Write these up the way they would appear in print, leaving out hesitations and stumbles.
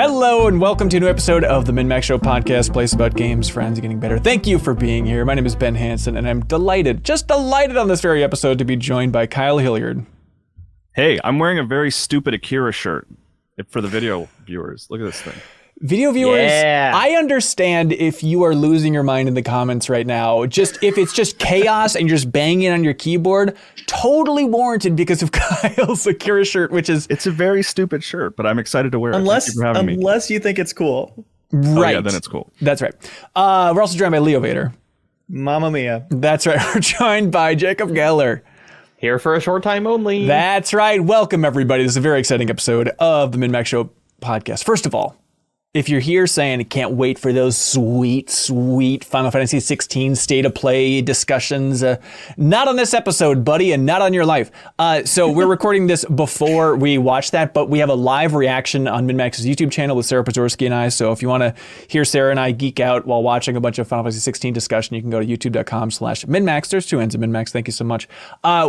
Hello and welcome to a new episode of the MinnMax Show podcast, place about games, friends, and getting better. Thank you for being here. My name is Ben Hansen, and I'm delighted, just delighted on this very episode to be joined by Kyle Hilliard. Hey, I'm wearing a very stupid Akira shirt for the video viewers. Look at this thing. Video viewers, yeah. I understand if you are losing your mind in the comments right now. Just if it's just chaos and you're just banging on your keyboard, totally warranted because of Kyle's Akira shirt, which is... It's a very stupid shirt, but I'm excited to wear it. Thank you for having me. Unless you think it's cool. Right. Oh, yeah, then it's cool. That's right. We're also joined by Leo Vader. Mamma mia. That's right. We're joined by Jacob Geller. Here for a short time only. That's right. Welcome, everybody. This is a very exciting episode of the MinnMax Show podcast. First of all, if you're here saying I can't wait for those sweet Final Fantasy 16 state of play discussions, not on this episode, buddy, and not on your life. So we're recording this before we watch that, but we have a live reaction on MinnMax's YouTube channel with Sarah Pazorski and I. So if you want to hear Sarah and I geek out while watching a bunch of Final Fantasy 16 discussion, you can go to youtube.com/MinnMax. There's two ends of MinnMax. Thank you so much.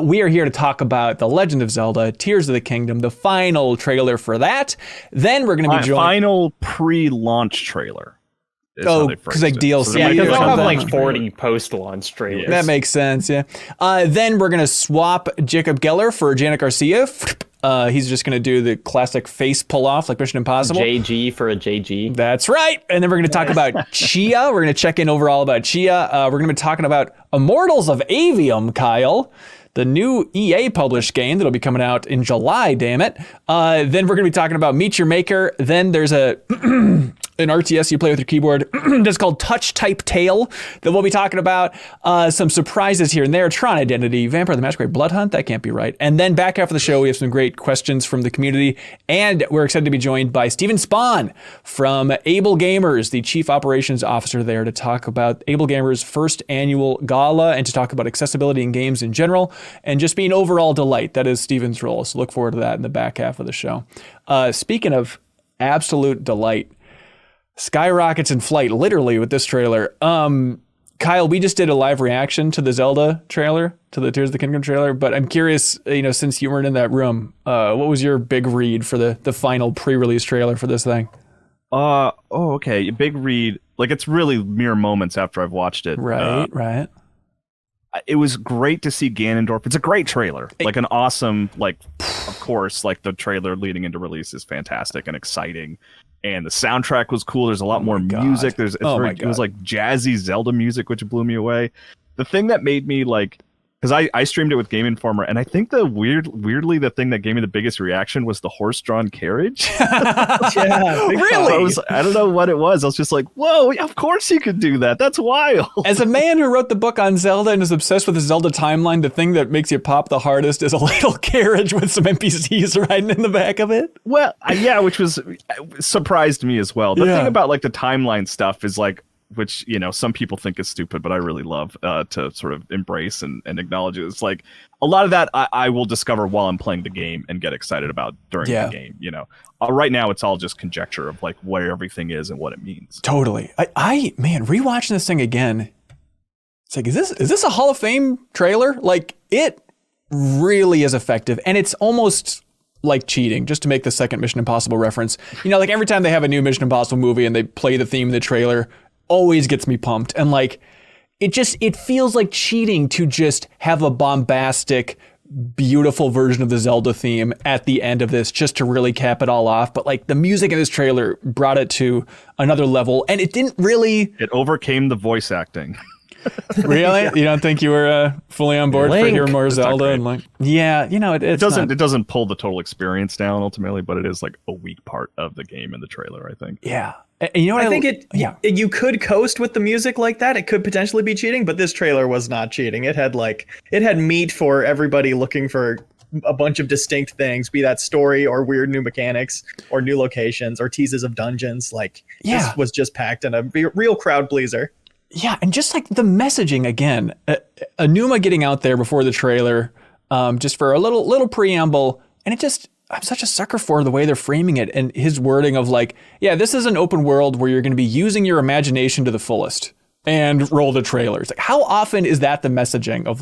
We are here to talk about The Legend of Zelda, Tears of the Kingdom, the final trailer for that. Then we're going to be joined... Final pre-launch trailer. Oh, because like DLC. So because they'll have like 40 post-launch trailers. That makes sense, yeah. Then we're going to swap Jacob Geller for Janet Garcia. He's just going to do the classic face pull-off like Mission Impossible. JG for a JG. That's right. And then we're going to talk about Tchia. We're going to check in overall about Tchia. We're going to be talking about Immortals of Aveum, Kyle. The new EA published game that'll be coming out in July, damn it. Then we're going to be talking about Meet Your Maker. Then there's an RTS you play with your keyboard that's called Touch Type Tale that we'll be talking about. Some surprises here and there. Tron Identity, Vampire the Masquerade, Bloodhunt, that can't be right. And then back after the show, we have some great questions from the community. And we're excited to be joined by Steven Spohn from AbleGamers, the Chief Operations Officer there, to talk about AbleGamers' first annual gala and to talk about accessibility in games in general. And just being overall delight. That is Steven's role. So look forward to that in the back half of the show. Speaking of absolute delight, skyrockets in flight, literally, with this trailer. Kyle, we just did a live reaction to the Zelda trailer, to the Tears of the Kingdom trailer. But I'm curious, since you weren't in that room, what was your big read for the final pre-release trailer for this thing? Okay. Big read. Like, it's really mere moments after I've watched it. Right. It was great to see Ganondorf. It's a great trailer. Like an awesome, of course, like the trailer leading into release is fantastic and exciting. And the soundtrack was cool. There's a lot more music. It was like jazzy Zelda music, which blew me away. The thing that made me because I streamed it with Game Informer, and I think weirdly the thing that gave me the biggest reaction was the horse-drawn carriage. Yeah, really? I don't know what it was. I was just like, whoa, of course you could do that. That's wild. As a man who wrote the book on Zelda and is obsessed with the Zelda timeline, the thing that makes you pop the hardest is a little carriage with some NPCs riding in the back of it. Well, yeah, which surprised me as well. The thing about the timeline stuff is which some people think is stupid, but I really love to sort of embrace and acknowledge it. It's like a lot of that I will discover while I'm playing the game and get excited about during the game. Right now it's all just conjecture of where everything is and what it means. Totally. Man, rewatching this thing again, it's like, is this a Hall of Fame trailer? It really is effective, and it's almost like cheating, just to make the second Mission Impossible reference. Every time they have a new Mission Impossible movie and they play the theme of the trailer, always gets me pumped. And it feels like cheating to just have a bombastic, beautiful version of the Zelda theme at the end of this, just to really cap it all off. But the music in this trailer brought it to another level, and it didn't really... It overcame the voice acting. Really? You don't think you were fully on board for hearing more Zelda? And it doesn't pull the total experience down ultimately, but it is a weak part of the game in the trailer, I think. Yeah. And I think you could coast with the music like that. It could potentially be cheating, but this trailer was not cheating. It had meat for everybody looking for a bunch of distinct things, be that story or weird new mechanics or new locations or teases of dungeons. This was just packed in a real crowd pleaser. Yeah, and just the messaging again, Enuma getting out there before the trailer, just for a little preamble, and I'm such a sucker for the way they're framing it and his wording of this is an open world where you're going to be using your imagination to the fullest, and roll the trailer. It's how often is that the messaging of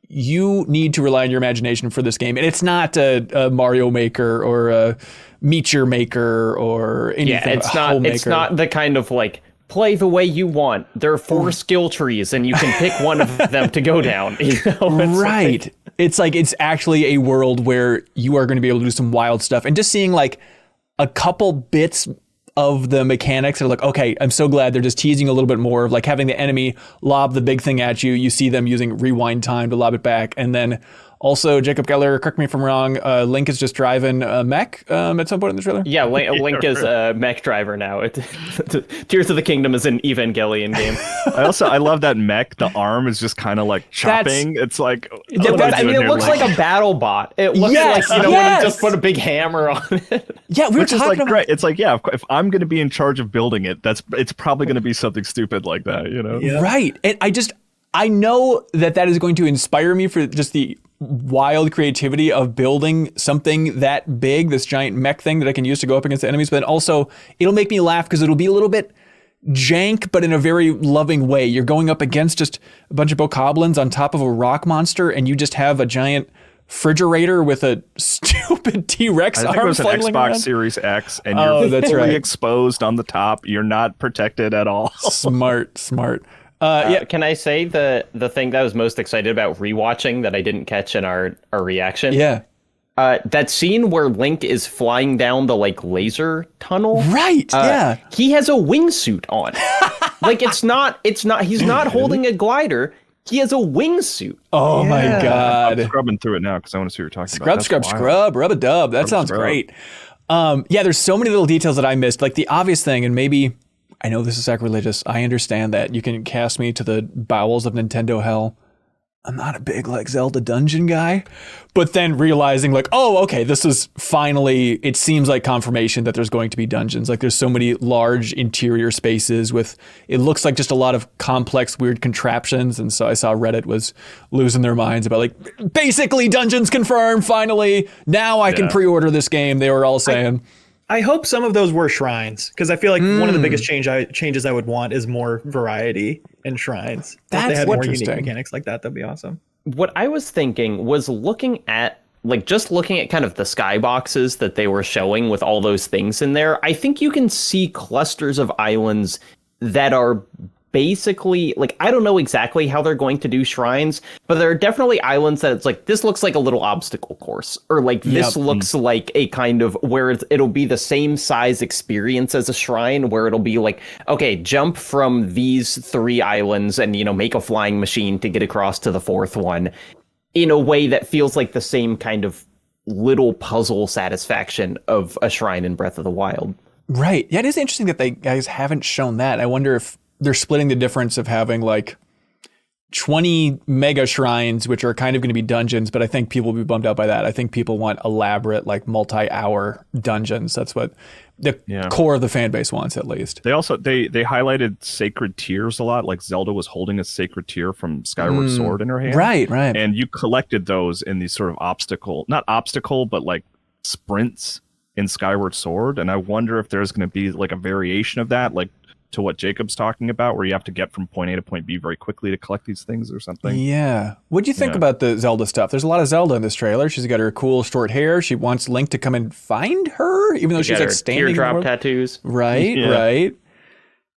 you need to rely on your imagination for this game. And it's not a Mario Maker or a Meteor Maker or anything. Yeah, it's not the kind of like, play the way you want. There are 4 skill trees and you can pick one of them to go down. You know? Right. It's actually a world where you are going to be able to do some wild stuff. And just seeing like a couple bits of the mechanics are like, okay, I'm so glad they're just teasing a little bit more of like having the enemy lob the big thing at you. You see them using rewind time to lob it back. And then also, Jacob Geller, correct me if I'm wrong, Link is just driving a mech at some point in the trailer? Yeah, Link is a mech driver now. Tears of the Kingdom is an Evangelion game. I love that mech. The arm is just kind of like chopping. It's like... it looks like a battle bot. It looks like, when you just put a big hammer on it. Yeah, we were talking about... Great. It's like, yeah, if I'm going to be in charge of building it, it's probably going to be something stupid like that, you know? Yeah. Right. And I know that is going to inspire me for just the wild creativity of building something that big, this giant mech thing that I can use to go up against the enemies. But then also it'll make me laugh because it'll be a little bit jank, but in a very loving way. You're going up against just a bunch of bokoblins on top of a rock monster, and you just have a giant refrigerator with a stupid T-Rex arm. I think it was an Xbox around. Series X, and you're that's fully right. exposed on the top. You're not protected at all. Smart. Can I say the thing that I was most excited about rewatching that I didn't catch in our reaction? Yeah. That scene where Link is flying down the like laser tunnel. Right. Yeah. He has a wingsuit on. Like he's not holding a glider. He has a wingsuit. Oh my God. I'm scrubbing through it now because I want to see what you're talking about. Scrub, rub-a-dub. That sounds great. Yeah, there's so many little details that I missed. Like the obvious thing, and maybe I know this is sacrilegious. I understand that. You can cast me to the bowels of Nintendo hell. I'm not a big like Zelda dungeon guy, but then realizing like, oh, okay, this is finally, it seems like confirmation that there's going to be dungeons. Like there's so many large interior spaces with, it looks like just a lot of complex, weird contraptions. And so I saw Reddit was losing their minds about like, basically dungeons confirmed, finally. Now I can pre-order this game. They were all saying. I hope some of those were shrines, because I feel like one of the biggest changes I would want is more variety in shrines. If they had more unique mechanics like that, that'd be awesome. What I was thinking was looking at kind of the skyboxes that they were showing with all those things in there. I think you can see clusters of islands that are basically like, I don't know exactly how they're going to do shrines, but there are definitely islands that it's like, this looks like a little obstacle course, or like this looks like a kind of where it'll be the same size experience as a shrine, where it'll be like, okay, jump from these 3 islands and, make a flying machine to get across to the 4th one in a way that feels like the same kind of little puzzle satisfaction of a shrine in Breath of the Wild. Right. Yeah, it is interesting that they guys haven't shown that. I wonder if they're splitting the difference of having like 20 mega shrines, which are kind of going to be dungeons, but I think people will be bummed out by that. I think people want elaborate, like multi-hour dungeons. That's what the core of the fan base wants, at least. They also, they highlighted sacred tears a lot. Like Zelda was holding a sacred tear from Skyward Sword in her hand. Right. And you collected those in these sort of not obstacle, but like sprints in Skyward Sword. And I wonder if there's going to be like a variation of that, like to what Jacob's talking about, where you have to get from point A to point B very quickly to collect these things or something. Yeah. What do you think about the Zelda stuff? There's a lot of Zelda in this trailer. She's got her cool short hair. She wants Link to come and find her, even though she's like standing. Teardrop tattoos. Right, right.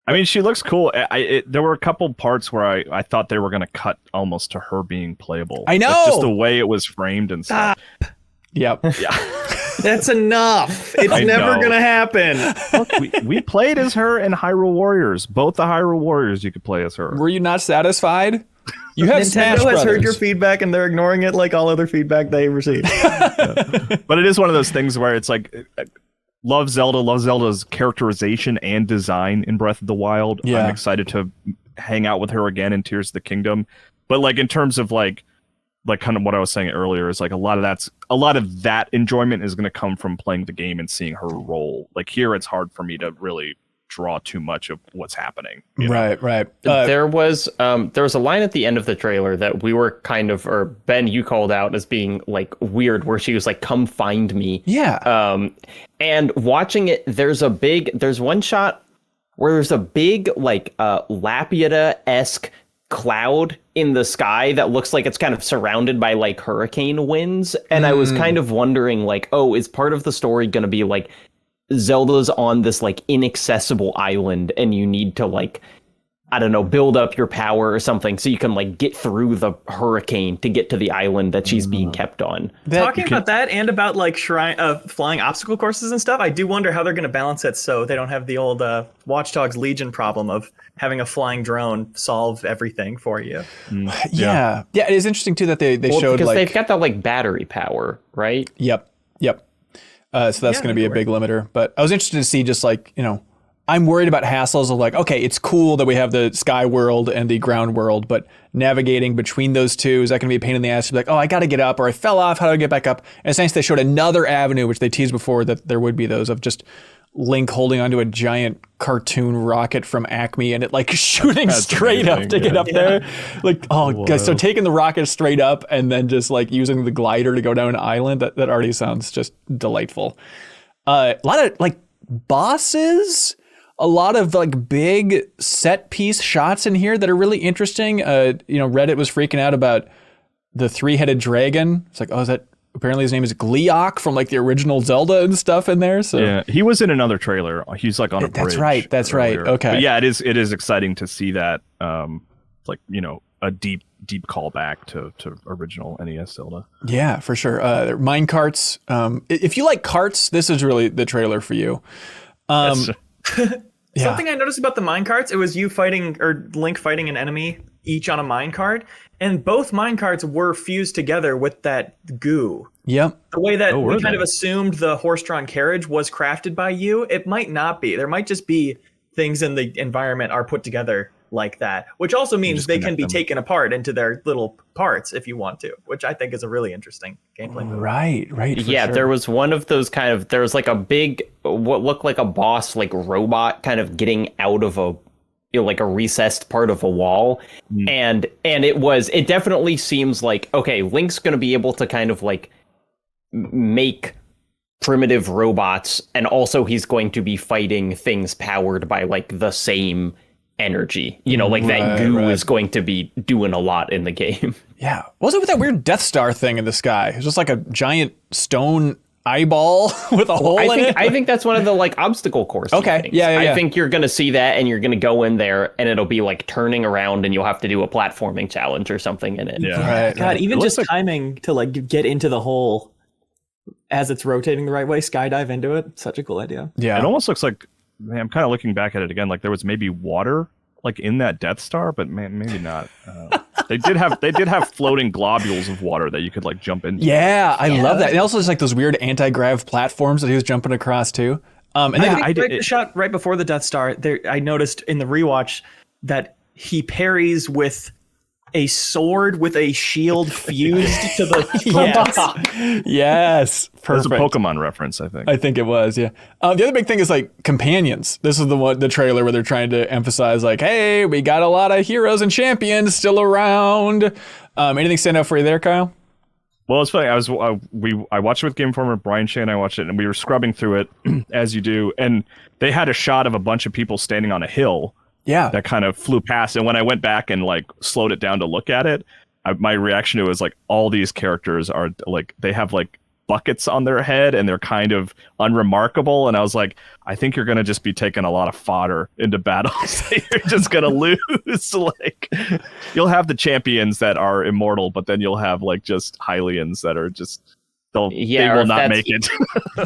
I mean, she looks cool. There were a couple parts where I thought they were going to cut almost to her being playable. I know. Like just the way it was framed and stuff. Yep. Yeah. That's enough. It's never going to happen. Look, we played as her in Hyrule Warriors. Both the Hyrule Warriors you could play as her. Were you not satisfied? You have Smash Nintendo has heard Brothers. your feedback and they're ignoring it like all other feedback they receive. But it is one of those things where it's like, love Zelda's characterization and design in Breath of the Wild. Yeah. I'm excited to hang out with her again in Tears of the Kingdom. But like in terms of like kind of what I was saying earlier is like a lot of that enjoyment is going to come from playing the game and seeing her role. Like here, it's hard for me to really draw too much of what's happening. Right. There was a line at the end of the trailer that we were kind of, or Ben, you called out as being like weird, where she was like, "Come find me." Yeah. And watching it, there's one shot where there's a big like Laputa-esque cloud in the sky that looks like it's kind of surrounded by like hurricane winds. And I was kind of wondering like, oh, is part of the story going to be like Zelda's on this like inaccessible island and you need to like, I don't know, build up your power or something so you can like get through the hurricane to get to the island that she's being kept on. Talking about that and about like flying obstacle courses and stuff, I do wonder how they're going to balance it so they don't have the old Watch Dogs Legion problem of having a flying drone solve everything for you. Yeah, it is interesting too that they showed because like they've got that like battery power, right? Yep. So that's going to be a big limiter. But I was interested to see just like, you know, I'm worried about hassles of like, okay, it's cool that we have the sky world and the ground world, but navigating between those two, is that going to be a pain in the ass to be like, oh, I got to get up or I fell off, how do I get back up? And it's nice they showed another avenue, which they teased before that there would be those of just Link holding onto a giant cartoon rocket from Acme and it like shooting straight up to get up there. Like, oh, God. So taking the rocket straight up and then just like using the glider to go down an island, that already sounds just delightful. A lot of like bosses, a lot of like big set piece shots in here that are really interesting. Reddit was freaking out about the three-headed dragon. It's like, oh, is that apparently his name is Gleeok from like the original Zelda and stuff in there. So yeah, he was in another trailer. He's like on a bridge. That's right. Okay. But yeah, it is exciting to see that like, you know, a deep callback to original NES Zelda. Yeah, for sure. Mine carts. If you like carts, this is really the trailer for you. Something I noticed about the minecarts, it was you fighting or Link fighting an enemy each on a minecart, and both minecarts were fused together with that goo. Yep. The way that we kind of assumed the horse-drawn carriage was crafted by you, it might not be. There might just be things in the environment are put together like that, which also means they can be taken apart into their little parts if you want to, which I think is a really interesting gameplay move. Right. Yeah, sure. There was one of those kind of, there was like a big, what looked like a boss, like robot kind of getting out of a, you know, like a recessed part of a wall. And it definitely seems like, okay, Link's going to be able to kind of like make primitive robots, and also he's going to be fighting things powered by like the same energy, you know, like that goo is going to be doing a lot in the game. Yeah. What was it with that weird Death Star thing in the sky? It was just like a giant stone eyeball with a hole in it. I think that's one of the like obstacle course. Okay. Things. Yeah. I think you're going to see that and you're going to go in there and it'll be like turning around and you'll have to do a platforming challenge or something in it. Yeah. Right. God, even just timing to like get into the hole as it's rotating the right way, skydive into it. Such a cool idea. Yeah. It almost looks like, man, I'm kind of looking back at it again, like there was maybe water like in that Death Star, but man, maybe not. They did have floating globules of water that you could like jump into. Yeah, I love that. And also there's like those weird anti-grav platforms that he was jumping across too. And I think the shot right before the Death Star, there I noticed in the rewatch that he parries with a sword with a shield fused to the yes, perfect. perfect. That's a Pokemon reference, I think. I think it was, yeah. The other big thing is like companions. This is the trailer where they're trying to emphasize like, hey, we got a lot of heroes and champions still around. Anything stand out for you there, Kyle? Well, it's funny. I watched it with Game Informer. Brian Shea and I watched it, and we were scrubbing through it as you do, and they had a shot of a bunch of people standing on a hill. Yeah, that kind of flew past, and when I went back and like slowed it down to look at it, my reaction to it was like, all these characters are like, they have like buckets on their head and they're kind of unremarkable, and I was like, I think you're gonna just be taking a lot of fodder into battles that you're just gonna lose. Like, you'll have the champions that are immortal, but then you'll have like just Hylians that are just they will not make it.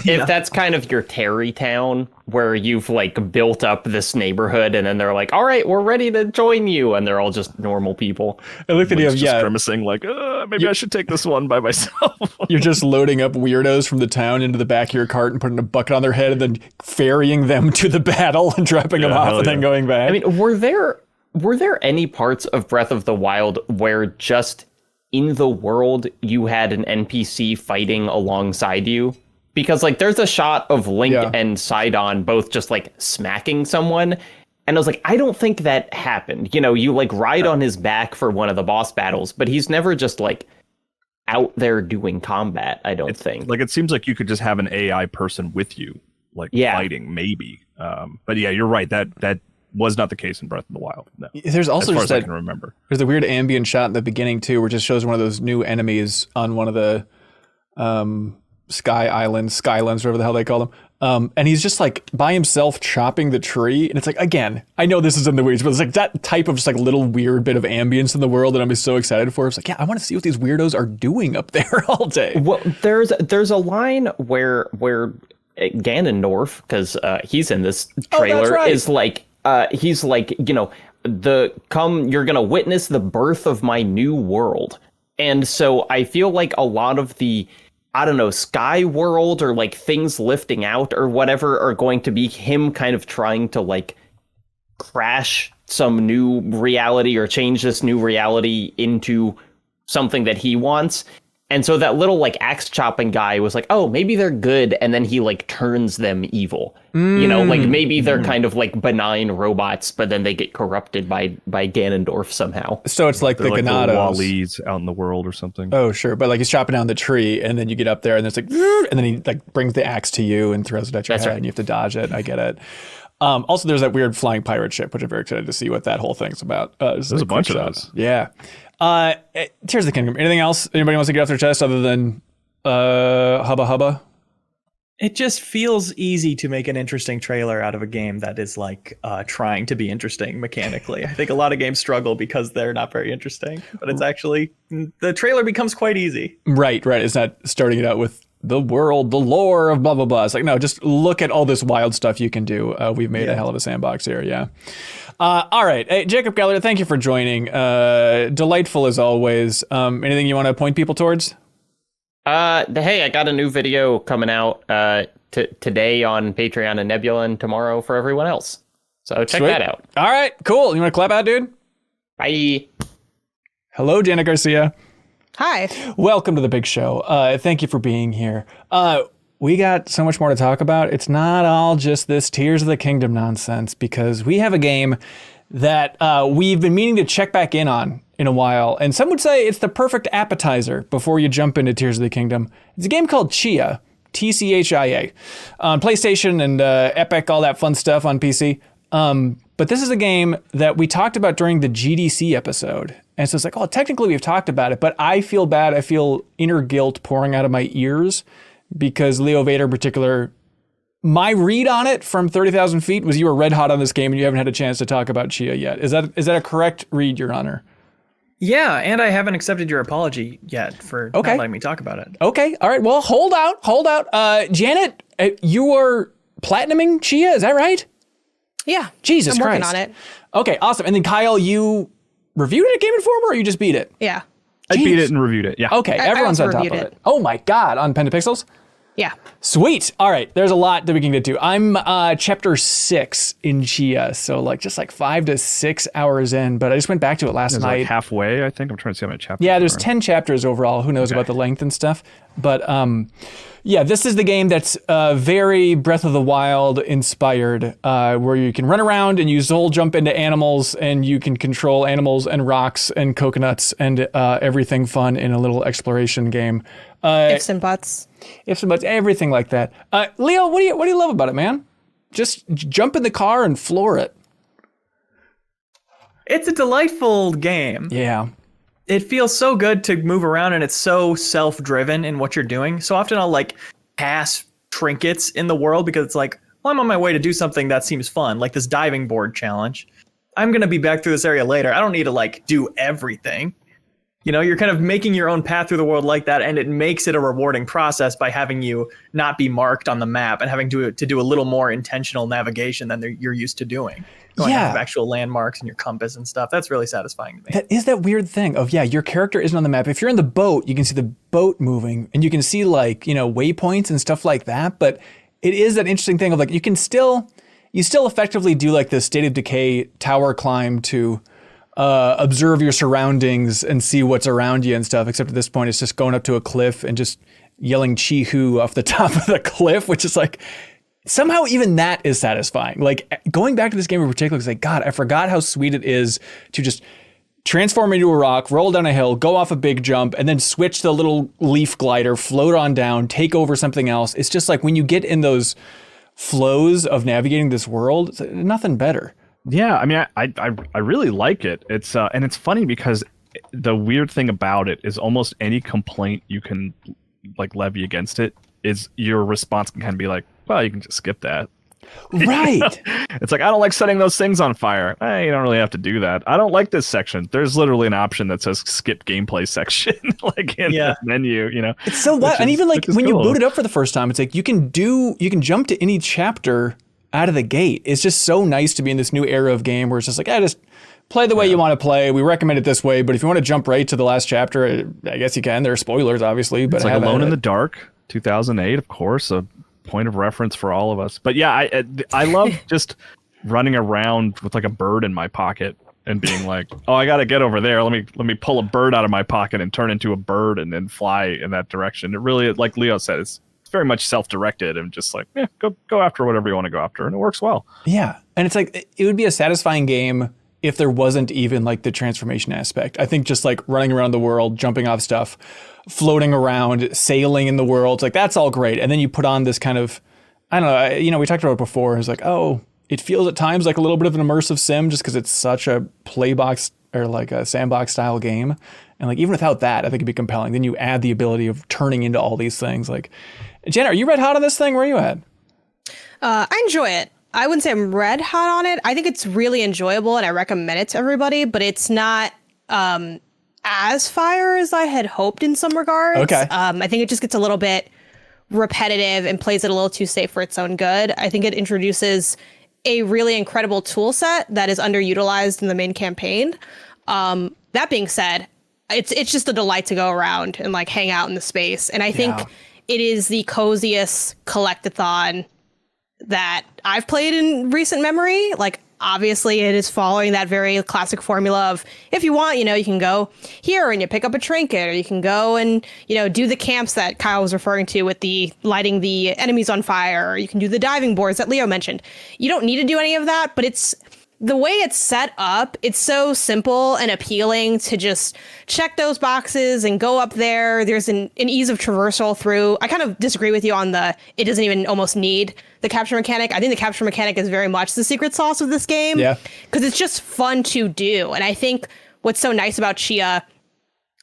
If that's kind of your Terry town where you've like built up this neighborhood and then they're like, all right, we're ready to join you, and they're all just normal people. I looked at you, just grimacing like, maybe I should take this one by myself. You're just loading up weirdos from the town into the back of your cart and putting a bucket on their head and then ferrying them to the battle and dropping them off and then going back. I mean, were there any parts of Breath of the Wild where just in the world you had an NPC fighting alongside you? Because like there's a shot of Link and Sidon both just like smacking someone, and I was like, I don't think that happened. You know, you like ride on his back for one of the boss battles, but he's never just like out there doing combat, I don't think. Like, it seems like you could just have an AI person with you, like fighting, maybe. But yeah, you're right. That was not the case in Breath of the Wild. No. There's also as far just as I that can remember. there's a weird ambient shot in the beginning too, where it just shows one of those new enemies on one of the Skylands, whatever the hell they call them. And he's just like by himself chopping the tree. And it's like, again, I know this is in the weeds, but it's like that type of just like little weird bit of ambience in the world that I'm so excited for. It's like, yeah, I want to see what these weirdos are doing up there all day. Well, there's a line where Ganondorf, because he's in this trailer, right. is like, he's like, you're gonna witness the birth of my new world. And so I feel like a lot of the, I don't know, sky world or like things lifting out or whatever are going to be him kind of trying to like crash some new reality or change this new reality into something that he wants. And so that little like axe chopping guy was like, oh, maybe they're good. And then he like turns them evil. Like maybe they're kind of like benign robots, but then they get corrupted by Ganondorf somehow. So it's like They're the like Ganados. the Wallies out in the world or something. Oh, sure. But like he's chopping down the tree and then you get up there and it's like, and then he like brings the axe to you and throws it at your head and you have to dodge it. I get it. Also, there's that weird flying pirate ship, which I'm very excited to see what that whole thing's about. There's a bunch of those. Yeah. Tears of the Kingdom. Anything else anybody wants to get off their chest other than Hubba Hubba? It just feels easy to make an interesting trailer out of a game that is like trying to be interesting mechanically. I think a lot of games struggle because they're not very interesting, but it's actually, the trailer becomes quite easy. Right. It's not starting it out with the world, the lore of blah, blah, blah. It's like, no, just look at all this wild stuff you can do. We've made a hell of a sandbox here. Yeah. All right. Hey, Jacob Geller, thank you for joining. Delightful as always. Anything you want to point people towards? Hey, I got a new video coming out today on Patreon and Nebula and tomorrow for everyone else. So check that out. All right, cool. You want to clap out, dude? Bye. Hello, Janet Garcia. Hi. Welcome to the big show. Thank you for being here. We got so much more to talk about. It's not all just this Tears of the Kingdom nonsense, because we have a game that we've been meaning to check back in on in a while. And some would say it's the perfect appetizer before you jump into Tears of the Kingdom. It's a game called Tchia, Tchia, on PlayStation and Epic, all that fun stuff on PC. But this is a game that we talked about during the GDC episode. And so it's like, oh, technically we've talked about it, but I feel bad. I feel inner guilt pouring out of my ears because Leo Vader in particular, my read on it from 30,000 feet was you were red hot on this game and you haven't had a chance to talk about Tchia yet. Is that a correct read, Your Honor? Yeah, and I haven't accepted your apology yet for not letting me talk about it. Okay, all right. Well, hold out. Janet, you are platinuming Tchia, is that right? Yeah. Jesus I'm Christ. working on it. Okay, awesome. And then Kyle, you reviewed it at Game Informer or you just beat it? Yeah. I beat it and reviewed it. Yeah. Okay, everyone's I on top of reviewed it. Oh my God, on Pen to Pixels? Yeah. Sweet. All right, there's a lot that we can get to. I'm chapter 6 in Tchia, so just 5 to 6 hours in, but I just went back to it last night. Like halfway, I think. I'm trying to see how many chapters. Yeah, there's 10 chapters overall. Who knows about the length and stuff? But yeah, this is the game that's very Breath of the Wild inspired, where you can run around and you soul jump into animals and you can control animals and rocks and coconuts and everything fun in a little exploration game. Ifs and buts. Ifs and buts, everything like that. Leo, what do you love about it, man? Just jump in the car and floor it. It's a delightful game. Yeah. It feels so good to move around, and it's so self-driven in what you're doing. So often I'll pass trinkets in the world because it's like, well, I'm on my way to do something that seems fun, like this diving board challenge. I'm going to be back through this area later. I don't need to do everything. You're kind of making your own path through the world like that, and it makes it a rewarding process by having you not be marked on the map and having to do a little more intentional navigation than you're used to doing. Going out of actual landmarks and your compass and stuff. That's really satisfying to me. That is that weird thing of, your character isn't on the map. If you're in the boat, you can see the boat moving and you can see waypoints and stuff like that. But it is that interesting thing of you still effectively do the State of Decay tower climb to observe your surroundings and see what's around you and stuff. Except at this point, it's just going up to a cliff and just yelling "Chi-Hu" off the top of the cliff, which is somehow even that is satisfying. Going back to this game in particular, it's God, I forgot how sweet it is to just transform into a rock, roll down a hill, go off a big jump, and then switch the little leaf glider, float on down, take over something else. It's just when you get in those flows of navigating this world, it's nothing better. Yeah, I mean, I really like it. It's and it's funny because the weird thing about it is almost any complaint you can like levy against it is your response can kind of be like, well, you can just skip that. Right. It's like, I don't like setting those things on fire. You don't really have to do that. I don't like this section. There's literally an option that says skip gameplay section, like in the menu, you know. It's so and even like when you boot it up for the first time, it's like you can jump to any chapter out of the gate. It's just so nice to be in this new era of game where it's just like, just play the way you want to play. We recommend it this way, but if you want to jump right to the last chapter, I guess you can. There are spoilers, obviously, but it's like Alone in the Dark, 2008, of course, a point of reference for all of us. But yeah, I love just running around with like a bird in my pocket and being like, oh, I got to get over there. Let me pull a bird out of my pocket and turn into a bird and then fly in that direction. It really, like Leo said, it's very much self-directed and just like, go after whatever you want to go after, and it works well. Yeah, and it's like it would be a satisfying game if there wasn't even like the transformation aspect. I think just like running around the world, jumping off stuff, floating around, sailing in the world, like that's all great. And then you put on this kind of, I don't know, we talked about it before. It's like, oh, it feels at times like a little bit of an immersive sim just because it's such a playbox or like a sandbox style game. And like even without that, I think it'd be compelling. Then you add the ability of turning into all these things. Like, Jenna, are you red hot on this thing? Where are you at? I enjoy it. I wouldn't say I'm red hot on it. I think it's really enjoyable and I recommend it to everybody, but it's not as fire as I had hoped in some regards. Okay. I think it just gets a little bit repetitive and plays it a little too safe for its own good. I think it introduces a really incredible tool set that is underutilized in the main campaign. That being said, it's just a delight to go around and like hang out in the space. And I think it is the coziest collect-a-thon that I've played in recent memory. Like, obviously, it is following that very classic formula of if you want, you can go here and you pick up a trinket, or you can go and, do the camps that Kyle was referring to with the lighting the enemies on fire, or you can do the diving boards that Leo mentioned. You don't need to do any of that, but it's the way it's set up. It's so simple and appealing to just check those boxes and go up there. There's an ease of traversal through. I kind of disagree with you on it doesn't even almost need the capture mechanic. I think the capture mechanic is very much the secret sauce of this game. Yeah. Because it's just fun to do. And I think what's so nice about Tchia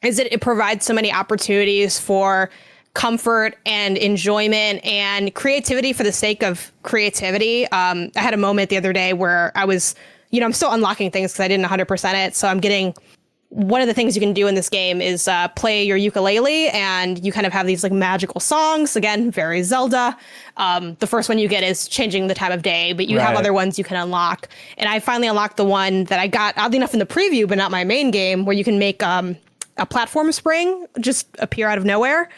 is that it provides so many opportunities for comfort and enjoyment and creativity for the sake of creativity. I had a moment the other day where I was, I'm still unlocking things because I didn't 100% it. So I'm getting, one of the things you can do in this game is play your ukulele, and you kind of have these like magical songs. Again, very Zelda. The first one you get is changing the time of day, but you have other ones you can unlock. And I finally unlocked the one that I got, oddly enough, in the preview, but not my main game, where you can make a platform spring just appear out of nowhere.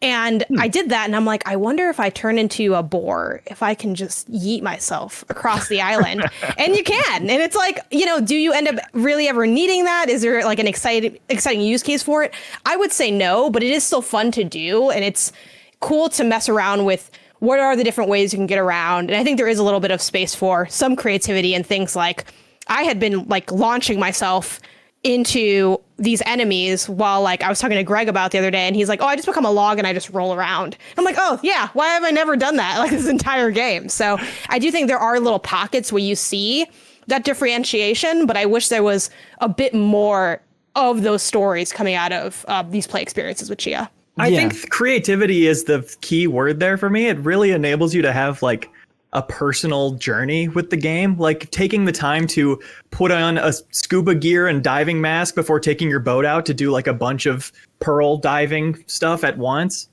And I did that, and I'm like, I wonder if I turn into a boar, if I can just yeet myself across the island. And you can. And it's like, do you end up really ever needing that? Is there like an exciting use case for it? I would say no, but it is still fun to do. And it's cool to mess around with what are the different ways you can get around. And I think there is a little bit of space for some creativity and things like I had been like launching myself into these enemies while like I was talking to Greg about the other day, and he's like, oh, I just become a log and I just roll around. I'm like, oh yeah, why have I never done that like this entire game? So I do think there are little pockets where you see that differentiation, but I wish there was a bit more of those stories coming out of these play experiences with Tchia. I think creativity is the key word there for me. It really enables you to have like a personal journey with the game, like taking the time to put on a scuba gear and diving mask before taking your boat out to do like a bunch of pearl diving stuff at once.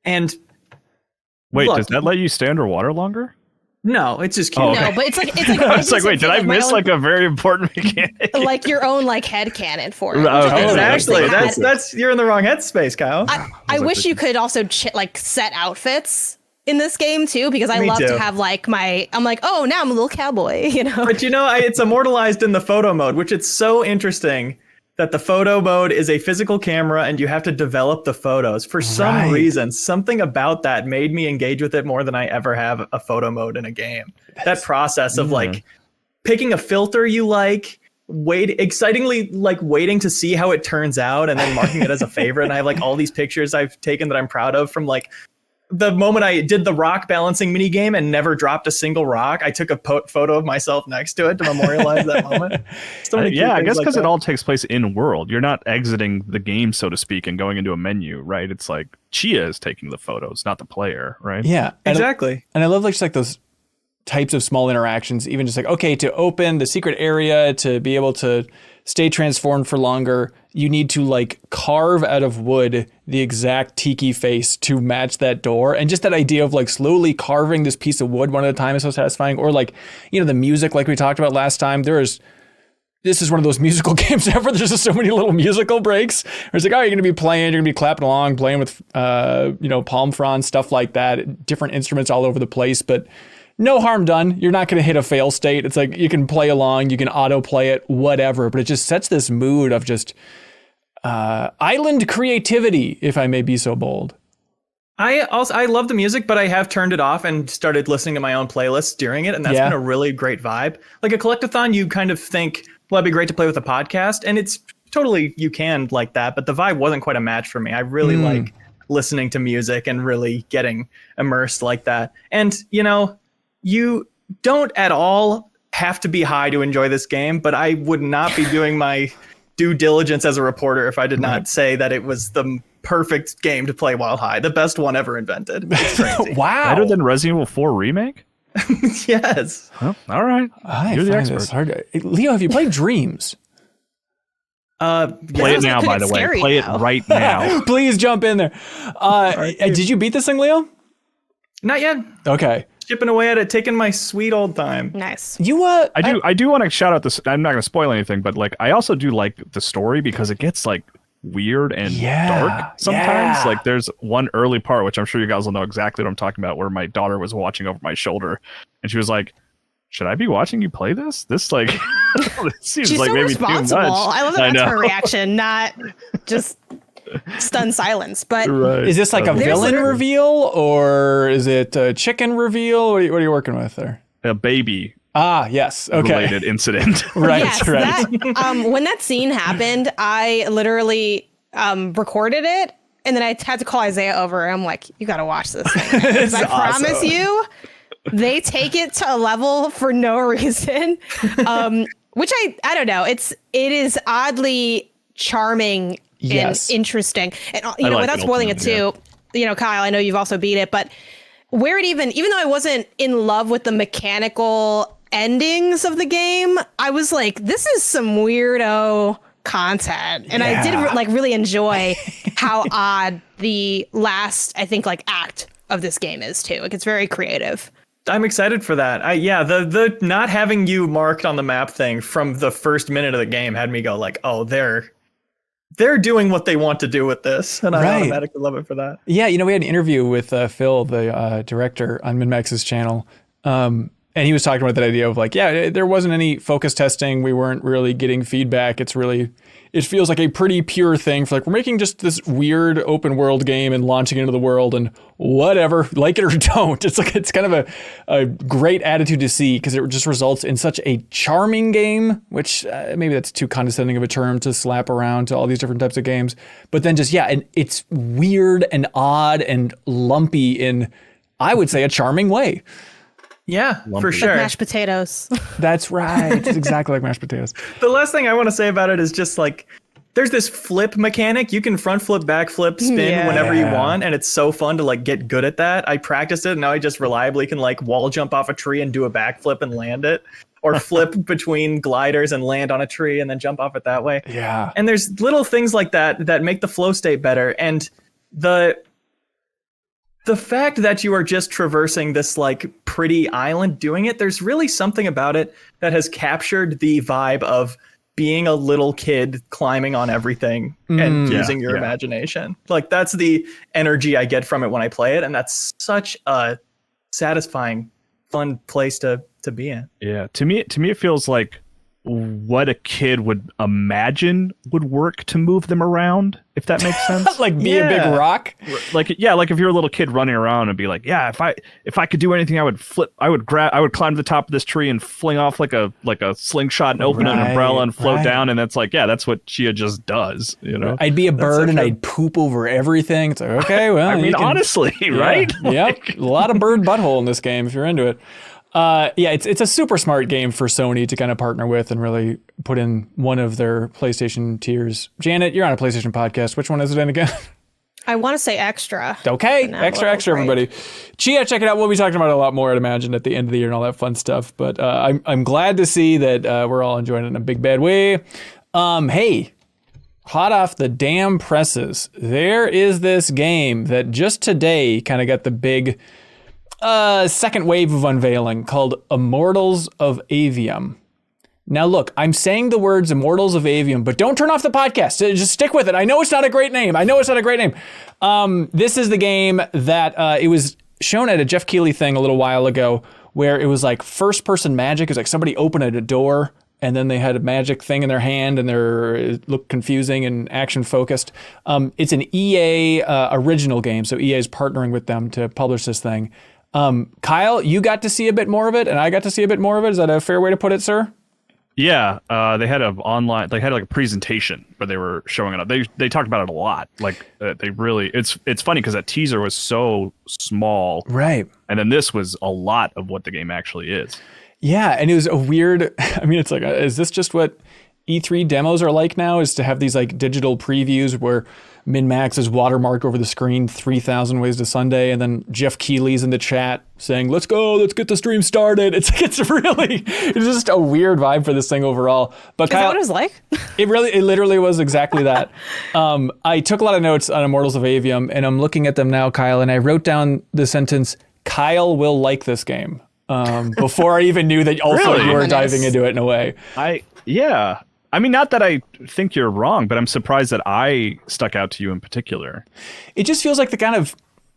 And wait, does that let you stay underwater longer? No, it's just cute. Oh, okay. No, but it's like I was like, wait, did I miss like a very important mechanic? Like your own like head canon for it. Exactly. That's you're in the wrong headspace, Kyle. I wish you could also like set outfits in this game too, because I love to have like I'm like, oh, now I'm a little cowboy, But it's immortalized in the photo mode, which it's so interesting that the photo mode is a physical camera and you have to develop the photos. For some reason, something about that made me engage with it more than I ever have a photo mode in a game. That process of like picking a filter you like, excitingly like waiting to see how it turns out and then marking it as a favorite. And I have like all these pictures I've taken that I'm proud of from like the moment I did the rock balancing mini game and never dropped a single rock, I took a photo of myself next to it to memorialize that moment. I guess because it all takes place in world. You're not exiting the game, so to speak, and going into a menu, right? It's like Tchia is taking the photos, not the player, right? Yeah, exactly. And I love just like those types of small interactions, even just like, okay, to open the secret area, to be able to stay transformed for longer, you need to like carve out of wood the exact tiki face to match that door. And just that idea of like slowly carving this piece of wood one at a time is so satisfying. Or like, the music, like we talked about last time, this is one of those musical games ever. There's just so many little musical breaks. It's like, oh, you're going to be playing, you're going to be clapping along, playing with, palm fronds, stuff like that, different instruments all over the place, but no harm done. You're not going to hit a fail state. It's like you can play along, you can auto play it, whatever. But it just sets this mood of just island creativity, if I may be so bold. I love the music, but I have turned it off and started listening to my own playlists during it, and that's been a really great vibe. Like a collectathon, you kind of think, well, it'd be great to play with a podcast, and it's totally, you can like that, but the vibe wasn't quite a match for me. I really like listening to music and really getting immersed like that. And, you don't at all have to be high to enjoy this game, but I would not be doing my due diligence as a reporter if I did not say that it was the perfect game to play while high. The best one ever invented. It's crazy. Wow. Better than Resident Evil 4 Remake? Yes. Well, all right. You're the expert. Hard. Leo, have you played Dreams? Play it now, by the way. Play it right now. Please jump in there. Did you beat this thing, Leo? Not yet. Okay. Chipping away at it, taking my sweet old time. Nice. I do want to shout out this. I'm not going to spoil anything, but like I also do like the story because it gets like weird and dark sometimes. Yeah. Like there's one early part which I'm sure you guys will know exactly what I'm talking about, where my daughter was watching over my shoulder and she was like, "Should I be watching you play this? This like this seems She's like so maybe responsible. too much." I love that that's her reaction, not just stunned silence. But is this like a villain reveal or is it a chicken reveal? What are you working with there? A baby. Ah, yes. Okay. Related incident. Right. yes, right. When that scene happened, I literally recorded it, and then I had to call Isaiah over. I'm like, "You got to watch this thing." I promise you, they take it to a level for no reason, which I don't know. It is oddly charming. And interesting. And without spoiling it too, Kyle, I know you've also beat it, but where it even though I wasn't in love with the mechanical endings of the game, I was like, this is some weirdo content. And I did really enjoy how odd the last, I think, like act of this game is too. Like it's very creative. I'm excited for that. The not having you marked on the map thing from the first minute of the game had me go like, oh, they're doing what they want to do with this, and I automatically love it for that. Yeah, we had an interview with Phil, the director, on MinnMax's channel, and he was talking about that idea of like, there wasn't any focus testing. We weren't really getting feedback. It feels like a pretty pure thing for like, we're making just this weird open world game and launching into the world and whatever, like it or don't. It's like, it's kind of a great attitude to see because it just results in such a charming game, which maybe that's too condescending of a term to slap around to all these different types of games. But then just, and it's weird and odd and lumpy in, I would say, a charming way. Yeah, Lumpy. for sure. Like mashed potatoes. That's right. It's exactly like mashed potatoes. The last thing I want to say about it is just like, there's this flip mechanic. You can front flip, back flip, spin whenever you want. And it's so fun to like get good at that. I practiced it. And now I just reliably can like wall jump off a tree and do a backflip and land it, or flip between gliders and land on a tree and then jump off it that way. Yeah. And there's little things like that make the flow state better. And the fact that you are just traversing this like pretty island doing it, there's really something about it that has captured the vibe of being a little kid climbing on everything and using your imagination. Like that's the energy I get from it when I play it. And that's such a satisfying, fun place to be in. Yeah. To me, it feels like what a kid would imagine would work to move them around, if that makes sense. Like be a big rock. Like like if you're a little kid running around and be like, yeah, if I could do anything, I would climb to the top of this tree and fling off like a slingshot and open an umbrella and float down, and that's like, yeah, that's what Tchia just does, you know. I'd be a bird and I'd poop over everything. It's like, okay, well, I mean, honestly, right? Yep, a lot of bird butthole in this game if you're into it. It's a super smart game for Sony to kind of partner with and really put in one of their PlayStation tiers. Janet, you're on a PlayStation podcast. Which one is it in again? I want to say extra. Okay, extra, everybody. Tchia, check it out. We'll be talking about it a lot more, I'd imagine, at the end of the year and all that fun stuff. But I'm glad to see that we're all enjoying it in a big bad way. Hey, hot off the damn presses, there is this game that just today kind of got the big second wave of unveiling called Immortals of Aveum. Now look, I'm saying the words Immortals of Aveum, but don't turn off the podcast. Just stick with it. I know it's not a great name. This is the game that it was shown at a Jeff Keighley thing a little while ago where it was like first person magic. It was like somebody opened a door and then they had a magic thing in their hand and it looked confusing and action focused. It's an EA original game, so EA is partnering with them to publish this thing. Kyle, you got to see a bit more of it, and I got to see a bit more of it. Is that a fair way to put it, sir? Yeah, they had like a presentation where they were showing it up. They talked about it a lot. Like they really, it's funny because that teaser was so small, right? And then this was a lot of what the game actually is. Yeah, and it was a weird. I mean, it's like, is this just what E3 demos are like now? Is to have these like digital previews where MinnMax is watermarked over the screen 3,000 ways to Sunday, and then Jeff Keighley's in the chat saying, let's get the stream started. It's just a weird vibe for this thing overall. But Kyle, is that what it was like? It literally was exactly that. I took a lot of notes on Immortals of Aveum, and I'm looking at them now, Kyle, and I wrote down the sentence, Kyle will like this game, before I even knew that also you were diving into it in a way. Yeah. I mean, not that I think you're wrong, but I'm surprised that I stuck out to you in particular. It just feels like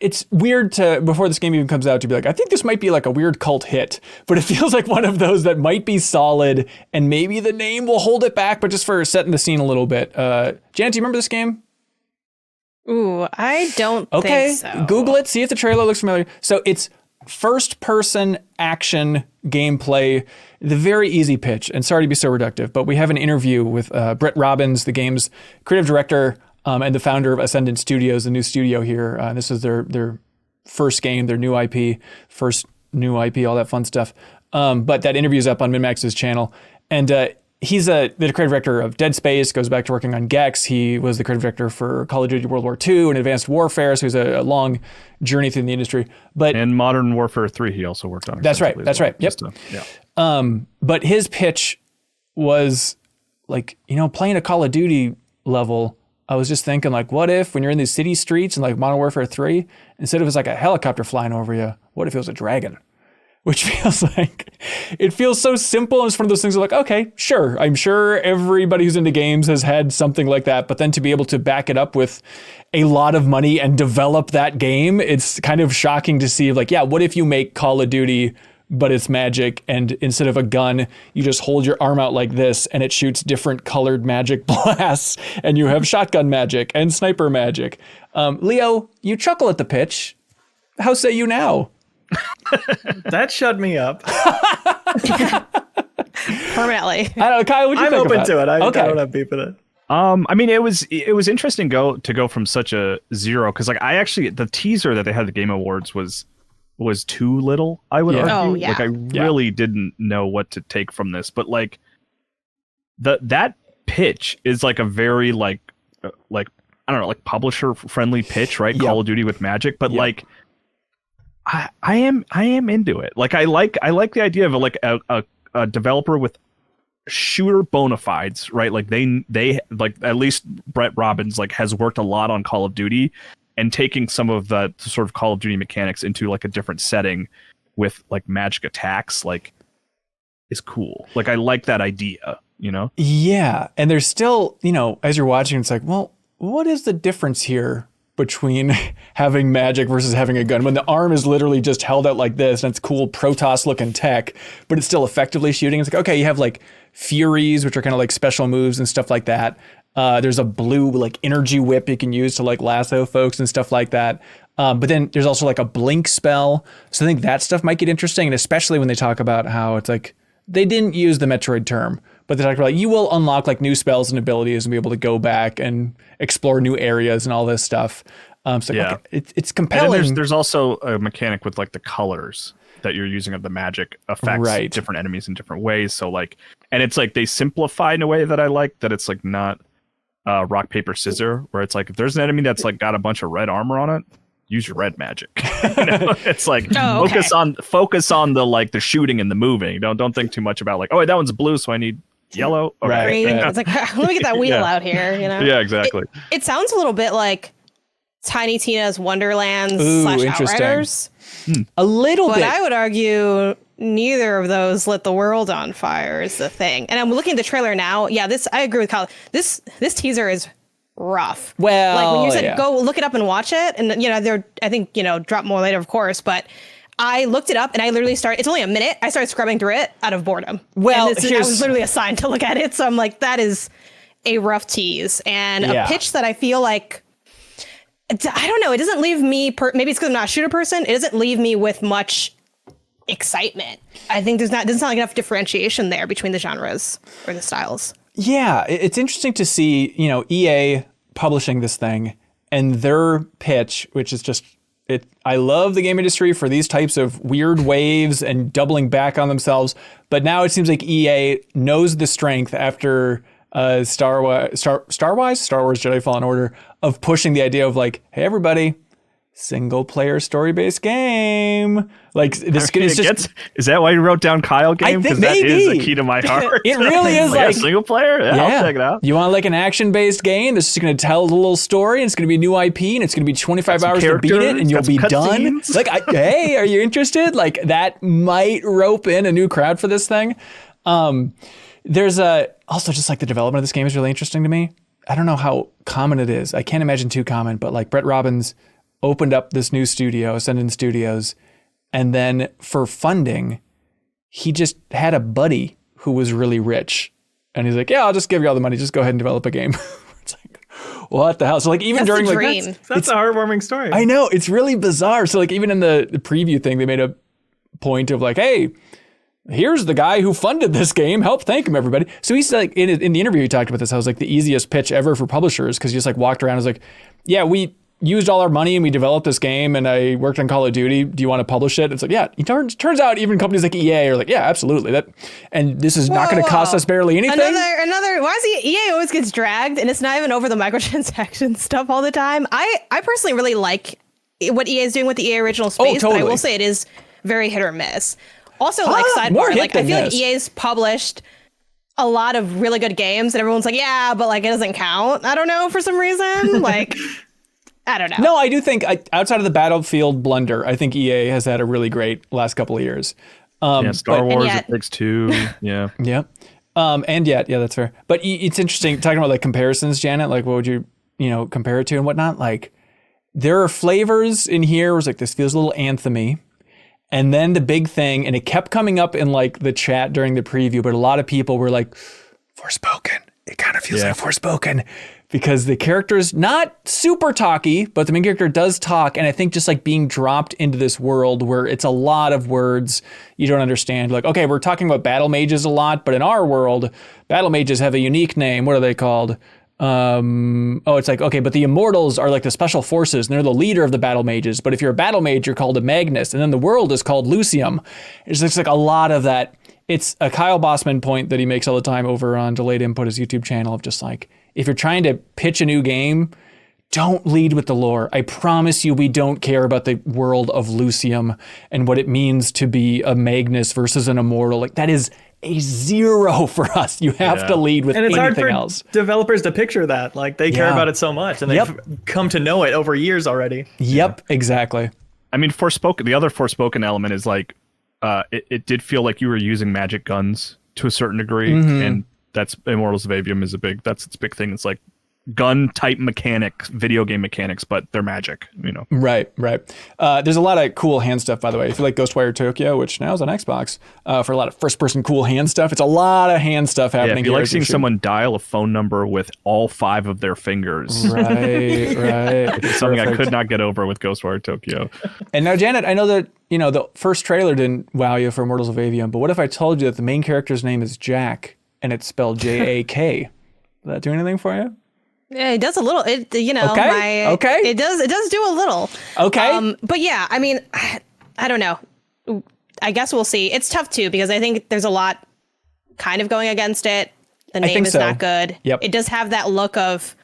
it's weird to, before this game even comes out, to be like, I think this might be like a weird cult hit, but it feels like one of those that might be solid and maybe the name will hold it back, but just for setting the scene a little bit. Janet, do you remember this game? Ooh, I don't think so. Google it, see if the trailer looks familiar. So it's first-person action gameplay, the very easy pitch. And sorry to be so reductive, but we have an interview with Brett Robbins, the game's creative director and the founder of Ascendant Studios, the new studio here. This is their first game, their new IP, all that fun stuff. But that interview is up on MinnMax's channel. And he's the creative director of Dead Space, goes back to working on Gex. He was the creative director for Call of Duty World War II and Advanced Warfare, so he's a long journey through the industry. And Modern Warfare 3 he also worked on. That's right. Yep. But his pitch was like, playing a Call of Duty level, I was just thinking like, what if when you're in these city streets and like Modern Warfare 3, instead of it's like a helicopter flying over you, what if it was a dragon? Which feels like, it feels so simple. And it's one of those things like, okay, sure. I'm sure everybody who's into games has had something like that. But then to be able to back it up with a lot of money and develop that game, it's kind of shocking to see like, yeah, what if you make Call of Duty, but it's magic, and instead of a gun, you just hold your arm out like this and it shoots different colored magic blasts, and you have shotgun magic and sniper magic. Leo, you chuckle at the pitch. How say you now? That shut me up. Permanently. I don't know, Kyle, what do you think open about to it. I okay. don't have beef with it. I mean, it was interesting to go from such a zero, because like the teaser that they had at the Game Awards was too little, I would argue. Oh, yeah. Like I really didn't know what to take from this, but like that pitch is like a very like I don't know, like publisher friendly pitch, right? Yep. Call of Duty with magic, but like I am into it. Like I like the idea of like a developer with shooter bona fides, right? Like they like, at least Brett Robbins like has worked a lot on Call of Duty, and taking some of the sort of Call of Duty mechanics into like a different setting with like magic attacks, like, is cool. Like I like that idea, Yeah. And there's still, as you're watching, it's like, well, what is the difference here between having magic versus having a gun. When the arm is literally just held out like this, and it's cool Protoss looking tech, but it's still effectively shooting. It's like, okay, you have like Furies, which are kind of like special moves and stuff like that. There's a blue like energy whip you can use to like lasso folks and stuff like that. But then there's also like a blink spell. So I think that stuff might get interesting. And especially when they talk about how it's like, they didn't use the Metroid term, but they talked about like, you will unlock like new spells and abilities and be able to go back and explore new areas and all this stuff. So Yeah. okay, it's And compelling. then there's also a mechanic with like the colors that you're using of the magic affects Right. different enemies in different ways. So like, and it's like they simplify in a way that I like, that it's like not rock, paper, scissor, where it's like, if there's an enemy that's like got a bunch of red armor on it, use your red magic. You know? It's like Oh, okay. focus on the like the shooting and the moving. Don't think too much about like, oh, that one's blue, so I need yellow. Okay. Right. Green. Yeah. It's like, let me get that wheel Yeah. out here, you know? Yeah, exactly. It sounds a little bit like Tiny Tina's Wonderlands Ooh, / interesting. Outriders. a little But bit. I would argue neither of those lit the world on fire is the thing. And I'm looking at the trailer now. Yeah, I agree with Kyle. This teaser is rough. Well, like when you said yeah. go look it up and watch it, and I think drop more later, of course, but I looked it up and I literally it's only a minute. I started scrubbing through it out of boredom. Well, and I was literally assigned to look at it. So I'm like, that is a rough tease and Yeah. a pitch that I feel like, I don't know. It doesn't leave me, maybe it's because I'm not a shooter person. It doesn't leave me with much excitement. I think there's not like enough differentiation there between the genres or the styles. Yeah, it's interesting to see, EA publishing this thing and their pitch, which is just I love the game industry for these types of weird waves and doubling back on themselves. But now it seems like EA knows the strength after Star Wars Jedi Fallen Order of pushing the idea of like, hey, everybody, single player story based game. Like this is just. Is that why you wrote down Kyle game? think Because that is maybe. a key to my heart. It really is yeah, like single player. Yeah, I'll check it out. You want like an action-based game that's just going to tell a little story, and it's going to be a new IP, and it's going to be 25 some hours to beat it, characters, and you'll got some be done. cutscenes. Like, hey, are you interested? Like, that might rope in a new crowd for this thing. There's also just like the development of this game is really interesting to me. I don't know how common it is. I can't imagine too common, but like Brett Robbins opened up this new studio, Ascendant Studios, and then for funding, he just had a buddy who was really rich. And he's like, yeah, I'll just give you all the money. Just go ahead and develop a game. It's like, what the hell? So like even That's during the like dream. That's a heartwarming story. I know, it's really bizarre. So like even in the preview thing, they made a point of like, hey, here's the guy who funded this game. Help thank him, everybody. So he's like, in the interview, he talked about this. I was like, the easiest pitch ever for publishers, because he just like walked around and was like, yeah, we used all our money and we developed this game and I worked on Call of Duty. Do you want to publish it? It's like, yeah. It turns out even companies like EA are like, yeah, absolutely. And this is not going to cost us barely anything. Another. Why is EA always gets dragged, and it's not even over the microtransaction stuff all the time. I personally really like what EA is doing with the EA original space, but I totally. will say it is very hit or miss. Also, like more sidebar, hit like I than feel miss. like EA's published a lot of really good games, and everyone's like, yeah, but like it doesn't count. I don't know, for some reason, like. I don't know. No, I do think outside of the Battlefield blunder, I think EA has had a really great last couple of years. Star Wars, yet- It Takes Two. Yeah. Yeah. And yet, yeah, that's fair. But it's interesting talking about like comparisons, Janet, like what would you compare it to and whatnot? Like there are flavors in here where it's like, this feels a little anthemy. And then the big thing, and it kept coming up in like the chat during the preview, but a lot of people were like, Forspoken. It kind of feels like Forspoken, because the character is not super talky, but the main character does talk. And I think just like being dropped into this world where it's a lot of words you don't understand. Like, okay, we're talking about battle mages a lot, but in our world, battle mages have a unique name. What are they called? It's like, okay, but the Immortals are like the special forces and they're the leader of the battle mages. But if you're a battle mage, you're called a Magnus, and then the world is called Lucium. It's just like a lot of that. It's a Kyle Bossman point that he makes all the time over on Delayed Input, his YouTube channel, of just like, if you're trying to pitch a new game, don't lead with the lore. I promise you, we don't care about the world of Lucium and what it means to be a Magnus versus an Immortal. Like that is a zero for us. You have to lead with And it's hard anything for else. developers to picture that. Like they care Yeah. about it so much, and they've come to know it over years already. Yep, exactly. I mean, Forspoken. The other Forspoken element is like, it did feel like you were using magic guns to a certain degree, and that's Immortals of Aveum is that's its big thing. It's like gun type mechanics, video game mechanics, but they're magic, you know. Right. There's a lot of cool hand stuff, by the way. If you like Ghostwire Tokyo, which now is on Xbox, for a lot of first-person cool hand stuff, it's a lot of hand stuff happening. If you here like seeing someone dial a phone number with all 5 of their fingers, right. it's something I could not get over with Ghostwire Tokyo. And now, Janet, I know that the first trailer didn't wow you for Immortals of Aveum, but what if I told you that the main character's name is Jack and it's spelled J-A-K? Does that do anything for you? Yeah, it does a little. It Okay. It does do a little. Okay. But yeah, I mean, I don't know. I guess we'll see. It's tough too because I think there's a lot kind of going against it. The name is not good. Yep. It does have that look of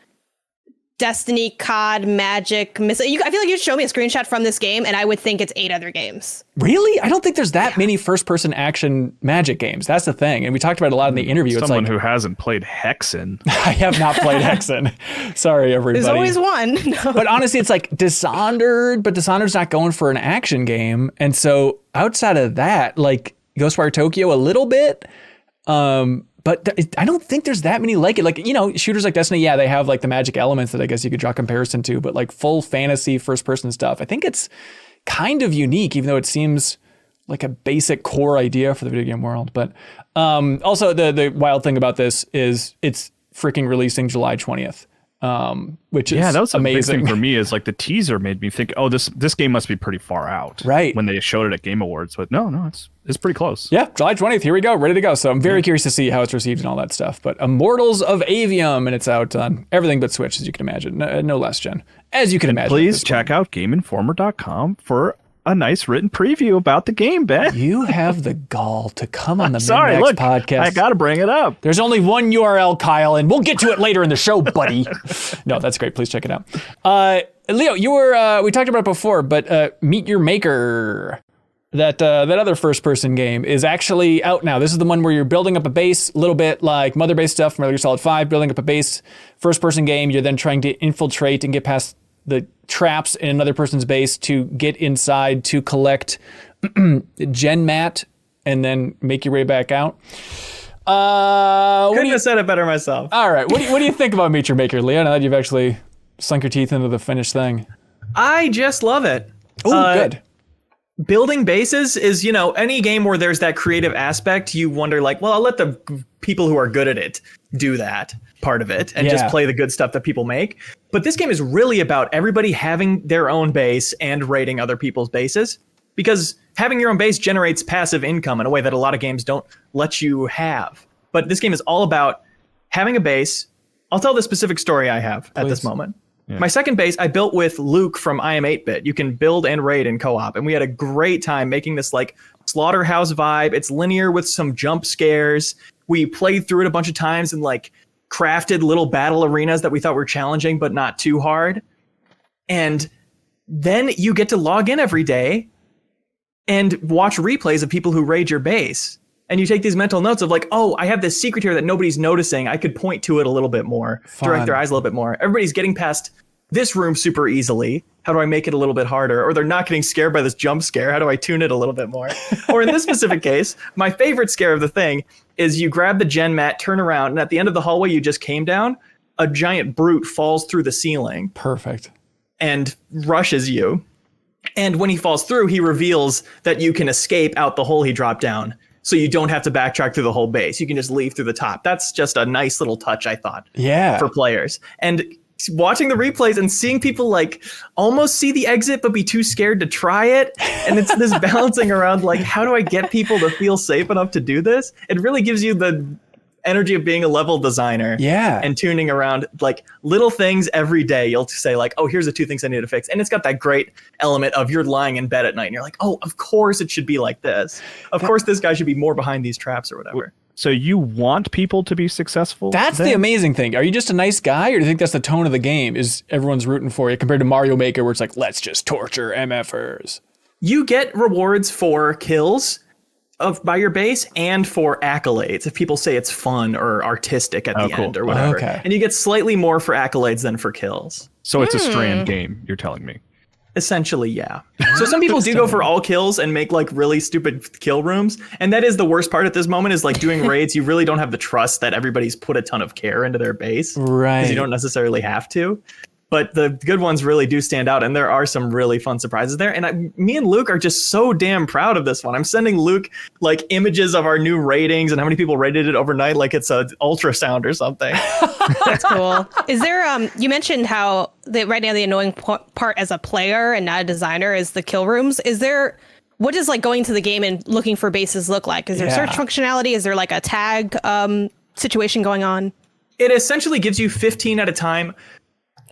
Destiny, COD, Magic. I feel like you'd show me a screenshot from this game and I would think it's 8 other games. Really? I don't think there's that many first-person action Magic games. That's the thing. And we talked about it a lot in the interview. Someone it's like, who hasn't played Hexen. I have not played Hexen. Sorry, everybody. There's always one. No. But honestly, it's like Dishonored, but Dishonored's not going for an action game. And so outside of that, like Ghostwire Tokyo a little bit, but I don't think there's that many like it. Like, shooters like Destiny, yeah, they have like the magic elements that I guess you could draw comparison to, but like full fantasy first person stuff, I think it's kind of unique, even though it seems like a basic core idea for the video game world. But also the wild thing about this is it's freaking releasing July 20th. Which is that was a amazing. big thing for me is like the teaser made me think, oh, this game must be pretty far out. Right. When they showed it at Game Awards. But no, it's pretty close. Yeah, July 20th, here we go, ready to go. So I'm very curious to see how it's received and all that stuff. But Immortals of Aveum, and it's out on everything but Switch, as you can imagine. No less, Jen. As you can imagine. Please check out GameInformer.com for a nice written preview about the game, Ben. You have the gall to come on the Sorry, MinnMax look, podcast. I got to bring it up. There's only one URL, Kyle, and we'll get to it later in the show, buddy. No, that's great. Please check it out. Leo, you were, we talked about it before, but Meet Your Maker, that other first-person game is actually out now. This is the one where you're building up a base, a little bit like Mother Base stuff from Metal Gear Solid 5, building up a base, first-person game. You're then trying to infiltrate and get past the traps in another person's base to get inside to collect gen mat and then make your way back out. Couldn't have said it better myself. All right. What do you think about Meet Your Maker, Leo, now that you've actually sunk your teeth into the finished thing? I just love it. Oh, good. Building bases is, any game where there's that creative aspect, you wonder like, well, I'll let the people who are good at it do that part of it and just play the good stuff that people make. But this game is really about everybody having their own base and raiding other people's bases, because having your own base generates passive income in a way that a lot of games don't let you have. But this game is all about having a base. I'll tell the specific story I have at this moment. Yeah. My second base I built with Luke from I Am 8-Bit. You can build and raid in co-op, and we had a great time making this like slaughterhouse vibe. It's linear with some jump scares. We played through it a bunch of times and like crafted little battle arenas that we thought were challenging but not too hard. And then you get to log in every day and watch replays of people who raid your base. And you take these mental notes of like, oh, I have this secret here that nobody's noticing. I could point to it a little bit more, direct their eyes a little bit more. Everybody's getting past this room super easily. How do I make it a little bit harder? Or they're not getting scared by this jump scare. How do I tune it a little bit more? Or in this specific case, my favorite scare of the thing is you grab the gen mat, turn around, and at the end of the hallway you just came down, a giant brute falls through the ceiling. Perfect. And rushes you. And when he falls through, he reveals that you can escape out the hole he dropped down. So you don't have to backtrack through the whole base. You can just leave through the top. That's just a nice little touch, I thought, for players. And watching the replays and seeing people like almost see the exit but be too scared to try it. And it's this balancing around like, how do I get people to feel safe enough to do this? It really gives you the energy of being a level designer and tuning around like little things every day. You'll say like, oh, here's the 2 things I need to fix. And it's got that great element of you're lying in bed at night and you're like, oh, of course it should be like this. Of course this guy should be more behind these traps or whatever. So you want people to be successful? That's the amazing thing. Are you just a nice guy, or do you think that's the tone of the game is everyone's rooting for you compared to Mario Maker where it's like, let's just torture MFers? You get rewards for kills by your base and for accolades if people say it's fun or artistic at the end or whatever. And you get slightly more for accolades than for kills. So it's a strand game, you're telling me. Essentially, yeah. So some people do go for all kills and make like really stupid kill rooms. And that is the worst part at this moment is like doing raids. You really don't have the trust that everybody's put a ton of care into their base. Right. Because you don't necessarily have to. But the good ones really do stand out. And there are some really fun surprises there. And me and Luke are just so damn proud of this one. I'm sending Luke like images of our new ratings and how many people rated it overnight like it's an ultrasound or something. That's cool. Is there, you mentioned how right now the annoying part as a player and not a designer is the kill rooms. What does like going to the game and looking for bases look like? Is there search functionality? Is there like a tag situation going on? It essentially gives you 15 at a time,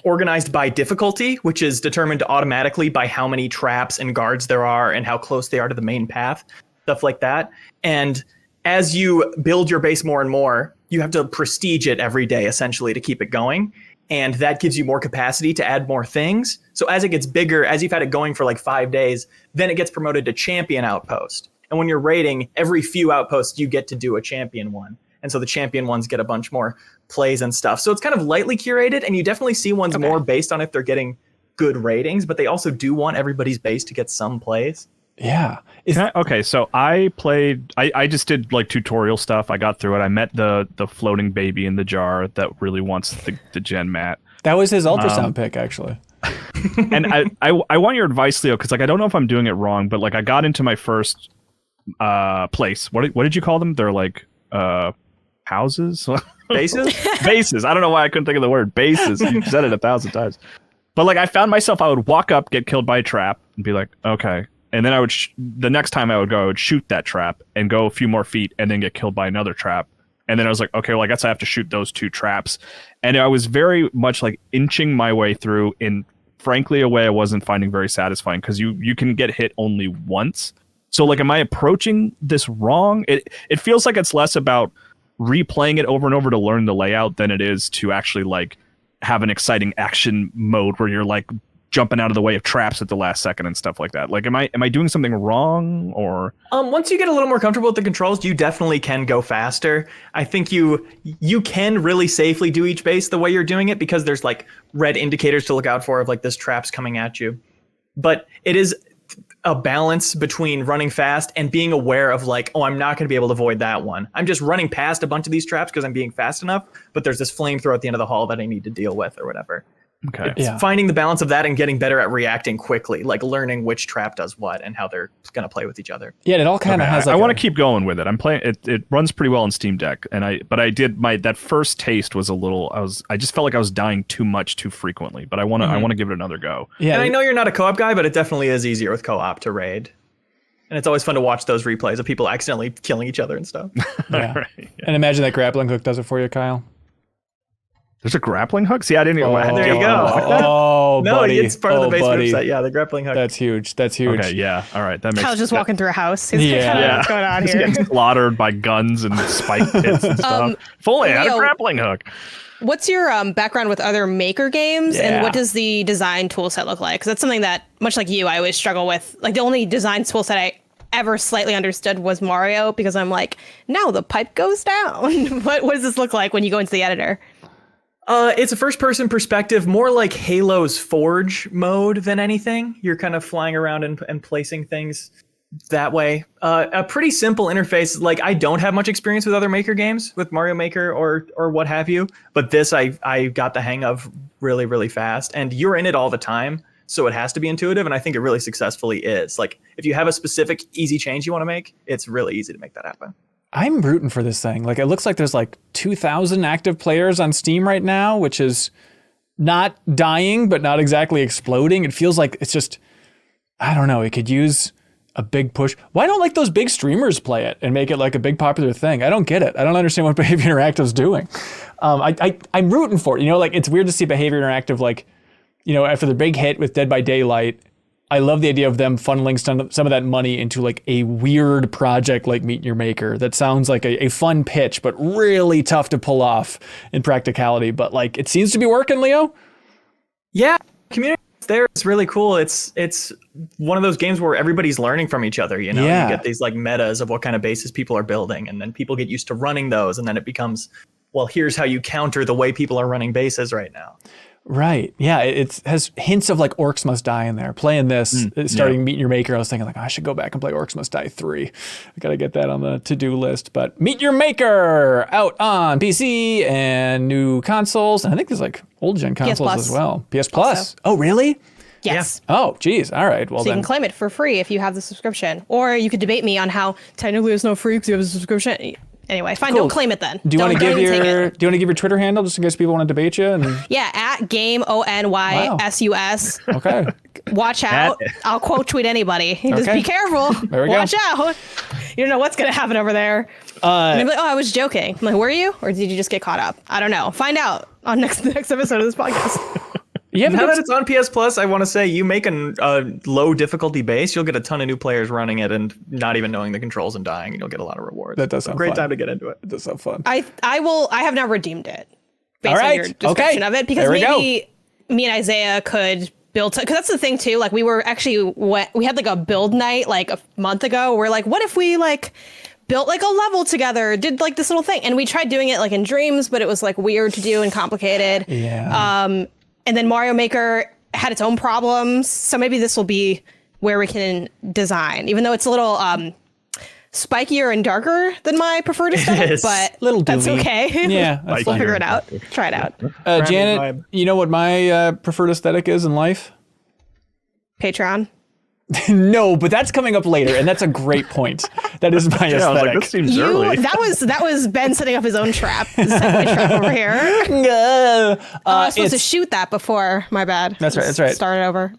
organized by difficulty, which is determined automatically by how many traps and guards there are and how close they are to the main path, stuff like that. And as you build your base more and more, you have to prestige it every day, essentially, to keep it going. And that gives you more capacity to add more things. So as it gets bigger, as you've had it going for like 5 days, then it gets promoted to champion outpost. And when you're raiding, every few outposts, you get to do a champion one. And so the champion ones get a bunch more plays and stuff. So it's kind of lightly curated, and you definitely see ones more based on if they're getting good ratings, but they also do want everybody's base to get some plays. Yeah. Okay, so I played, I just did like tutorial stuff. I got through it. I met the floating baby in the jar that really wants the gen mat. That was his ultrasound pick, actually. And I want your advice, Leo, because like I don't know if I'm doing it wrong, but like I got into my first place. What did you call them? They're like houses? Bases? Bases. I don't know why I couldn't think of the word bases. You said it 1,000 times. But like I found myself, I would walk up, get killed by a trap, and be like, okay. And then I would, the next time I would go, I would shoot that trap and go a few more feet and then get killed by another trap. And then I was like, okay, well, I guess I have to shoot those 2 traps. And I was very much like inching my way through in, frankly, a way I wasn't finding very satisfying because you can get hit only once. So like, am I approaching this wrong? It feels like it's less about replaying it over and over to learn the layout than it is to actually like have an exciting action mode where you're like jumping out of the way of traps at the last second and stuff like that. Like, am I doing something wrong or? Once you get a little more comfortable with the controls, you definitely can go faster. I think you can really safely do each base the way you're doing it because there's like red indicators to look out for of like this trap's coming at you. But it is a balance between running fast and being aware of like, oh, I'm not going to be able to avoid that one. I'm just running past a bunch of these traps because I'm being fast enough, but there's this flamethrower at the end of the hall that I need to deal with or whatever. Okay. It's finding the balance of that and getting better at reacting quickly, like learning which trap does what and how they're going to play with each other. Yeah, it all kind of has. Like I want to keep going with it. I'm playing it. It runs pretty well on Steam Deck, and I did that first taste was a little. I just felt like I was dying too much too frequently. But I want to give it another go. Yeah, and I know you're not a co-op guy, but it definitely is easier with co-op to raid. And it's always fun to watch those replays of people accidentally killing each other and stuff. Yeah. Right, yeah. And imagine that grappling hook does it for you, Kyle. There's a grappling hook? See, I didn't even... There you go. Oh, no, buddy. it's part of the base buddy. set. Yeah, the grappling hook. That's huge. That's huge. Okay, yeah. All right. That makes Kyle's just walking through a house. He's Yeah. like, what's going on He's here? getting slaughtered by guns and spike pits and stuff. If only I had a Leo, grappling hook. What's your background with other maker games, and what does the design tool set look like? Because that's something that, much like you, I always struggle with. Like the only design tool set I ever slightly understood was Mario, because I'm like, now the pipe goes down. What does this look like when you go into the editor? It's a first-person perspective, more like Halo's Forge mode than anything. You're kind of flying around and placing things that way. A pretty simple interface. Like, I don't have much experience with other Maker games, with Mario Maker or what have you, but this I got the hang of really, really fast. And you're in it all the time, so it has to be intuitive, and I think it really successfully is. Like, if you have a specific easy change you want to make, it's really easy to make that happen. I'm rooting for this thing. Like, it looks like there's like 2,000 active players on Steam right now, which is not dying, but not exactly exploding. It feels like it's just, I don't know, it could use a big push. Why don't like those big streamers play it and make it like a big popular thing? I don't get it. I don't understand what Behavior Interactive's doing. I'm rooting for it. You know, like, it's weird to see Behavior Interactive, like, you know, after the big hit with Dead by Daylight, I love the idea of them funneling some of that money into like a weird project like Meet Your Maker that sounds like a fun pitch, but really tough to pull off in practicality. But like, it seems to be working, Leo. Yeah, community there is really cool. It's one of those games where everybody's learning from each other. You know, Yeah. You get these like metas of what kind of bases people are building, and then people get used to running those, and then it becomes, well, here's how you counter the way people are running bases right now. Right. Yeah. It has hints of like Orcs Must Die in there. Playing this, starting Meet Your Maker, I was thinking like, I should go back and play Orcs Must Die 3. I got to get that on the to-do list. But Meet Your Maker out on PC and new consoles. And I think there's like old gen consoles as well. PS Plus. Also. Oh, really? Yes. Yeah. Oh, geez. All right. Well, So you can claim it for free if you have the subscription. Or you could debate me on how technically it's no free because you have a subscription. Anyway, fine. Cool. Don't claim it then. Do you want to give don't take it. your Twitter handle just in case people want to debate you? And Yeah, at GameONYSUS. okay. Watch out. I'll quote tweet anybody. Just be careful. There we go. Watch out. You don't know what's going to happen over there. And they'll be like, oh, I was joking. I'm like, were you? Or did you just get caught up? I don't know. Find out on the next episode of this podcast. Yeah, Now that it's on PS Plus, I want to say you make a low difficulty base, you'll get a ton of new players running it and not even knowing the controls and dying, and you'll get a lot of rewards. That does sound great fun. time to get into it. It does sound fun. I have now redeemed it based All right. on your description of it, because There we maybe me and Isaiah could build, because that's the thing too, like we were actually, we had like a build night like a month ago. We're like, what if we like built like a level together, did like this little thing, and we tried doing it like in dreams, but it was like weird to do and complicated. Yeah. And then Mario Maker had its own problems, so maybe this will be where we can design, even though it's a little spikier and darker than my preferred aesthetic, Yes. but Little that's doomy. okay. Yeah, that's We'll fine. figure it out. Try it out. Janet, vibe. you know what my preferred aesthetic is in life? Patreon. No, but that's coming up later, and that's a great point. That is my Yeah, I was like, aesthetic. this seems early. That was Ben setting up his own trap. The Segway trap over here. I was supposed to it's- shoot that before. My bad. That's right, that's right. Start it over.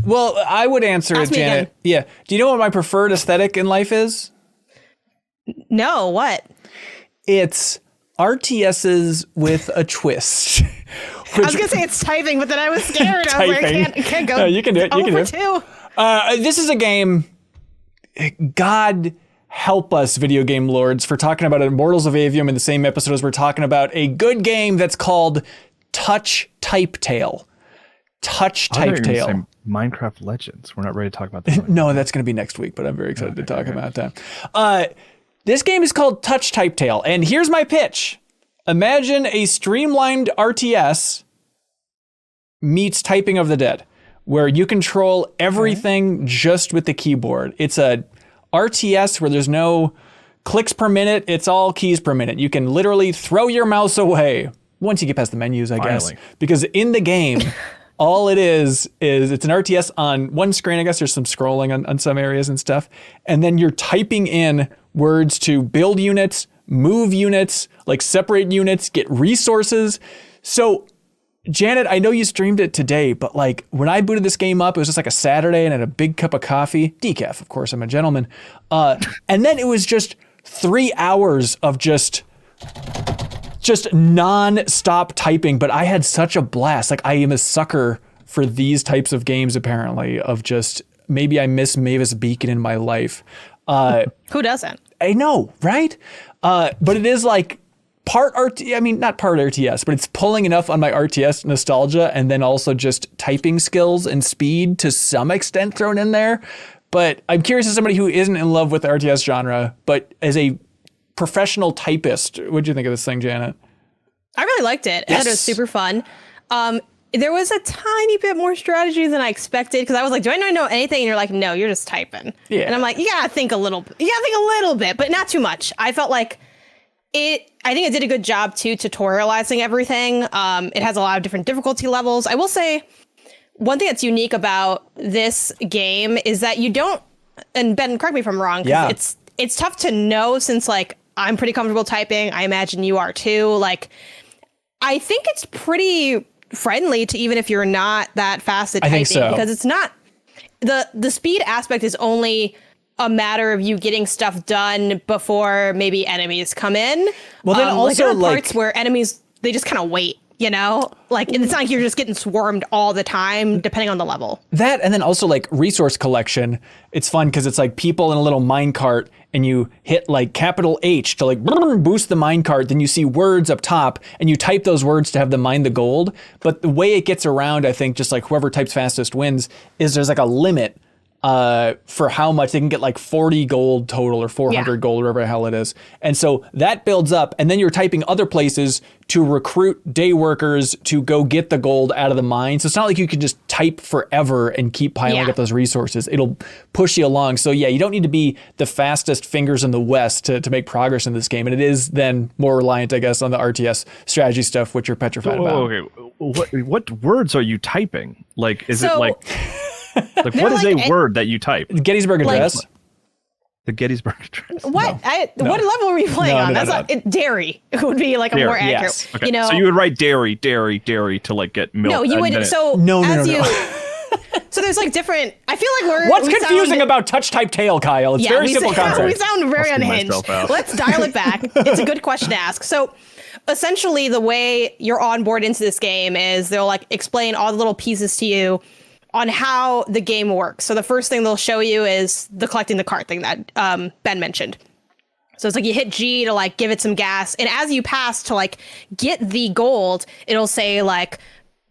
Well, I would answer Ask it, me Janet. again. Yeah. Do you know what my preferred aesthetic in life is? No, what? It's RTSs with a twist. I was gonna say it's typing, but then I was scared. I was like, Typing. I can't go. No, you can do it. You can do it. two. This is a game. God help us, video game lords, for talking about Immortals of Aveum in the same episode as we're talking about a good game that's called Touch Type Tale. Touch I thought you Type were gonna Tale. say Minecraft Legends. We're not ready to talk about that. No, that's going to be next week, but I'm very excited to talk about that. This game is called Touch Type Tale, and here's my pitch. Imagine a streamlined RTS meets Typing of the Dead, where you control everything just with the keyboard. It's a RTS where there's no clicks per minute, it's all keys per minute. You can literally throw your mouse away once you get past the menus, I guess. Finally. Because in the game, all it is it's an RTS on one screen. I guess there's some scrolling on some areas and stuff. And then you're typing in words to build units, move units, like separate units, get resources. So Janet, I know you streamed it today, but like when I booted this game up, it was just like a Saturday and I had a big cup of coffee, decaf, of course, I'm a gentleman. And then it was just 3 hours of just non-stop typing, but I had such a blast. Like I am a sucker for these types of games, apparently, of just maybe I miss Mavis Beacon in my life. Who doesn't? I know, right? But it is like not part RTS, but it's pulling enough on my RTS nostalgia and then also just typing skills and speed to some extent thrown in there. But I'm curious, as somebody who isn't in love with the RTS genre, but as a professional typist, what'd you think of this thing, Janet? I really liked it. I thought it was super fun. There was a tiny bit more strategy than I expected, because I was like, do I not know anything? And you're like, no, you're just typing. Yeah. And I'm like, you gotta think a little bit, but not too much. I felt like I think it did a good job too tutorializing everything. It has a lot of different difficulty levels. I will say one thing that's unique about this game is that you don't, and Ben, correct me if I'm wrong, because it's tough to know, since like I'm pretty comfortable typing. I imagine you are too. Like, I think it's pretty friendly to even if you're not that fast at typing, think so. because it's not the speed aspect is only a matter of you getting stuff done before maybe enemies come in. Well, then like there also, are parts where enemies, they just kind of wait, you know? Like, it's not like you're just getting swarmed all the time, depending on the level. That, and then also like resource collection. It's fun because it's like people in a little minecart and you hit like capital H to like boost the minecart. Then you see words up top and you type those words to have them mine the gold. But the way it gets around, I think, just like whoever types fastest wins, is there's like a limit for how much they can get, like 40 gold total or 400 gold, whatever the hell it is. And so that builds up, and then you're typing other places to recruit day workers to go get the gold out of the mine. So it's not like you can just type forever and keep piling up those resources. It'll push you along. So yeah, you don't need to be the fastest fingers in the West to make progress in this game. And it is then more reliant, I guess, on the RTS strategy stuff, which you're petrified about. Okay, what words are you typing? Like, is it like what is like a word that you type? Gettysburg Address. The Gettysburg Address. What? What level were you playing on? That's not dairy. It would be like a more accurate. Yes. Okay. So you would write dairy to like get milk. No, you would. So no. So there's like different. I feel like What's confusing about touch type tail, Kyle? It's very simple concept. We sound very unhinged. Let's dial it back. It's a good question to ask. So essentially, the way you're on board into this game is they'll like explain all the little pieces to you on how the game works. So the first thing they'll show you is the collecting the cart thing that Ben mentioned. So it's like you hit G to like give it some gas. And as you pass to like get the gold, it'll say like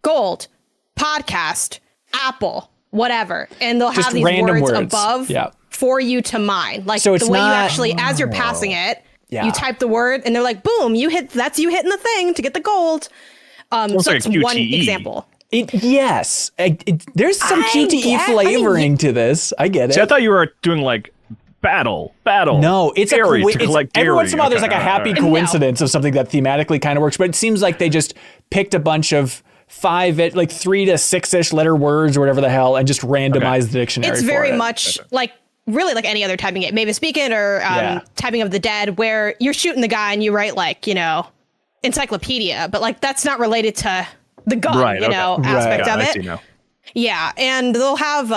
gold, podcast, apple, whatever. And they'll have these words above for you to mine. Like so the way you actually, as you're passing it, you type the word and they're like, boom, that's you hitting the thing to get the gold. So like it's one example. There's some QTE flavoring to this. I get it. See, I thought you were doing like battle. No, it's dairy it's every once in a while there's like a happy No. coincidence of something that thematically kind of works, but it seems like they just picked a bunch of 3 to 6-ish letter words or whatever the hell and just randomized the dictionary. It's very much like really like any other typing game, maybe speaking or typing of the dead, where you're shooting the guy and you write like, encyclopedia, but like that's not related to the gun, aspect of it. Yeah. And they'll have,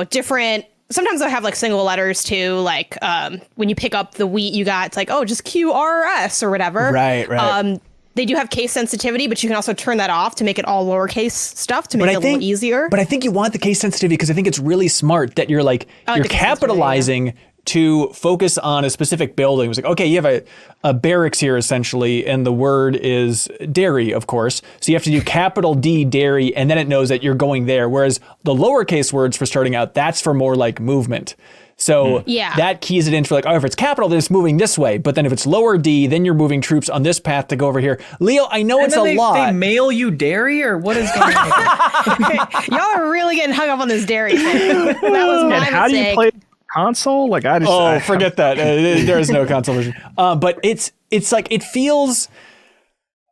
different, sometimes they'll have like single letters too. Like when you pick up the wheat you got, it's like, oh, just QRS or whatever. Right. They do have case sensitivity, but you can also turn that off to make it all lowercase stuff to make it a little easier. But I think you want the case sensitivity because I think it's really smart that you're like, you're capitalizing to focus on a specific building. It was like, okay, you have a barracks here essentially, and the word is dairy, of course. So you have to do capital D dairy, and then it knows that you're going there. Whereas the lowercase words for starting out, that's for more like movement. So that keys it in for like, oh, if it's capital, then it's moving this way. But then if it's lower D, then you're moving troops on this path to go over here. Leo, I know it's a lot. They mail you dairy, or what is going on? Y'all are really getting hung up on this dairy thing. That was my mistake. How do you play console? Like forget that. There is no console version. But it's like it feels.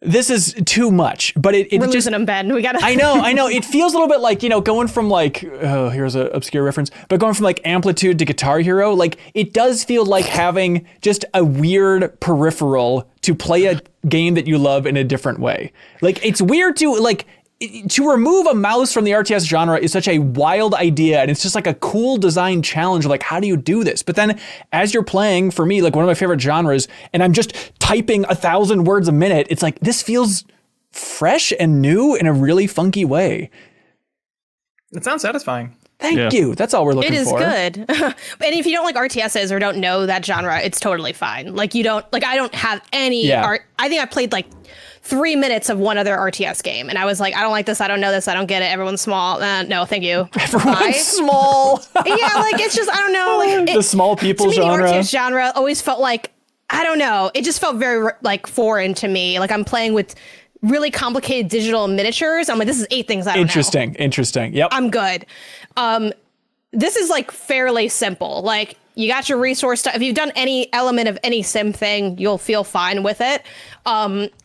This is too much, but we're just losing them, Ben. We gotta. I know. It feels a little bit like going from like here's an obscure reference, but going from like Amplitude to Guitar Hero, like it does feel like having just a weird peripheral to play a game that you love in a different way. Like it's weird to remove a mouse from the RTS genre is such a wild idea, and it's just like a cool design challenge of like, how do you do this? But then as you're playing, for me, like one of my favorite genres, and I'm just typing 1,000 words a minute, it's like, this feels fresh and new in a really funky way. It sounds satisfying. Thank you. That's all we're looking for. It is good. And if you don't like RTSs or don't know that genre, it's totally fine. Like I don't have any art. I think I played like 3 minutes of one other RTS game, and I was like, I don't like this, I don't know this, I don't get it, everyone's small. No, thank you. Everyone's small. Yeah, like it's just, I don't know. Like the small people genre. The RTS genre always felt like, I don't know, it just felt very like foreign to me. Like I'm playing with really complicated digital miniatures. I'm like, this is 8 things I don't know. Interesting. Yep. I'm good. This is like fairly simple. Like you got your resource stuff. If you've done any element of any sim thing, you'll feel fine with it.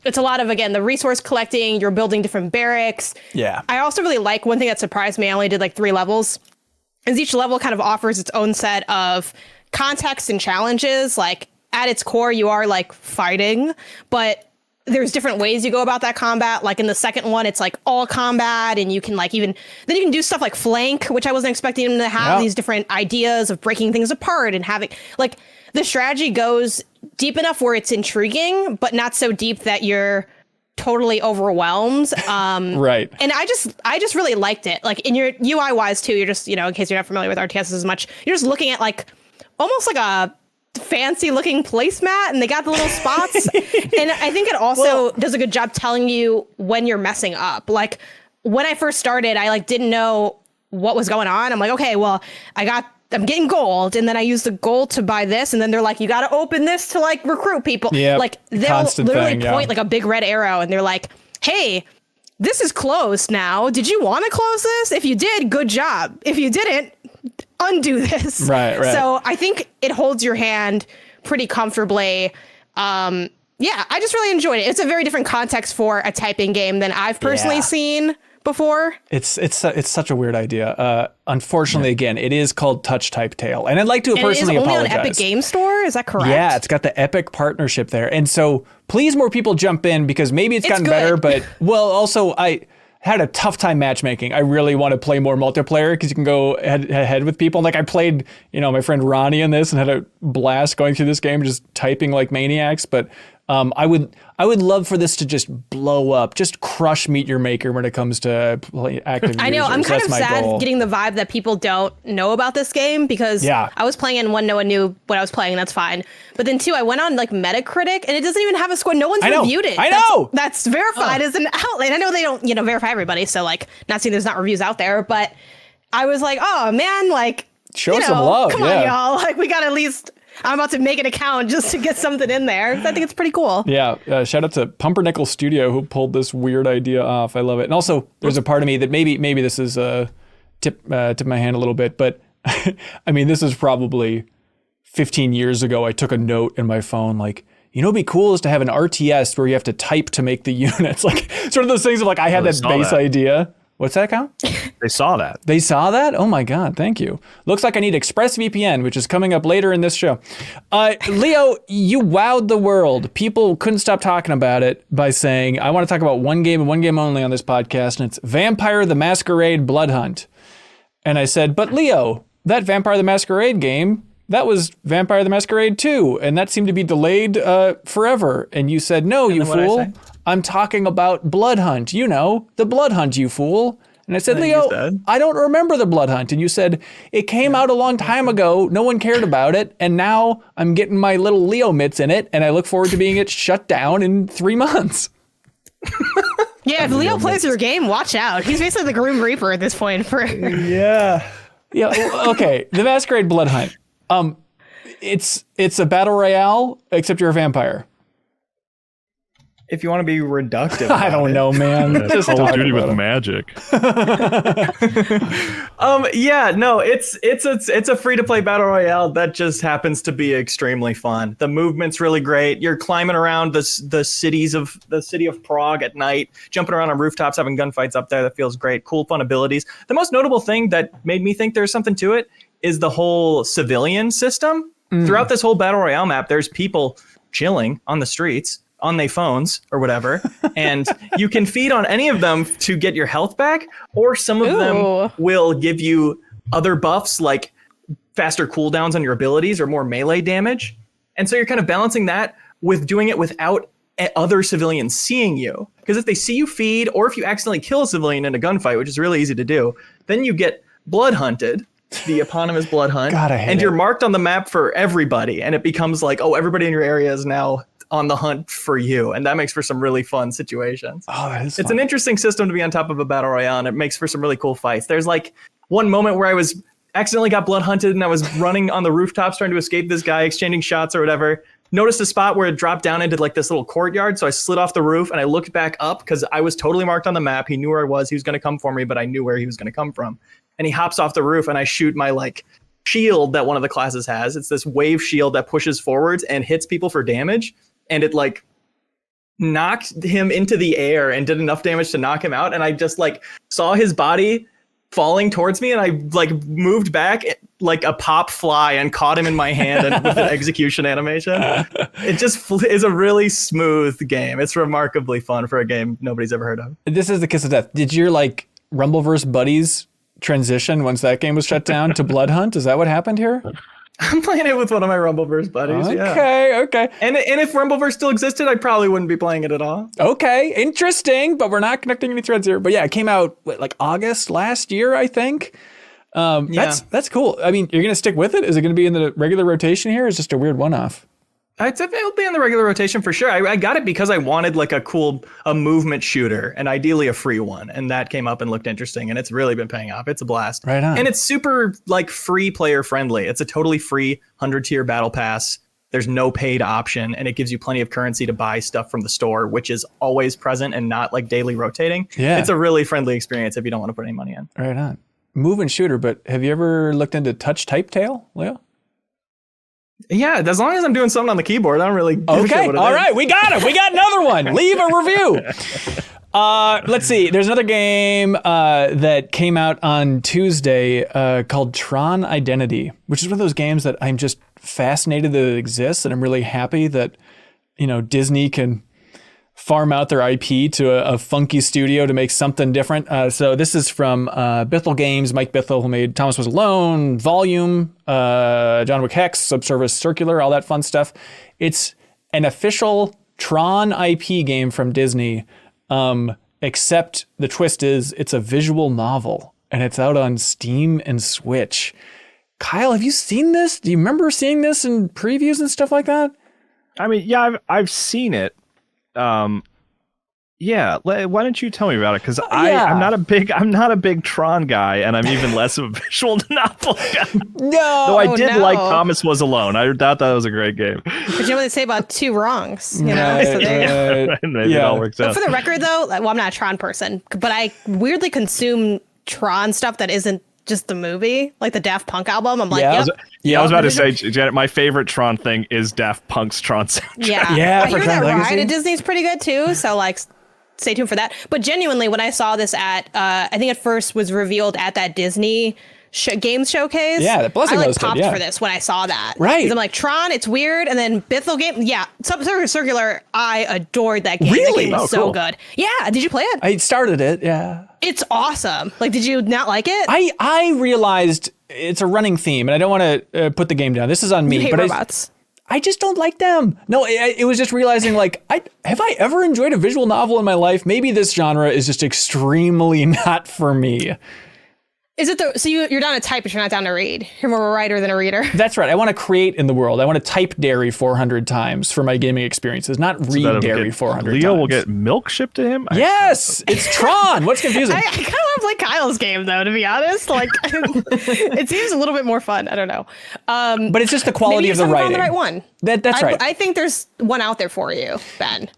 It's a lot of, again, the resource collecting, you're building different barracks. Yeah. I also really like, one thing that surprised me, I only did like 3 levels, is each level kind of offers its own set of context and challenges. Like at its core, you are like fighting, but there's different ways you go about that combat. Like in the second one, it's like all combat, and you can like then you can do stuff like flank, which I wasn't expecting them to have. These different ideas of breaking things apart and having like the strategy goes deep enough where it's intriguing, but not so deep that you're totally overwhelmed. Right. And I just really liked it. Like in your UI wise too, you're just, in case you're not familiar with RTS as much, you're just looking at like almost like a fancy looking placemat, and they got the little spots. And I think it also does a good job telling you when you're messing up. Like when I first started, I like didn't know what was going on. I'm like, okay, well, I'm getting gold, and then I use the gold to buy this, and then they're like, you got to open this to like recruit people. Yep. Like they'll Constant literally thing, point like a big red arrow, and they're like, hey, this is closed now. Did you want to close this? If you did, good job. If you didn't, undo this. Right. So I think it holds your hand pretty comfortably. Yeah, I just really enjoyed it. It's a very different context for a typing game than I've personally seen before. It's such a weird idea. Unfortunately, again, it is called Touch Type Tale, and I'd like to personally apologize. It is only on Epic Game Store. Is that correct? Yeah, it's got the Epic partnership there, and so please, more people jump in because maybe it's gotten better. But also I had a tough time matchmaking. I really want to play more multiplayer because you can go head with people. Like I played, my friend Ronnie in this and had a blast going through this game, just typing like maniacs. But I would love for this to just blow up, just crush Meet Your Maker when it comes to active I know. users. I'm kind of sad goal. getting the vibe that people don't know about this game because I was playing and no one knew what I was playing. And that's fine. But then I went on like Metacritic and it doesn't even have a score. No one's reviewed it. I know. That's verified as an outlet. I know they don't, verify everybody. So like, not saying there's not reviews out there, but I was like, oh man, like, show some love. Come on, y'all. Like we got at least. I'm about to make an account just to get something in there. I think it's pretty cool. Yeah. Shout out to Pumpernickel Studio who pulled this weird idea off. I love it. And also, there's a part of me that maybe this is tip my hand a little bit, but I mean, this is probably 15 years ago. I took a note in my phone like, what'd be cool is to have an RTS where you have to type to make the units. Like sort of those things of like I had that base idea. What's that, Kyle? They saw that. They saw that? Oh my God, thank you. Looks like I need ExpressVPN, which is coming up later in this show. Leo, you wowed the world. People couldn't stop talking about it by saying, I want to talk about one game and one game only on this podcast, and it's Vampire the Masquerade Bloodhunt. And I said, but Leo, that Vampire the Masquerade game, that was Vampire the Masquerade 2, and that seemed to be delayed forever. And you said, no, you fool. I'm talking about Bloodhunt. The Bloodhunt, you fool. And I said, Leo, I don't remember the Bloodhunt. And you said, it came out a long time ago. No one cared about it. And now I'm getting my little Leo mitts in it. And I look forward to being it shut down in 3 months. Yeah, if Leo plays your game, watch out. He's basically the Grim Reaper at this point. Yeah. Okay. The Masquerade Bloodhunt. It's a battle royale, except you're a vampire. If you want to be reductive, I don't know, man. Just Call of Duty with magic. It's a free to play battle royale that just happens to be extremely fun. The movement's really great. You're climbing around the city of Prague at night, jumping around on rooftops, having gunfights up there. That feels great. Cool, fun abilities. The most notable thing that made me think there's something to it is the whole civilian system. Throughout this whole battle royale map, there's people chilling on the streets on their phones or whatever, and you can feed on any of them to get your health back, or some of them will give you other buffs like faster cooldowns on your abilities or more melee damage. And so you're kind of balancing that with doing it without other civilians seeing you. Because if they see you feed, or if you accidentally kill a civilian in a gunfight, which is really easy to do, then you get blood hunted, the eponymous blood hunt. God, I hate and it. You're marked on the map for everybody, and it becomes like, oh, everybody in your area is now on the hunt for you, and that makes for some really fun situations. Oh, that is It's fun. an interesting system to be on top of a battle royale, and it makes for some really cool fights. There's like one moment where I was accidentally got blood hunted, and I was running on the rooftops trying to escape this guy, exchanging shots or whatever. Noticed a spot where it dropped down into like this little courtyard, so I slid off the roof and I looked back up because I was totally marked on the map. He knew where I was. He was going to come for me, but I knew where he was going to come from. And he hops off the roof, and I shoot my like shield that one of the classes has. It's this wave shield that pushes forwards and hits people for damage, and it like knocked him into the air and did enough damage to knock him out. And I just like saw his body falling towards me, and I like moved back like a pop fly and caught him in my hand and with an execution animation. It just is a really smooth game. It's remarkably fun for a game nobody's ever heard of. This is the kiss of death. Did your like Rumbleverse buddies transition once that game was shut down to Bloodhunt? Is that what happened here? I'm playing it with one of my Rumbleverse buddies. Okay. And if Rumbleverse still existed, I probably wouldn't be playing it at all. Okay, interesting, but we're not connecting any threads here. But yeah, it came out like August last year, I think. That's cool. I mean, you're gonna stick with it? Is it gonna be in the regular rotation here? Or is it just a weird one-off? I'd say it'll be in the regular rotation for sure. I got it because I wanted like a movement shooter and ideally a free one. And that came up and looked interesting and it's really been paying off. It's a blast. Right on. And it's super like free player friendly. It's a totally free 100 tier battle pass. There's no paid option and it gives you plenty of currency to buy stuff from the store, which is always present and not like daily rotating. Yeah. It's a really friendly experience if you don't want to put any money in. Right on. Move and shooter, but have you ever looked into touch type tail, Leo? Yeah, as long as I'm doing something on the keyboard, I don't really give a shit Okay, what it all is. right, we got it. We got another one. Leave a review. Let's see. There's another game that came out on Tuesday called Tron Identity, which is one of those games that I'm just fascinated that it exists, and I'm really happy that Disney can farm out their IP to a funky studio to make something different. So this is from Bithell Games, Mike Bithell, who made Thomas Was Alone, Volume, John Wick Hex, Subservice Circular, all that fun stuff. It's an official Tron IP game from Disney, except the twist is it's a visual novel, and it's out on Steam and Switch. Kyle, have you seen this? Do you remember seeing this in previews and stuff like that? I mean, yeah, I've seen it. Yeah, why don't you tell me about it? Because I'm not a big Tron guy, and I'm even less of a visual novel guy. No, Though I did like Thomas Was Alone. I thought that was a great game. But you know what they say about two wrongs, you know? So there. Maybe it all works But out. for the record, though, well, I'm not a Tron person, but I weirdly consume Tron stuff that isn't just the movie, like the Daft Punk album. I'm like, I was about to say, Janet, my favorite Tron thing is Daft Punk's Tron soundtrack. Yeah, I for hear Tron that Legacy. ride at Disney's pretty good too. So like, stay tuned for that. But genuinely, when I saw this at, I think at first was revealed at that Disney games showcase. Yeah, that Blessing I hosted, popped yeah. for this when I saw that. Right. Because I'm like, Tron, it's weird. And then Bithell game, Subsurface Circular, I adored that game. Really? That game was so good. Yeah, did you play it? I started it, yeah. It's awesome. Like, did you not like it? I realized it's a running theme, and I don't want to put the game down. This is on me, You hate but robots. I just don't like them. No, it was just realizing, like, have I ever enjoyed a visual novel in my life? Maybe this genre is just extremely not for me. Is it so you're down to type, but you're not down to read? You're more a writer than a reader. That's right. I want to create in the world. I want to type dairy 400 times for my gaming experiences, not read dairy 400 times. Leo will get milk shipped to him? Yes, it's Tron. What's confusing? I kind of want to play Kyle's game, though, to be honest. Like, it seems a little bit more fun. I don't know. But it's just the quality maybe of the writing. Found the right one. That's right. I think there's one out there for you, Ben.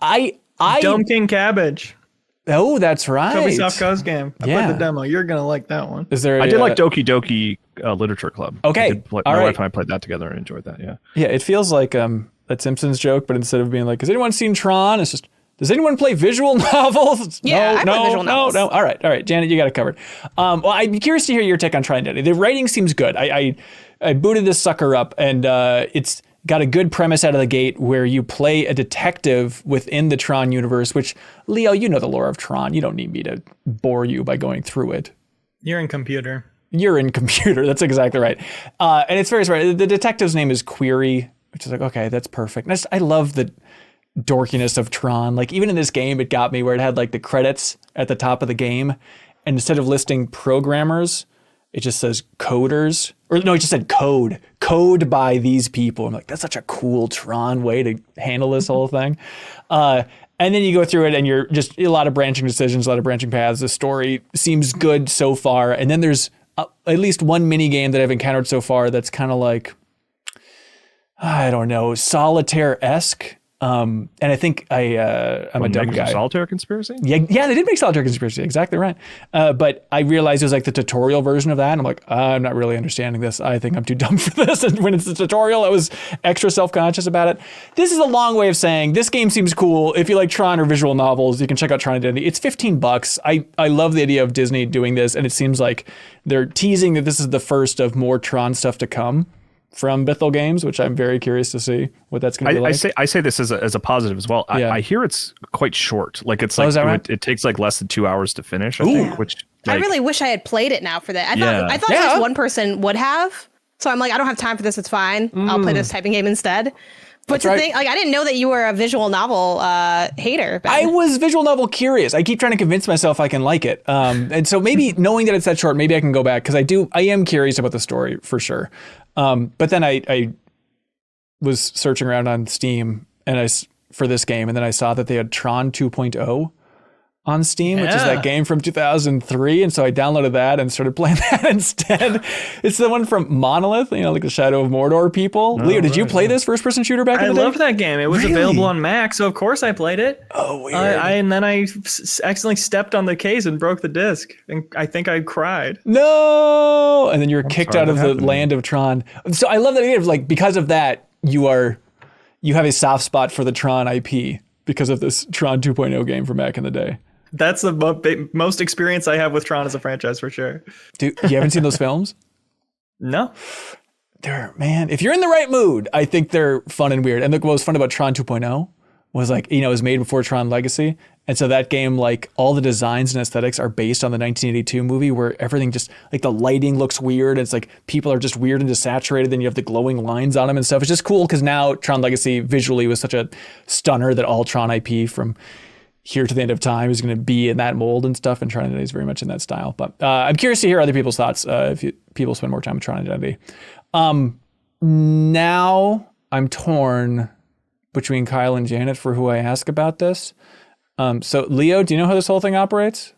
Dumb King Cabbage. Oh, that's right. Ubisoft Coast game. I Yeah. played the demo. You're going to like that one. Is there? I did like Doki Doki Literature Club. Okay, My all wife right. and I played that together and enjoyed that, yeah. Yeah, it feels like that Simpsons joke, but instead of being like, has anyone seen Tron? It's just, does anyone play visual novels? Yeah, I play visual novels. No. All right. Janet, you got it covered. Well, I'd be curious to hear your take on Tron Identity. The writing seems good. I booted this sucker up, and it's got a good premise out of the gate where you play a detective within the Tron universe, which, Leo, you know the lore of Tron. You don't need me to bore you by going through it. You're in computer. You're in computer. That's exactly right. And it's very smart. The detective's name is Query, which is like, okay, that's perfect. And I love the dorkiness of Tron. Like, even in this game, it got me where it had like the credits at the top of the game. And instead of listing programmers, it just says coders. Or no, it just said code. Code by these people. I'm like, that's such a cool Tron way to handle this whole thing. And then you go through it and you're just a lot of branching decisions, a lot of branching paths. The story seems good so far. And then there's at least one mini game that I've encountered so far that's kind of like, I don't know, solitaire-esque. And I think I'm a dumb guy. Solitaire Conspiracy? Yeah, they did make Solitaire Conspiracy. Exactly right. But I realized it was like the tutorial version of that. And I'm like, I'm not really understanding this. I think I'm too dumb for this. And when it's the tutorial, I was extra self-conscious about it. This is a long way of saying this game seems cool. If you like Tron or visual novels, you can check out Tron Identity. It's $15. I love the idea of Disney doing this. And it seems like they're teasing that this is the first of more Tron stuff to come from Bithell Games, which I'm very curious to see what that's going to be like. I say this as a positive as well. Yeah. I hear it's quite short. Like it's Oh, like is that right? it takes like less than 2 hours to finish. I think. Which I like, really wish I had played it now for that. I thought Yeah. just one person would have. So I'm like, I don't have time for this. It's fine. I'll play this typing game instead. But to right. think, like, I didn't know that you were a visual novel hater. Ben. I was visual novel curious. I keep trying to convince myself I can like it. And so maybe knowing that it's that short, maybe I can go back because I am curious about the story for sure. But then I was searching around on Steam for this game, and then I saw that they had Tron 2.0 on Steam, which is that game from 2003, and so I downloaded that and started playing that instead. It's the one from Monolith, like the Shadow of Mordor people. Leo, did you play this first-person shooter back in the day? I loved that game. It was available on Mac, so of course I played it. Oh, weird. And then I accidentally stepped on the case and broke the disc, and I think I cried. No! And then you were kicked out of the land of Tron. So I love that idea of because of that, you have a soft spot for the Tron IP because of this Tron 2.0 game from back in the day. That's the most experience I have with Tron as a franchise for sure. Dude, you haven't seen those films? No. Man, if you're in the right mood, I think they're fun and weird. And what was fun about Tron 2.0 was it was made before Tron Legacy. And so that game, all the designs and aesthetics are based on the 1982 movie where everything just, the lighting looks weird. It's people are just weird and desaturated. Then you have the glowing lines on them and stuff. It's just cool because now Tron Legacy visually was such a stunner that all Tron IP from here to the end of time is going to be in that mold and stuff, and Tron Identity is very much in that style. But I'm curious to hear other people's thoughts if people spend more time with Tron Identity. Now I'm torn between Kyle and Janet for who I ask about this. So Leo, do you know how this whole thing operates?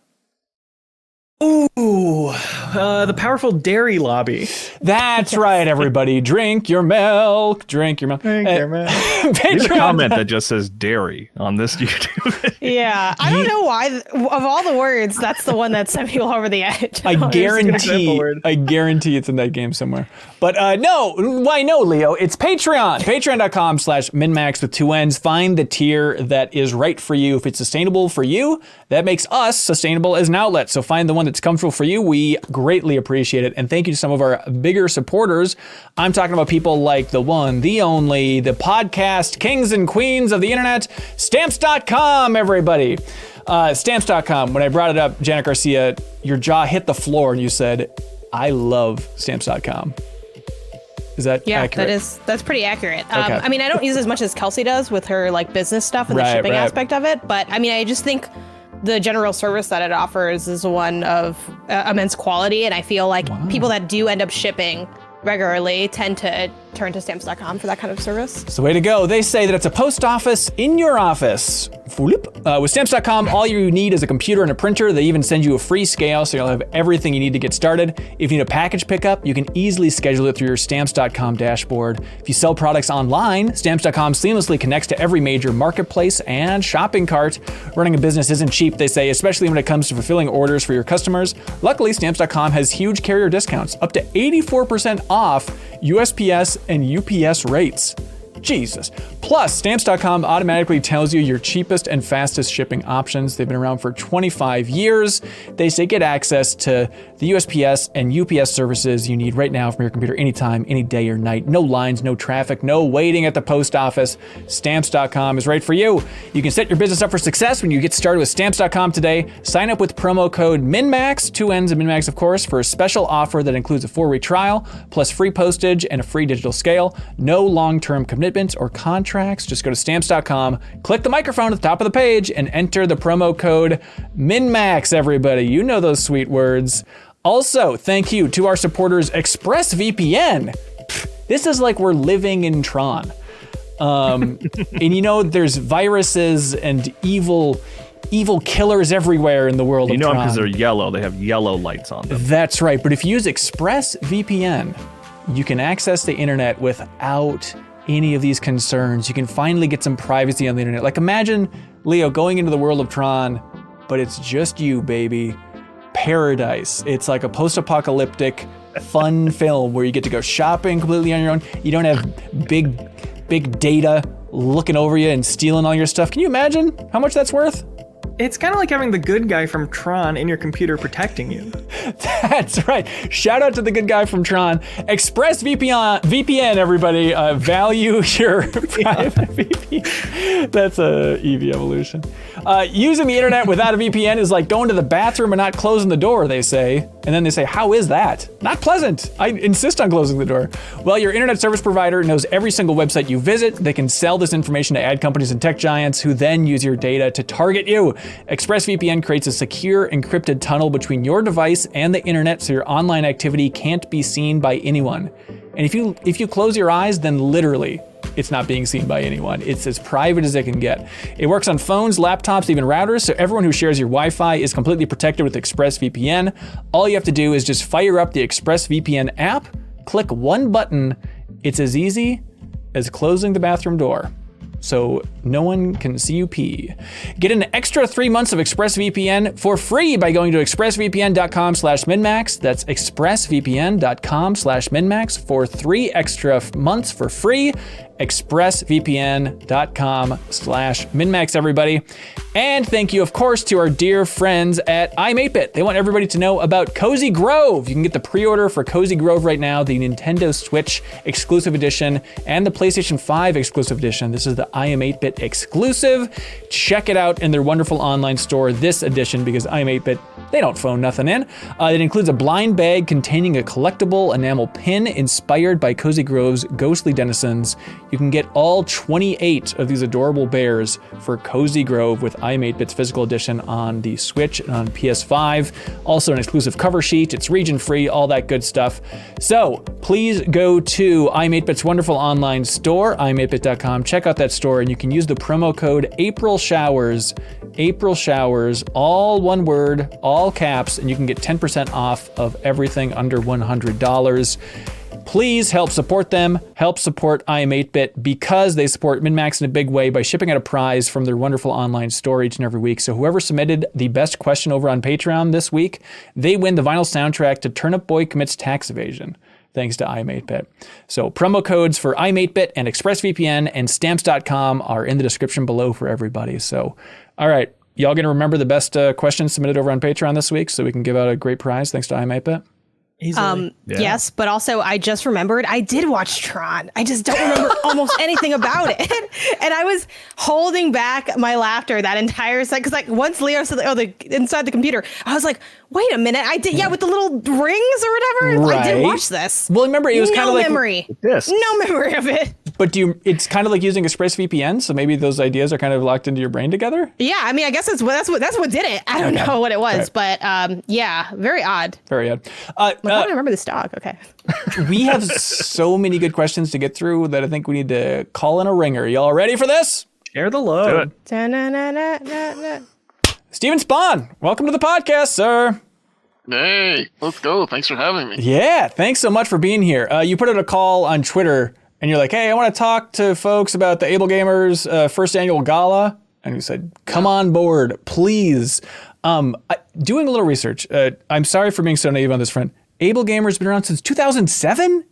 Ooh, the powerful dairy lobby. That's right, everybody. Drink your milk. Drink your milk. Drink your milk. There's a comment that just says dairy on this YouTube. Yeah, I don't know why. Of all the words, that's the one that sent people over the edge. I guarantee it's in that game somewhere. But no, why no, Leo? It's Patreon. Patreon.com/MinnMax with 2 N's. Find the tier that is right for you. If it's sustainable for you, that makes us sustainable as an outlet. So find the one that's comfortable for you. We greatly appreciate it. And thank you to some of our bigger supporters. I'm talking about people like the one, the only, the podcast kings and queens of the internet, Stamps.com, everybody. Stamps.com. When I brought it up, Janet Garcia, your jaw hit the floor and you said, I love Stamps.com. Is that accurate? That's pretty accurate. Okay. I mean, I don't use as much as Kelsey does with her business stuff and the shipping aspect of it, but I mean, I just think the general service that it offers is one of immense quality, and I feel like people that do end up shipping regularly tend to turn to Stamps.com for that kind of service. It's the way to go. They say that it's a post office in your office. With Stamps.com, all you need is a computer and a printer. They even send you a free scale, so you'll have everything you need to get started. If you need a package pickup, you can easily schedule it through your Stamps.com dashboard. If you sell products online, Stamps.com seamlessly connects to every major marketplace and shopping cart. Running a business isn't cheap, they say, especially when it comes to fulfilling orders for your customers. Luckily, Stamps.com has huge carrier discounts, up to 84% off USPS and UPS rates. Jesus. Plus, Stamps.com automatically tells you your cheapest and fastest shipping options. They've been around for 25 years. They say get access to the USPS and UPS services you need right now from your computer anytime, any day or night. No lines, no traffic, no waiting at the post office. Stamps.com is right for you. You can set your business up for success when you get started with Stamps.com today. Sign up with promo code MinnMax, 2 N's of MinnMax, of course, for a special offer that includes a 4-week trial, plus free postage and a free digital scale. No long-term commitments or contracts. Just go to Stamps.com, click the microphone at the top of the page, and enter the promo code MinnMax, everybody. You know those sweet words. Also, thank you to our supporters, ExpressVPN. This is like we're living in Tron. And there's viruses and evil killers everywhere in the world of Tron. Because they're yellow. They have yellow lights on them. That's right. But if you use ExpressVPN, you can access the internet without any of these concerns. You can finally get some privacy on the internet. Like imagine, Leo, going into the world of Tron, but it's just you, baby. Paradise. It's like a post-apocalyptic fun film where you get to go shopping completely on your own. You don't have big data looking over you and stealing all your stuff. Can you imagine how much that's worth? It's kind of like having the good guy from Tron in your computer protecting you. That's right. Shout out to the good guy from Tron. ExpressVPN, everybody. Value your private VPN. That's a Eevee evolution. Using the internet without a VPN is like going to the bathroom and not closing the door, they say. And then they say, how is that? Not pleasant. I insist on closing the door. Well, your internet service provider knows every single website you visit. They can sell this information to ad companies and tech giants who then use your data to target you. ExpressVPN creates a secure, encrypted tunnel between your device and the internet so your online activity can't be seen by anyone. And if you close your eyes, then literally, it's not being seen by anyone. It's as private as it can get. It works on phones, laptops, even routers, so everyone who shares your Wi-Fi is completely protected with ExpressVPN. All you have to do is just fire up the ExpressVPN app, click one button. It's as easy as closing the bathroom door, so no one can see you pee. Get an extra 3 months of ExpressVPN for free by going to expressvpn.com/MinnMax. That's expressvpn.com/MinnMax for 3 extra months for free. expressvpn.com/MinnMax, everybody. And thank you, of course, to our dear friends at I'm8bit. They want everybody to know about Cozy Grove. You can get the pre-order for Cozy Grove right now, the Nintendo Switch exclusive edition and the PlayStation 5 exclusive edition. This is the I'm8bit exclusive. Check it out in their wonderful online store this edition, because I'm8bit, they don't phone nothing in. It includes a blind bag containing a collectible enamel pin inspired by Cozy Grove's ghostly denizens. You can get all 28 of these adorable bears for Cozy Grove with I'm8bit's physical edition on the Switch and on PS5. Also an exclusive cover sheet. It's region-free, all that good stuff. So please go to I'm8bit's wonderful online store, I'm8bit.com. Check out that store, and you can use the promo code AprilShowers, all one word, all caps, and you can get 10% off of everything under $100. Please help support them, help support I'm8bit, because they support MinnMax in a big way by shipping out a prize from their wonderful online store each and every week. So whoever submitted the best question over on Patreon this week, they win the vinyl soundtrack to Turnip Boy Commits Tax Evasion, thanks to I'm8bit. So promo codes for I'm8bit and ExpressVPN and Stamps.com are in the description below for everybody. So, all right, y'all gonna remember the best questions submitted over on Patreon this week so we can give out a great prize thanks to I'm8bit? Yes, but also I just remembered I did watch Tron. I just don't remember almost anything about it. And I was holding back my laughter that entire set, because like once Leo said, inside the computer, I was like, wait a minute, I did, with the little rings or whatever. Right. I did watch this. Well, remember, it was kind of like no memory of it. But it's kind of like using ExpressVPN, so maybe those ideas are kind of locked into your brain together? Yeah, I mean, I guess that's what did it. I don't know what it was, but yeah, very odd. Very odd. How do I remember this dog? Okay. We have so many good questions to get through that I think we need to call in a ringer. Y'all ready for this? Share the load. Steven Spohn, welcome to the podcast, sir. Hey, let's go. Thanks for having me. Yeah, thanks so much for being here. You put out a call on Twitter, and you're like, hey, I want to talk to folks about the AbleGamers first annual gala. And you said, come on board, please. Doing a little research. I'm sorry for being so naive on this front. AbleGamers has been around since 2007?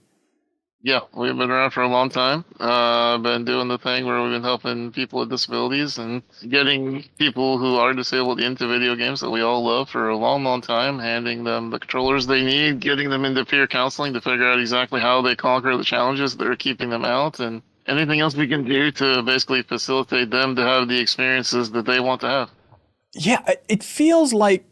Yeah, we've been around for a long time. Been doing the thing where we've been helping people with disabilities and getting people who are disabled into video games that we all love for a long, long time, handing them the controllers they need, getting them into peer counseling to figure out exactly how they conquer the challenges that are keeping them out, and anything else we can do to basically facilitate them to have the experiences that they want to have. Yeah, it feels like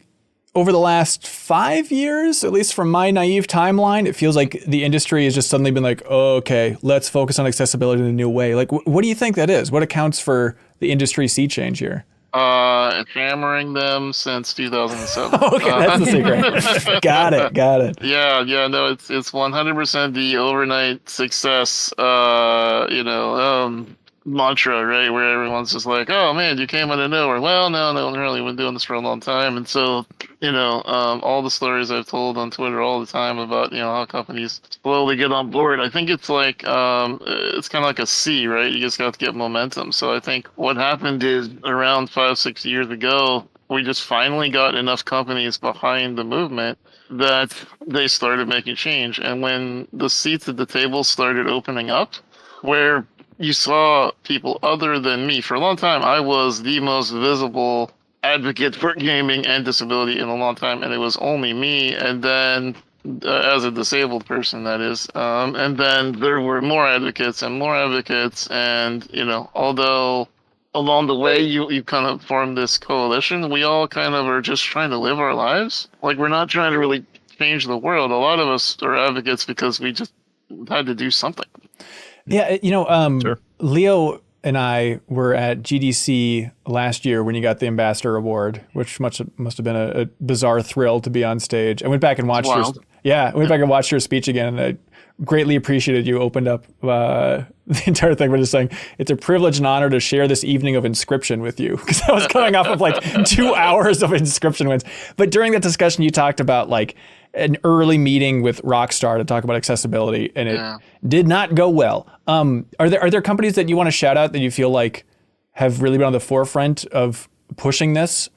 over the last 5 years, at least from my naive timeline, it feels like the industry has just suddenly been like, oh, okay, let's focus on accessibility in a new way. Like, what do you think that is? What accounts for the industry sea change here? Hammering them since 2007. Okay, that's the secret. Got it. Yeah, no, it's 100% the overnight success, mantra, right? Where everyone's just like, oh man, you came out of nowhere. Well, no one really been doing this for a long time. And so, all the stories I've told on Twitter all the time about, how companies slowly get on board. I think it's like, it's kind of like a sea, right? You just got to get momentum. So I think what happened is around 5-6 years ago, we just finally got enough companies behind the movement that they started making change. And when the seats at the table started opening up, where you saw people other than me. For a long time, I was the most visible advocate for gaming and disability in a long time, and it was only me. And then, as a disabled person, that is, and then there were more advocates, and although along the way you kind of formed this coalition, we all kind of are just trying to live our lives. Like, we're not trying to really change the world. A lot of us are advocates because we just had to do something. Yeah, Sure. Leo and I were at GDC last year when you got the Ambassador Award, which must have been a bizarre thrill to be on stage. I went back and watched Yeah, I went back and watched your speech again, and I greatly appreciated you opened up the entire thing by just saying, it's a privilege and honor to share this evening of Inscription with you. Because I was coming off of like 2 hours of Inscription wins. But during that discussion, you talked about like an early meeting with Rockstar to talk about accessibility, and it did not go well. Are there companies that you want to shout out that you feel like have really been on the forefront of pushing this?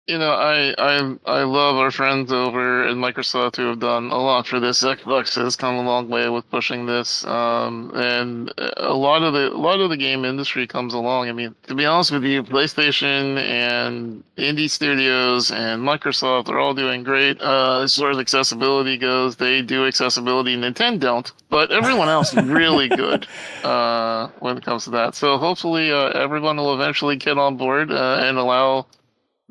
You know, I love our friends over at Microsoft who have done a lot for this. Xbox has come a long way with pushing this, and a lot of the game industry comes along. I mean, to be honest with you, PlayStation and indie studios and Microsoft are all doing great as far as accessibility goes. They do accessibility, Nintendo don't, but everyone else is really good when it comes to that. So hopefully, everyone will eventually get on board and allow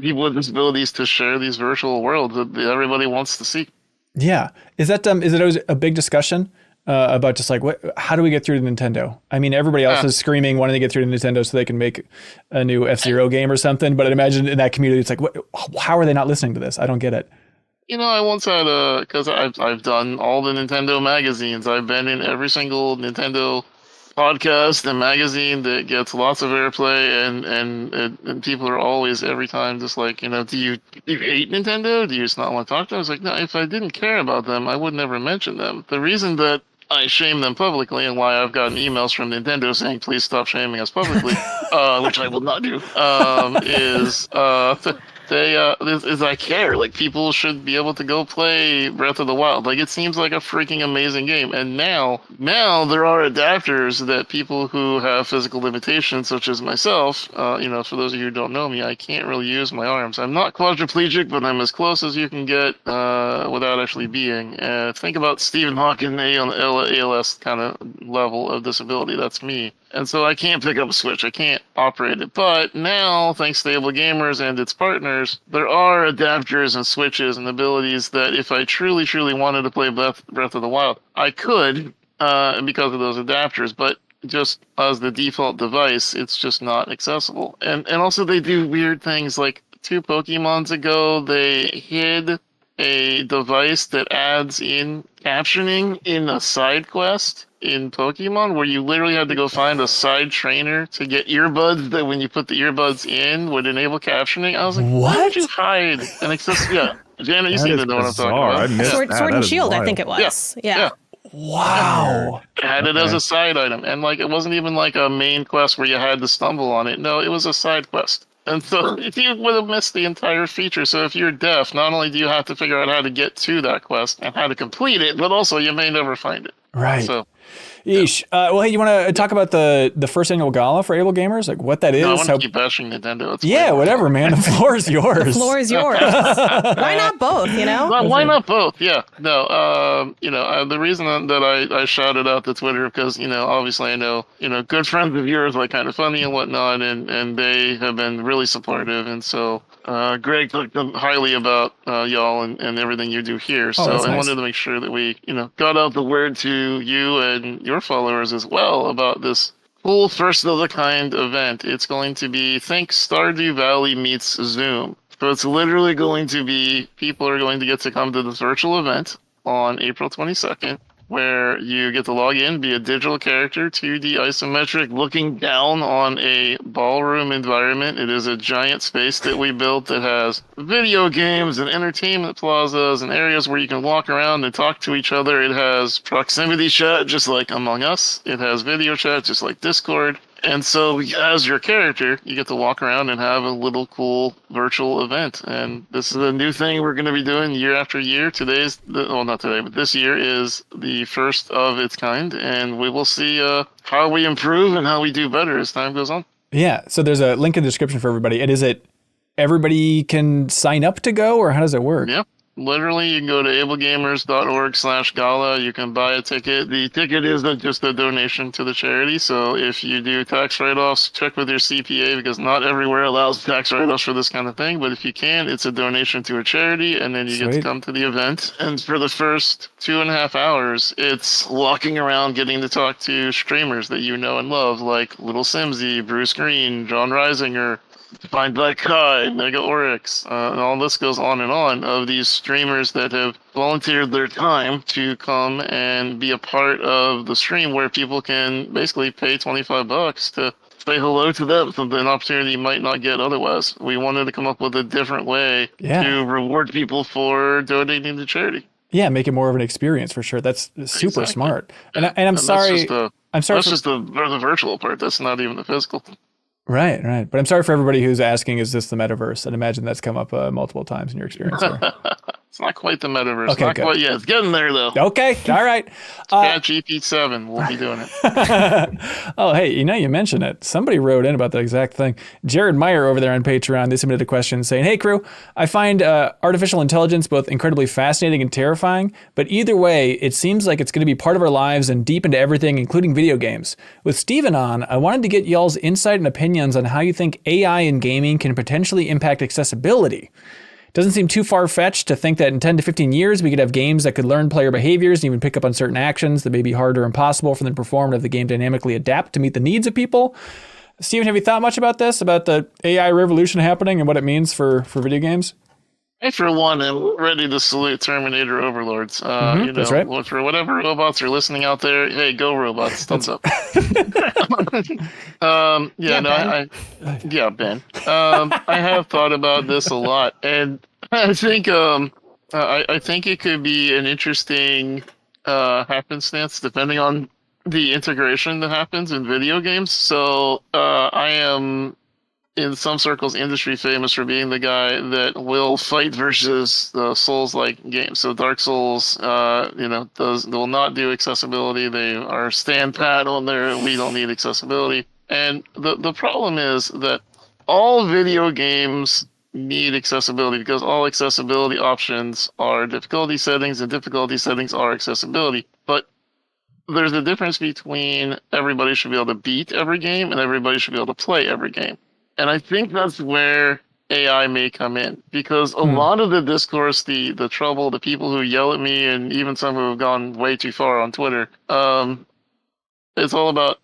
people with disabilities to share these virtual worlds that everybody wants to see. Yeah. Is it always a big discussion about just like, how do we get through to Nintendo? I mean, everybody else is screaming, wanting to get through to Nintendo so they can make a new F-Zero game or something. But I imagine in that community, it's like, how are they not listening to this? I don't get it. You know, I once had because I've done all the Nintendo magazines. I've been in every single Nintendo podcast and magazine that gets lots of airplay, and people are always every time just like, you know, do you hate Nintendo? Do you just not want to talk to them? I was like, no, if I didn't care about them, I would never mention them. The reason that I shame them publicly and why I've gotten emails from Nintendo saying please stop shaming us publicly, which I will not do, is I care. Like, people should be able to go play Breath of the Wild. Like, it seems like a freaking amazing game. And now there are adapters that people who have physical limitations, such as myself, you know, for those of you who don't know me, I can't really use my arms. I'm not quadriplegic, but I'm as close as you can get without actually being. Think about Stephen Hawking on the ALS kind of level of disability. That's me. And so I can't pick up a Switch. I can't operate it. But now, thanks to AbleGamers and its partners, there are adapters and switches and abilities that if I truly, truly wanted to play Breath of the Wild, I could because of those adapters. But just as the default device, it's just not accessible. And also they do weird things. Like 2 Pokemons ago, they hid a device that adds in captioning in a side quest in Pokemon, where you literally had to go find a side trainer to get earbuds that when you put the earbuds in would enable captioning. I was like, why would you hide an yeah. Janet, you seem to know what I'm talking about. Sword and Shield, I think it was. Yeah. Wow. Had it as a side item. And like, it wasn't even like a main quest where you had to stumble on it. No, it was a side quest. And so you would have missed the entire feature. So if you're deaf, not only do you have to figure out how to get to that quest and how to complete it, but also you may never find it. Right. So, Yeesh. Well, hey, you want to talk about the first annual gala for AbleGamers? Like what that is? No, I want to keep bashing Nintendo. Yeah, whatever, man. The floor is yours. The floor is yours. Why not both, you know? Well, why not both? Yeah. No, you know, the reason that I shouted out to Twitter, because, you know, obviously I know, you know, good friends of yours, like Kind of Funny and whatnot, and they have been really supportive. And so Greg talked highly about y'all and everything you do here. So I wanted to make sure that we, you know, got out the word to you and your followers as well about this cool first of the kind event. It's going to be, think Stardew Valley meets Zoom. So it's literally going to be, people are going to get to come to this virtual event on April 22nd, where you get to log in, be a digital character, 2D isometric, looking down on a ballroom environment. It is a giant space that we built that has video games and entertainment plazas and areas where you can walk around and talk to each other. It has proximity chat, just like Among Us. It has video chat, just like Discord. And so as your character, you get to walk around and have a little cool virtual event. And this is a new thing we're going to be doing year after year. Not today, but this year is the first of its kind. And we will see how we improve and how we do better as time goes on. Yeah. So there's a link in the description for everybody. And is it everybody can sign up to go, or how does it work? Yeah. Literally, you can go to ablegamers.org/gala. You can buy a ticket. The ticket isn't just a donation to the charity. So if you do tax write-offs, check with your CPA, because not everywhere allows tax write-offs for this kind of thing. But if you can, it's a donation to a charity, and then you get to come to the event. And for the first 2.5 hours, it's walking around getting to talk to streamers that you know and love, like Little Simsy, Bruce Green, John Reisinger, Find Black Kai, Mega Oryx, and all this goes on and on of these streamers that have volunteered their time to come and be a part of the stream where people can basically pay $25 to say hello to them, something an opportunity you might not get otherwise. We wanted to come up with a different way to reward people for donating to charity. Yeah, make it more of an experience for sure. That's super smart. And I'm sorry. That's just the virtual part. That's not even the physical. Right. But I'm sorry for everybody who's asking, is this the metaverse? And imagine that's come up multiple times in your experience here. It's not quite the metaverse. Okay, not good. quite yet. It's getting there, though. Okay. All right. GP7. We'll be doing it. Oh, hey, you mentioned it. Somebody wrote in about the exact thing. Jared Meyer over there on Patreon, they submitted a question saying, hey, crew, I find artificial intelligence both incredibly fascinating and terrifying, but either way, it seems like it's going to be part of our lives and deep into everything, including video games. With Steven on, I wanted to get y'all's insight and opinions on how you think AI in gaming can potentially impact accessibility. Doesn't seem too far-fetched to think that in 10 to 15 years, we could have games that could learn player behaviors and even pick up on certain actions that may be hard or impossible for them to perform, and have the game dynamically adapt to meet the needs of people. Steven, have you thought much about this, about the AI revolution happening and what it means for video games? Hey, for one, I'm ready to salute Terminator overlords. That's right. For whatever robots are listening out there, hey, go robots! Thumbs up. Ben. I have thought about this a lot, and I think I think it could be an interesting happenstance depending on the integration that happens in video games. So I am, in some circles, industry famous for being the guy that will fight versus the Souls-like games. So Dark Souls, will not do accessibility. They are stand pat on their we don't need accessibility. And the problem is that all video games need accessibility because all accessibility options are difficulty settings, and difficulty settings are accessibility. But there's a difference between everybody should be able to beat every game and everybody should be able to play every game. And I think that's where AI may come in, because a lot of the discourse, the trouble, the people who yell at me, and even some who have gone way too far on Twitter, it's all about,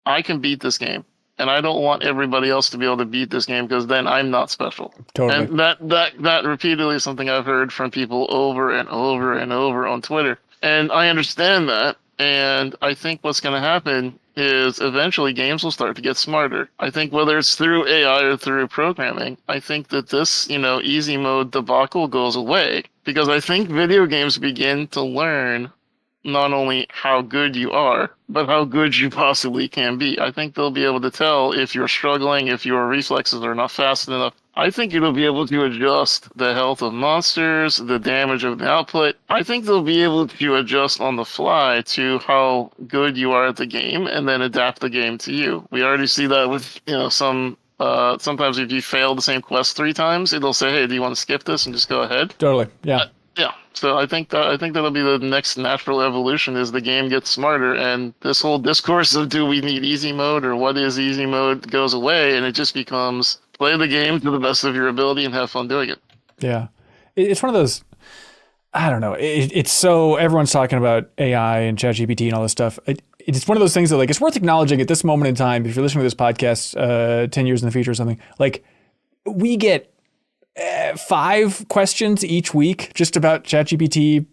I can beat this game, and I don't want everybody else to be able to beat this game because then I'm not special. Totally. And that repeatedly is something I've heard from people over and over and over on Twitter. And I understand that, and I think what's going to happen is eventually games will start to get smarter. I think whether it's through AI or through programming, I think that this, easy mode debacle goes away, because I think video games begin to learn not only how good you are, but how good you possibly can be. I think they'll be able to tell if you're struggling, if your reflexes are not fast enough. I think it'll be able to adjust the health of monsters, the damage of the output. I think they'll be able to adjust on the fly to how good you are at the game and then adapt the game to you. We already see that with, sometimes if you fail the same quest 3 times, it'll say, hey, do you want to skip this and just go ahead? Totally. Yeah. Yeah. So I think that'll be the next natural evolution, is the game gets smarter, and this whole discourse of do we need easy mode or what is easy mode goes away, and it just becomes play the game to the best of your ability and have fun doing it. Yeah. It's one of those, I don't know. It's so, everyone's talking about AI and ChatGPT and all this stuff. It's one of those things that, like, it's worth acknowledging at this moment in time, if you're listening to this podcast 10 years in the future or something, like, we get 5 questions each week just about ChatGPT,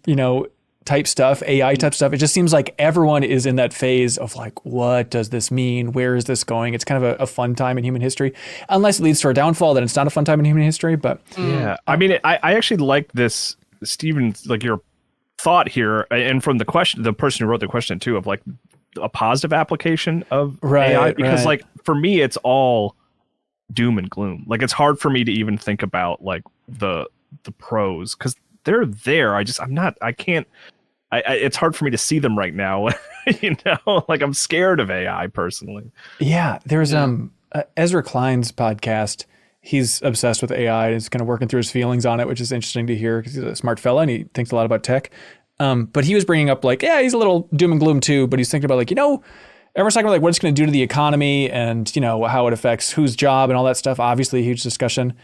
type stuff, AI type stuff. It just seems like everyone is in that phase of like, what does this mean? Where is this going? It's kind of a fun time in human history, unless it leads to our downfall, then it's not a fun time in human history. But yeah, I mean, I actually like this, Steven, like your thought here, and from the question, the person who wrote the question too, of like a positive application of AI, because like for me, it's all doom and gloom. Like it's hard for me to even think about like the pros, because they're there. It's hard for me to see them right now. Like I'm scared of AI personally. Yeah. There's Ezra Klein's podcast. He's obsessed with AI and is kind of working through his feelings on it, which is interesting to hear because he's a smart fella and he thinks a lot about tech. But he was bringing up like, yeah, he's a little doom and gloom too, but he's thinking about like, everyone's talking about like what it's going to do to the economy and, how it affects whose job and all that stuff. Obviously a huge discussion.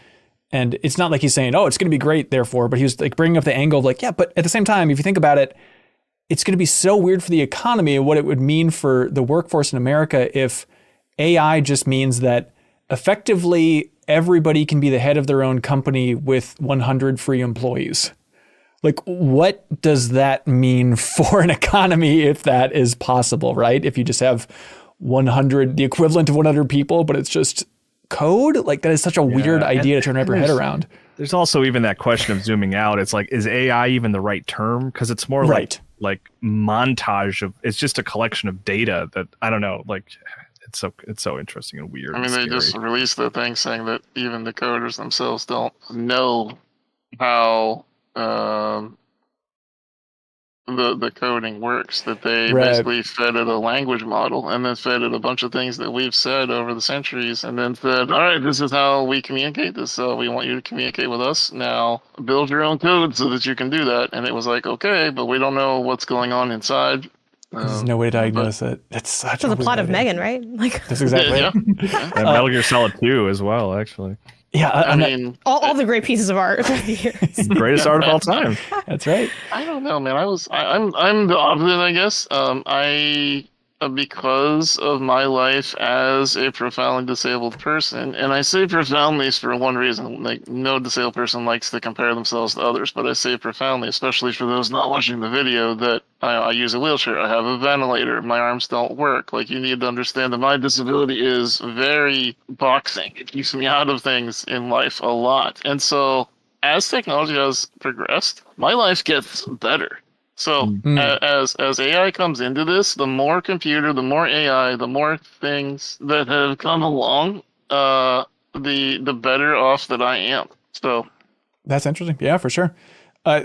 And it's not like he's saying, oh, it's going to be great, therefore, but he was like bringing up the angle of like, yeah, but at the same time, if you think about it, it's going to be so weird for the economy and what it would mean for the workforce in America if AI just means that effectively everybody can be the head of their own company with 100 free employees. Like, what does that mean for an economy if that is possible, right? If you just have 100, the equivalent of 100 people, but it's just code? Like, that is such a weird idea to try to wrap your head around. There's also even that question of zooming out. It's like, is AI even the right term? Because it's more like montage of, it's just a collection of data that, I don't know, like, it's so interesting and weird. I mean, they just released the thing saying that even the coders themselves don't know how the coding works, that they basically fed it a language model and then fed it a bunch of things that we've said over the centuries and then said, all right, this is how we communicate this. So we want you to communicate with us. Now build your own code so that you can do that. And it was like, okay, but we don't know what's going on inside. There's no way to diagnose it. It's such the plot of Megan, right? Like that's exactly it. And Metal Gear Solid 2 as well, actually. Yeah, I mean, all the great pieces of art over the years. Greatest art of all time. That's right. I don't know, man. I'm the opposite, I guess. Because of my life as a profoundly disabled person, and I say profoundly for one reason, like no disabled person likes to compare themselves to others, but I say profoundly, especially for those not watching the video, that I use a wheelchair, I have a ventilator, my arms don't work. Like, you need to understand that my disability is very boxing. It keeps me out of things in life a lot. And so as technology has progressed, my life gets better. So as AI comes into this, the more computer, the more AI, the more things that have come along, the better off that I am. So that's interesting. Yeah, for sure.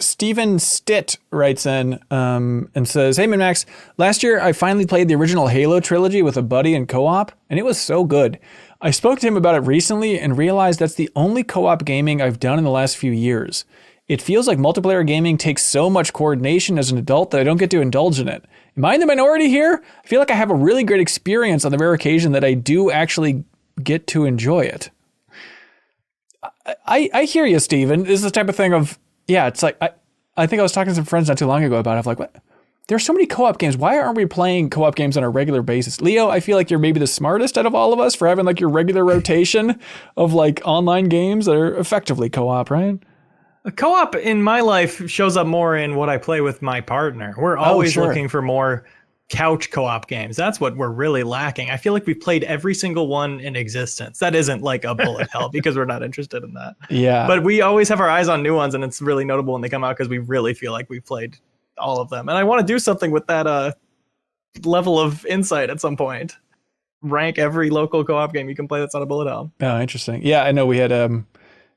Steven Stitt writes in and says, hey, MinnMax, last year I finally played the original Halo trilogy with a buddy in co-op, and it was so good. I spoke to him about it recently and realized that's the only co-op gaming I've done in the last few years. It feels like multiplayer gaming takes so much coordination as an adult that I don't get to indulge in it. Am I in the minority here? I feel like I have a really great experience on the rare occasion that I do actually get to enjoy it. I hear you, Steven. This is the type of thing of, yeah, it's like, I think I was talking to some friends not too long ago about it. I'm like, what? There's so many co-op games. Why aren't we playing co-op games on a regular basis? Leo, I feel like you're maybe the smartest out of all of us for having like your regular rotation of like online games that are effectively co-op, right? A co-op in my life shows up more in what I play with my partner. We're always looking for more couch co-op games. That's what we're really lacking. I feel like we've played every single one in existence. That isn't like a bullet hell because we're not interested in that. Yeah. But we always have our eyes on new ones, and it's really notable when they come out because we really feel like we've played all of them. And I want to do something with that level of insight at some point. Rank every local co-op game you can play that's not a bullet hell. Oh, interesting. Yeah, I know we had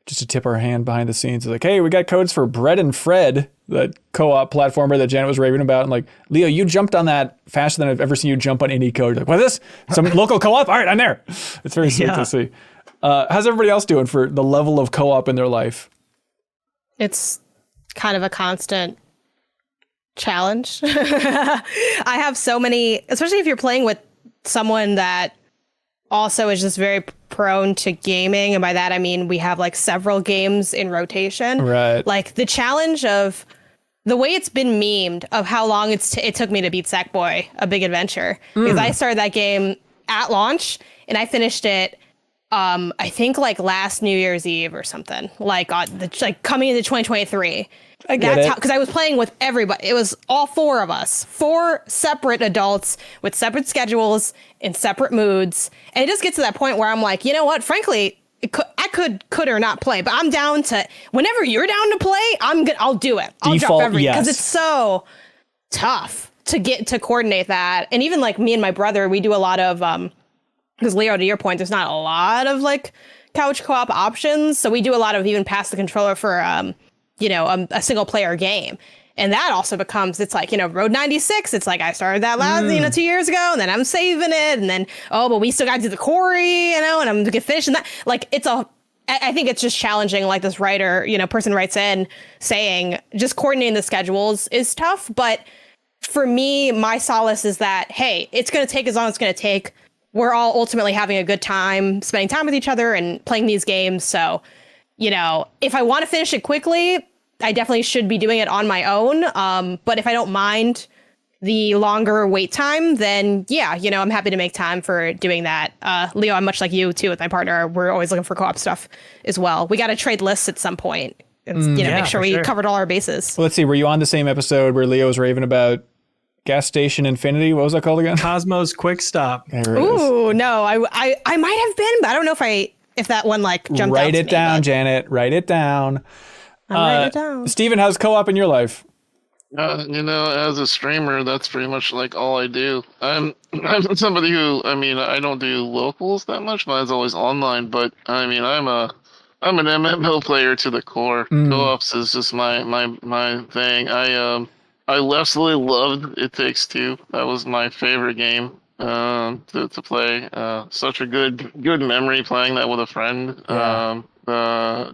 just to tip our hand behind the scenes. It's like, hey, we got codes for Bread and Fred, that co-op platformer that Janet was raving about. And like, Leo, you jumped on that faster than I've ever seen you jump on any code. You're like, what is this? Some local co-op? All right, I'm there. It's very sweet to see. How's everybody else doing for the level of co-op in their life? It's kind of a constant challenge. I have so many, especially if you're playing with someone that also is just very prone to gaming, and by that I mean we have like several games in rotation. Right. Like the challenge of the way it's been memed of how long it took me to beat Sackboy: A Big Adventure, because I started that game at launch and I finished it I think like last New Year's Eve or something, like coming into 2023. I get it. Because I was playing with everybody. It was all four of us, 4 separate adults with separate schedules in separate moods. And it just gets to that point where I'm like, you know what? Frankly, I could or not play, but I'm down to, whenever you're down to play, I'll do it. I'll Default, drop everything because yes. it's so tough to get to coordinate that. And even like me and my brother, we do a lot of because Leo, to your point, there's not a lot of like couch co-op options, so we do a lot of even pass the controller for a single player game. And that also becomes, it's like, Road 96. It's like, I started that last, 2 years ago, and then I'm saving it. And then, but we still got to do the quarry, and I'm going to finish that. Like, I think it's just challenging. Like this writer, person writes in saying just coordinating the schedules is tough. But for me, my solace is that, hey, it's going to take as long as it's going to take. We're all ultimately having a good time, spending time with each other and playing these games. So, if I want to finish it quickly, I definitely should be doing it on my own. But if I don't mind the longer wait time, then yeah, I'm happy to make time for doing that. Leo, I'm much like you too with my partner. We're always looking for co-op stuff as well. We got to trade lists at some point and make sure we covered all our bases. Well, let's see. Were you on the same episode where Leo was raving about Gas Station Infinity? What was that called again? Cosmos Quick Stop. Ooh, no, I might have been, but I don't know if that one like jumped out to me. Write it down, Janet. Write it down. Write it down. Steven, how's co-op in your life? As a streamer, that's pretty much like all I do. I'm somebody who, I don't do locals that much. Mine's always online, but I'm an MMO player to the core. Co-ops is just my thing. I absolutely loved It Takes Two. That was my favorite game to play. Such a good memory playing that with a friend. Yeah.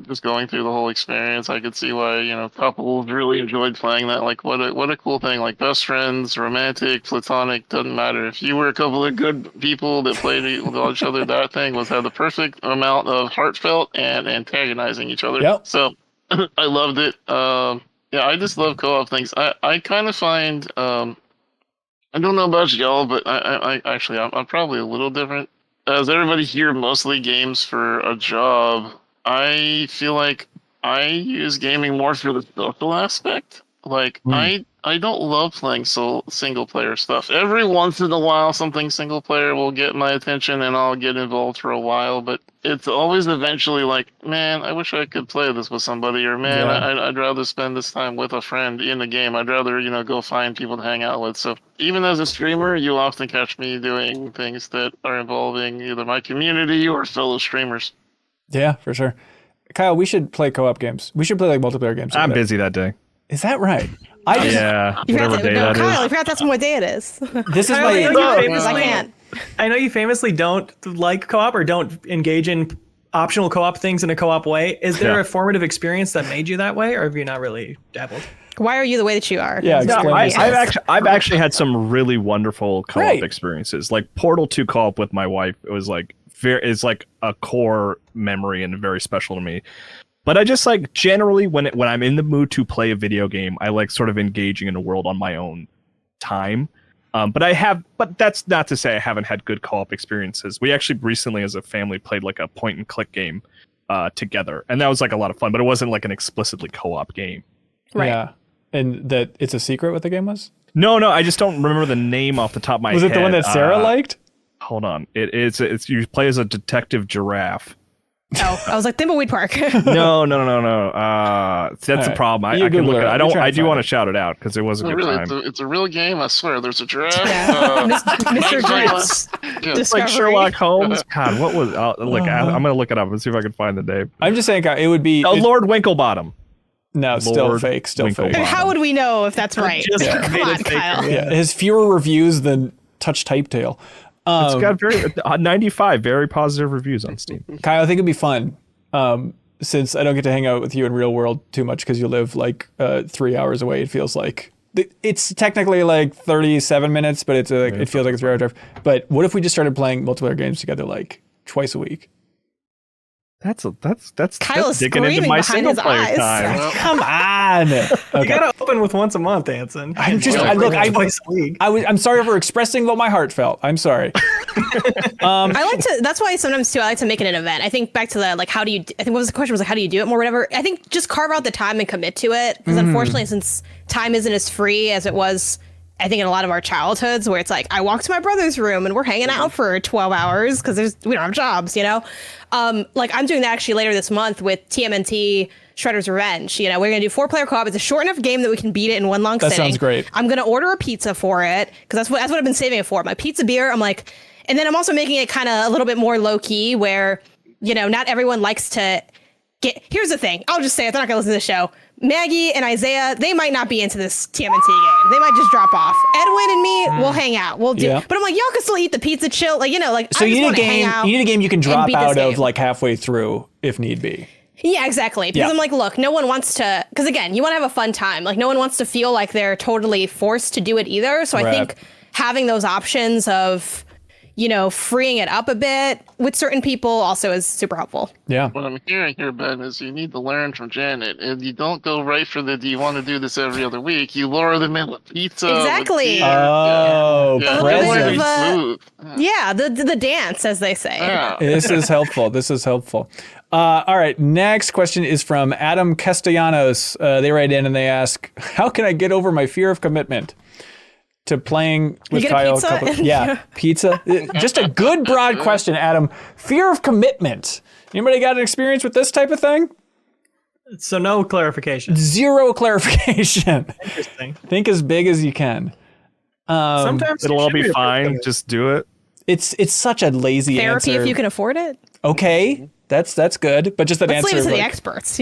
Just going through the whole experience, I could see why couples really enjoyed playing that. Like what a cool thing. Like best friends, romantic, platonic, doesn't matter. If you were a couple of good people that played with each other, that thing had the perfect amount of heartfelt and antagonizing each other. Yep. So I loved it. I just love co-op things. I kind of find I don't know about y'all, but I'm probably a little different. As everybody here mostly games for a job, I feel like I use gaming more for the social aspect. Like I don't love playing single player stuff. Every once in a while something single player will get my attention and I'll get involved for a while, but it's always eventually like, man, I wish I could play this with somebody, or man, I'd rather spend this time with a friend in the game. I'd rather, go find people to hang out with. So even as a streamer, you often catch me doing things that are involving either my community or fellow streamers. Yeah, for sure. Kyle, we should play co-op games. We should play like multiplayer games. I'm busy that day. Is that right? Whatever day that is. Kyle, I forgot that's what day it is. This is I can't. I know you famously don't like co-op or don't engage in optional co-op things in a co-op way. Is there a formative experience that made you that way, or have you not really dabbled? Why are you the way that you are? Yeah, I've actually had some really wonderful co-op experiences. Like Portal 2 co-op with my wife. It was like it's like a core memory and very special to me. But I just like generally when I'm in the mood to play a video game, I like sort of engaging in a world on my own time. But that's not to say I haven't had good co-op experiences. We actually recently as a family played like a point and click game together, and that was like a lot of fun, but it wasn't like an explicitly co-op game. Right. Yeah. And that it's a secret what the game was? No, I just don't remember the name off the top of my head. Was it the one that Sarah liked? Hold on. It's you play as a detective giraffe. Oh, I was like Thimbleweed Park. No. That's the problem. I can look it. I do want to shout it out because it was a good time. It's a real game. I swear. There's a giraffe. Mr. Giraffe. It's like Sherlock Holmes. God, what was? I'm gonna look it up and see if I can find the name. I'm just saying, it would be. Lord Winklebottom. No, still fake. Still fake. How would we know if that's right? Come on, Kyle. Yeah, it has fewer reviews than Touch Type Tail. It's got 95 very positive reviews on Steam. Kyle, I think it'd be fun since I don't get to hang out with you in real world too much because you live like 3 hours away. It feels like it's technically like 37 minutes, but it feels like a 3 hour drive. But what if we just started playing multiplayer games together like twice a week? That's Kyle is digging into my single player time. Come on, You gotta open with once a month, Anson. I'm twice a week. I'm sorry for expressing what my heart felt. I'm sorry. I like to. That's why sometimes too I like to make it an event. I think back to the like, how do you? I think what was the question was like, how do you do it more, whatever. I think just carve out the time and commit to it because unfortunately, since time isn't as free as it was. I think in a lot of our childhoods where it's like, I walk to my brother's room and we're hanging out for 12 hours because we don't have jobs, Like I'm doing that actually later this month with TMNT Shredder's Revenge. We're going to do 4-player co-op. It's a short enough game that we can beat it in one long sitting. That sounds great. I'm going to order a pizza for it because that's what I've been saving it for. My pizza beer, I'm like, and then I'm also making it kind of a little bit more low key where, not everyone likes to here's the thing. I'll just say it. They're not going to listen to the show. Maggie and Isaiah, they might not be into this TMNT game. They might just drop off. Edwin and me, we'll hang out. We'll do. Yeah. But I'm like, y'all can still eat the pizza, chill. So I just want to hang out. You need a game you can drop out of like halfway through if need be. Yeah, exactly. Because I'm like, look, no one wants to. Because again, you want to have a fun time. Like no one wants to feel like they're totally forced to do it either. So I think having those options of, freeing it up a bit with certain people also is super helpful. Yeah. What I'm hearing here, Ben, is you need to learn from Janet, and you don't go right for the do you want to do this every other week? You lure them in with pizza. Exactly. With beer. Oh, yeah. presents. Smooth. Yeah, the dance, as they say. Yeah. This is helpful. All right. Next question is from Adam Castellanos. They write in and they ask, how can I get over my fear of commitment to playing with get a Kyle? pizza? Pizza. Just a good broad question, Adam. Fear of commitment. Anybody got an experience with this type of thing? So no clarification. Zero clarification. Interesting. Think as big as you can. Sometimes It'll you all should be afraid of fine. it. Just do it. It's such a lazy Therapy answer. if you can afford it. Okay, that's good. But just that Let's answer. leave it to of the like, experts,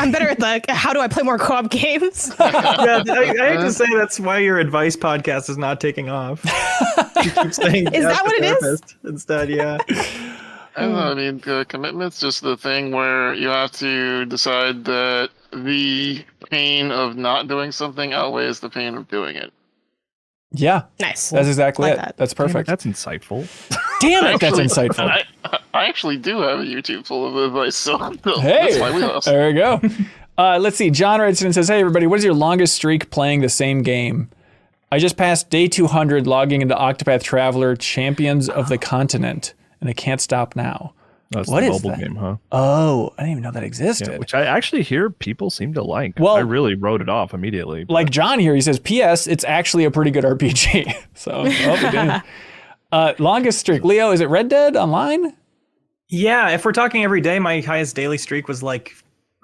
I'm better at how do I play more co-op games? Yeah, I have to say that's why your advice podcast is not taking off. You keep saying Is ask that what a it is? therapist instead? Yeah. I don't know. I mean, commitment's just the thing where you have to decide that the pain of not doing something outweighs the pain of doing it. yeah, Nice. that's exactly Like it. that. That's perfect. That's insightful. Damn it, that's Actually, insightful. I actually do have a YouTube full of advice, so Hey, that's my wheelhouse. there we go. Let's see. John writes in and says, hey, everybody, what is your longest streak playing the same game? I just passed day 200 logging into Octopath Traveler Champions of the Continent, and I can't stop now. That's What the is mobile that? game, huh? Oh, I didn't even know that existed. Yeah, which I actually hear people seem to like. Well- I really wrote it off immediately. but- Like John here, he says, P.S. It's actually a pretty good RPG. So, well, we did. Longest streak. Leo, is it Red Dead Online? Yeah, if we're talking every day, my highest daily streak was like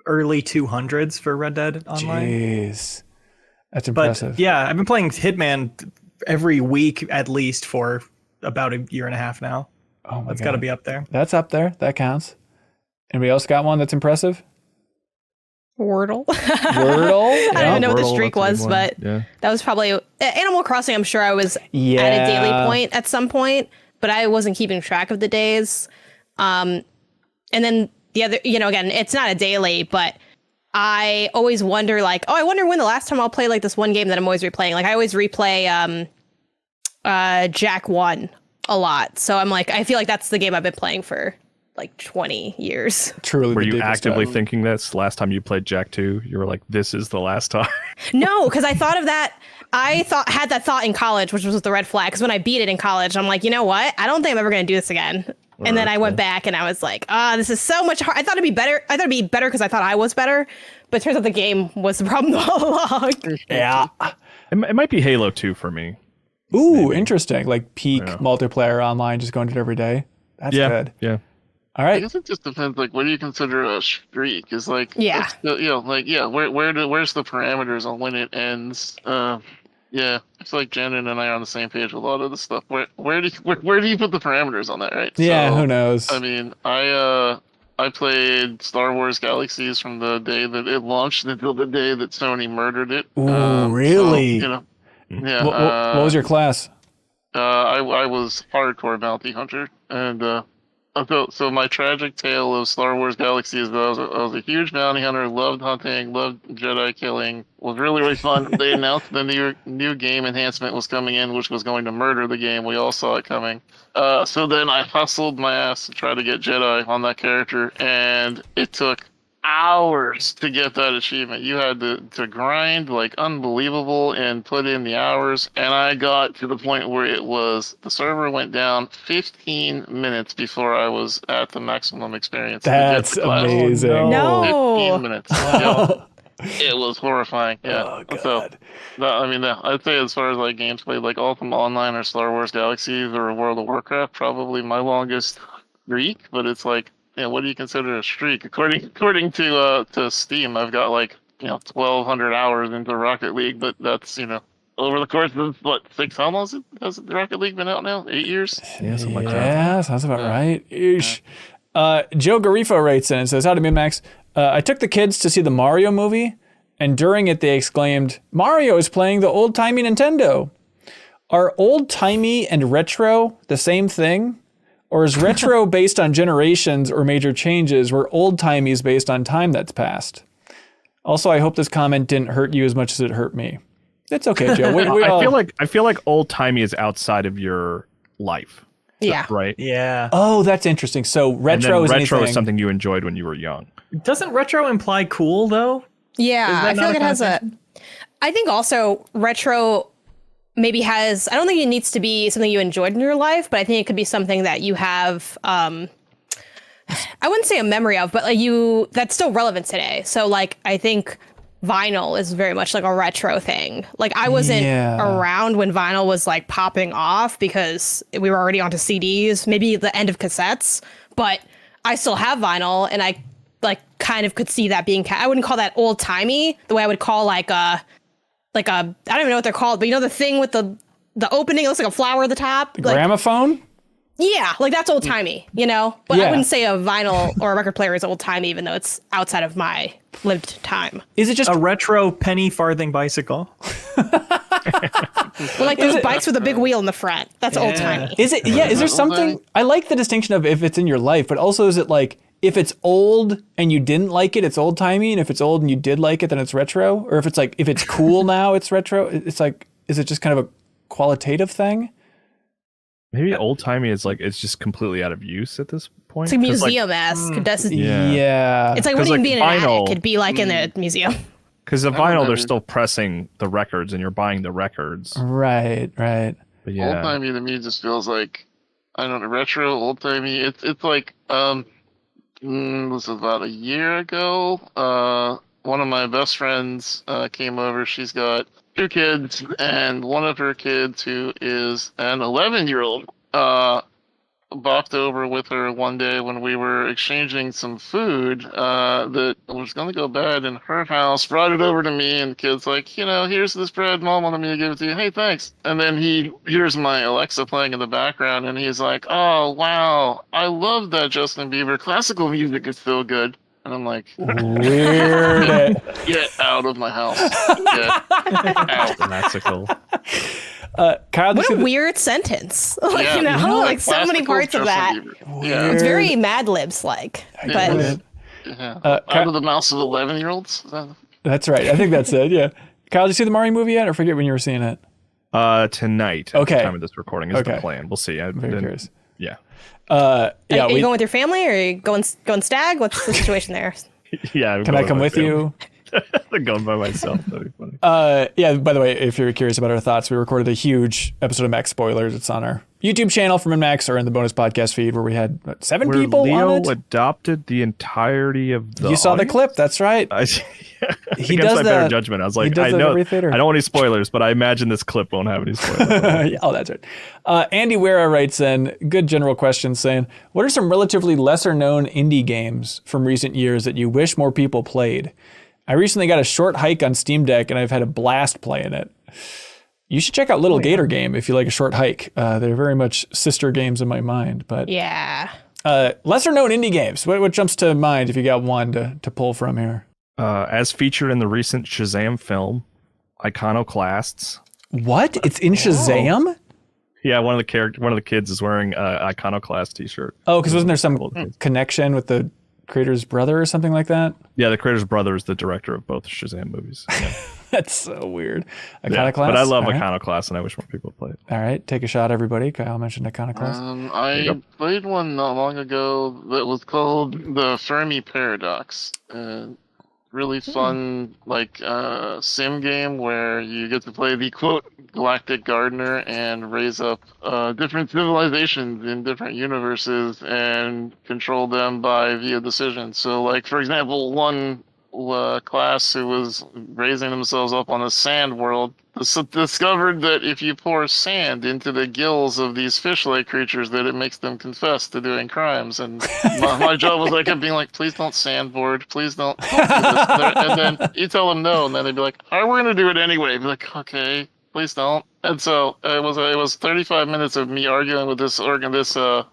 early 200s for Red Dead Online. Jeez. That's But impressive. yeah, I've been playing Hitman every week at least for about a year and a half now. Oh my That's God. got to be up there. That's up there. That counts. Anybody else got one that's impressive? Wordle. Wordle? I don't even know what the Wordle, streak that's a good was, one. but Yeah. that was probably Animal Crossing. I'm sure I was at a daily Yeah. point at some point, but I wasn't keeping track of the days. And then the other, again, it's not a daily, but I always wonder, like, I wonder when the last time I'll play like this one game that I'm always replaying. Like I always replay Jack 1 a lot, so I'm like, I feel like that's the game I've been playing for like 20 years. Truly. Were the you deepest actively dive. thinking this last time you played Jack 2? You were like, this is the last time. No, because I thought of that. Had that thought in college, which was the red flag. Because when I beat it in college, I'm like, you know what? I don't think I'm ever going to do this again. And then I went back and I was like, this is so much hard. I thought it'd be better. I thought it'd be better because I thought I was better. But it turns out the game was the problem all along. Yeah. It might be Halo 2 for me. Ooh, interesting. Like peak multiplayer online, just going to it every day. That's good. Yeah. All I right. guess it just depends. Like, what do you consider a streak? Is like, Yeah. where's the parameters on when it ends? Yeah, I feel like Janet and I are on the same page with a lot of the stuff. Where do you put the parameters on that? Right? Yeah, So, who knows? I mean, I played Star Wars Galaxies from the day that it launched until the day that Sony murdered it. Ooh, really? So, yeah. What was your class? I was hardcore bounty hunter, and so my tragic tale of Star Wars Galaxy is that I was a huge bounty hunter, loved hunting, loved Jedi killing, was really fun. They announced the new game enhancement was coming in, which was going to murder the game. We all saw it coming. So then I hustled my ass to try to get Jedi on that character, and it took hours to get that achievement. You had to grind like unbelievable and put in the hours, and I got to the point where the server went down 15 minutes before I was at the maximum experience. That's amazing. No. 15 minutes. Yeah. It was horrifying. Yeah. Oh, God. So, I'd say as far as like games played, like Ultima Online or Star Wars Galaxies or World of Warcraft, probably my longest streak. But it's like, what do you consider a streak? According to Steam, I've got like 1,200 hours into Rocket League, but that's over the course of what, how long has Rocket League been out now? 8 years? Yeah, something like that. Yeah, sounds about right. Eesh. Joe Garifo writes in and says, howdy, MinnMax. I took the kids to see the Mario movie, and during it they exclaimed, Mario is playing the old-timey Nintendo. Are old-timey and retro the same thing? Or is retro based on generations or major changes, where old-timey is based on time that's passed? Also, I hope this comment didn't hurt you as much as it hurt me. It's okay, Joe. I feel like old timey is outside of your life. Yeah. Right. Yeah. Oh, that's interesting. So And retro then is retro anything. is something you enjoyed when you were young. Doesn't retro imply cool though? Yeah, that I feel not like a it has a. connotation? I think also retro maybe has. I don't think it needs to be something you enjoyed in your life, but I think it could be something that you have. I wouldn't say a memory of, but like that's still relevant today. So like I think vinyl is very much like a retro thing. Like I wasn't around when vinyl was like popping off because we were already onto CDs, maybe the end of cassettes, but I still have vinyl and I like kind of could see that being I wouldn't call that old timey the way I would call like a I don't even know what they're called, but you know the thing with the opening, it looks like a flower at the top. Like, Gramophone? yeah, like that's old timey, you know? But Yeah. I wouldn't say a vinyl or a record player is old timey, even though it's outside of my lived time. Is it just A retro penny farthing bicycle. Well, like those bikes with a big wheel in the front. That's old timey. Is it? Yeah. Is there something? I like the distinction of if it's in your life, but also is it like if it's old and you didn't like it, it's old timey, and if it's old and you did like it, then it's retro? Or if it's like if it's cool now, it's retro? It's like, is it just kind of a qualitative thing? Maybe old timey is like it's just completely out of use at this point. It's like 'Cause, museum-esque. Yeah. It's like 'Cause, wouldn't even like, be in an vinyl- attic. It'd be like in a museum. Because the I vinyl, they're remember. still pressing the records, and you're buying the records. Right. Right. But Old yeah, timey to me just feels like I don't know, retro, old timey. It's like this was about a year ago. One of my best friends came over. She's got 2 kids, and one of her kids, who is an 11-year-old, bopped over with her one day when we were exchanging some food that was going to go bad in her house, brought it over to me, and the kid's like, here's this bread, Mom wanted me to give it to you. Hey, thanks. And then he hears my Alexa playing in the background, and he's like, oh, wow, I love that Justin Bieber. Classical music is so good. And I'm like, Weird. get out of my house. Get out. classical. Kyle, What a weird sentence. Like, like so many classical parts of that. Justin Bieber. Yeah. It's very Mad Libs like. But Yeah. Kyle- Out of the mouths of 11-year-olds? That's right. I think that's it. Yeah. Kyle, did you see the Mario movie yet, or forget when you were seeing it? Tonight. Okay. At the time of this recording is Okay. the plan. We'll see. Very curious. Yeah. are you going with your family or are you going stag? What's the situation there? Yeah. I'm Can I going come with with you? I'm going by myself. That'd be funny. Yeah, by the way, if you're curious about our thoughts, we recorded a huge episode of Max Spoilers. It's on our YouTube channel for MinnMax or in the bonus podcast feed where we had 7 Where people Leo on it. adopted the entirety of the You saw the audience? clip, that's right. He does does my better that- judgment. I was he like, does I that know, every theater. I don't want any spoilers, but I imagine this clip won't have any spoilers. Oh, that's right. Andy Wera writes in, good general question saying, what are some relatively lesser known indie games from recent years that you wish more people played? I recently got a short hike on Steam Deck and I've had a blast playing it. You should check out Little Gator Game if you like a short hike. They're very much sister games in my mind. But Yeah. lesser known indie games. What jumps to mind if you got one to pull from here? As featured in the recent Shazam film, Iconoclasts. What? It's in Shazam? Yeah, one of the kids is wearing an Iconoclast t-shirt. Oh, because wasn't there some connection with the creator's brother or something like that? Yeah, the creator's brother is the director of both Shazam movies. Yeah. That's so weird. Yeah, Iconoclast? but I love All right. Iconoclast, and I wish more people would play it. All right, take a shot, everybody. Kyle mentioned Iconoclast. I played one not long ago that was called the Fermi Paradox. Really fun, sim game where you get to play the quote galactic gardener and raise up different civilizations in different universes and control them via decision. So, like for example, one class who was raising themselves up on a sand world discovered that if you pour sand into the gills of these fish-like creatures, that it makes them confess to doing crimes. And my job was I kept being like, please don't sandboard, please don't do this. And then you tell them no, and then they'd be like, all right, we're gonna do it anyway. I'd be like, okay, please don't. And so it was 35 minutes of me arguing with this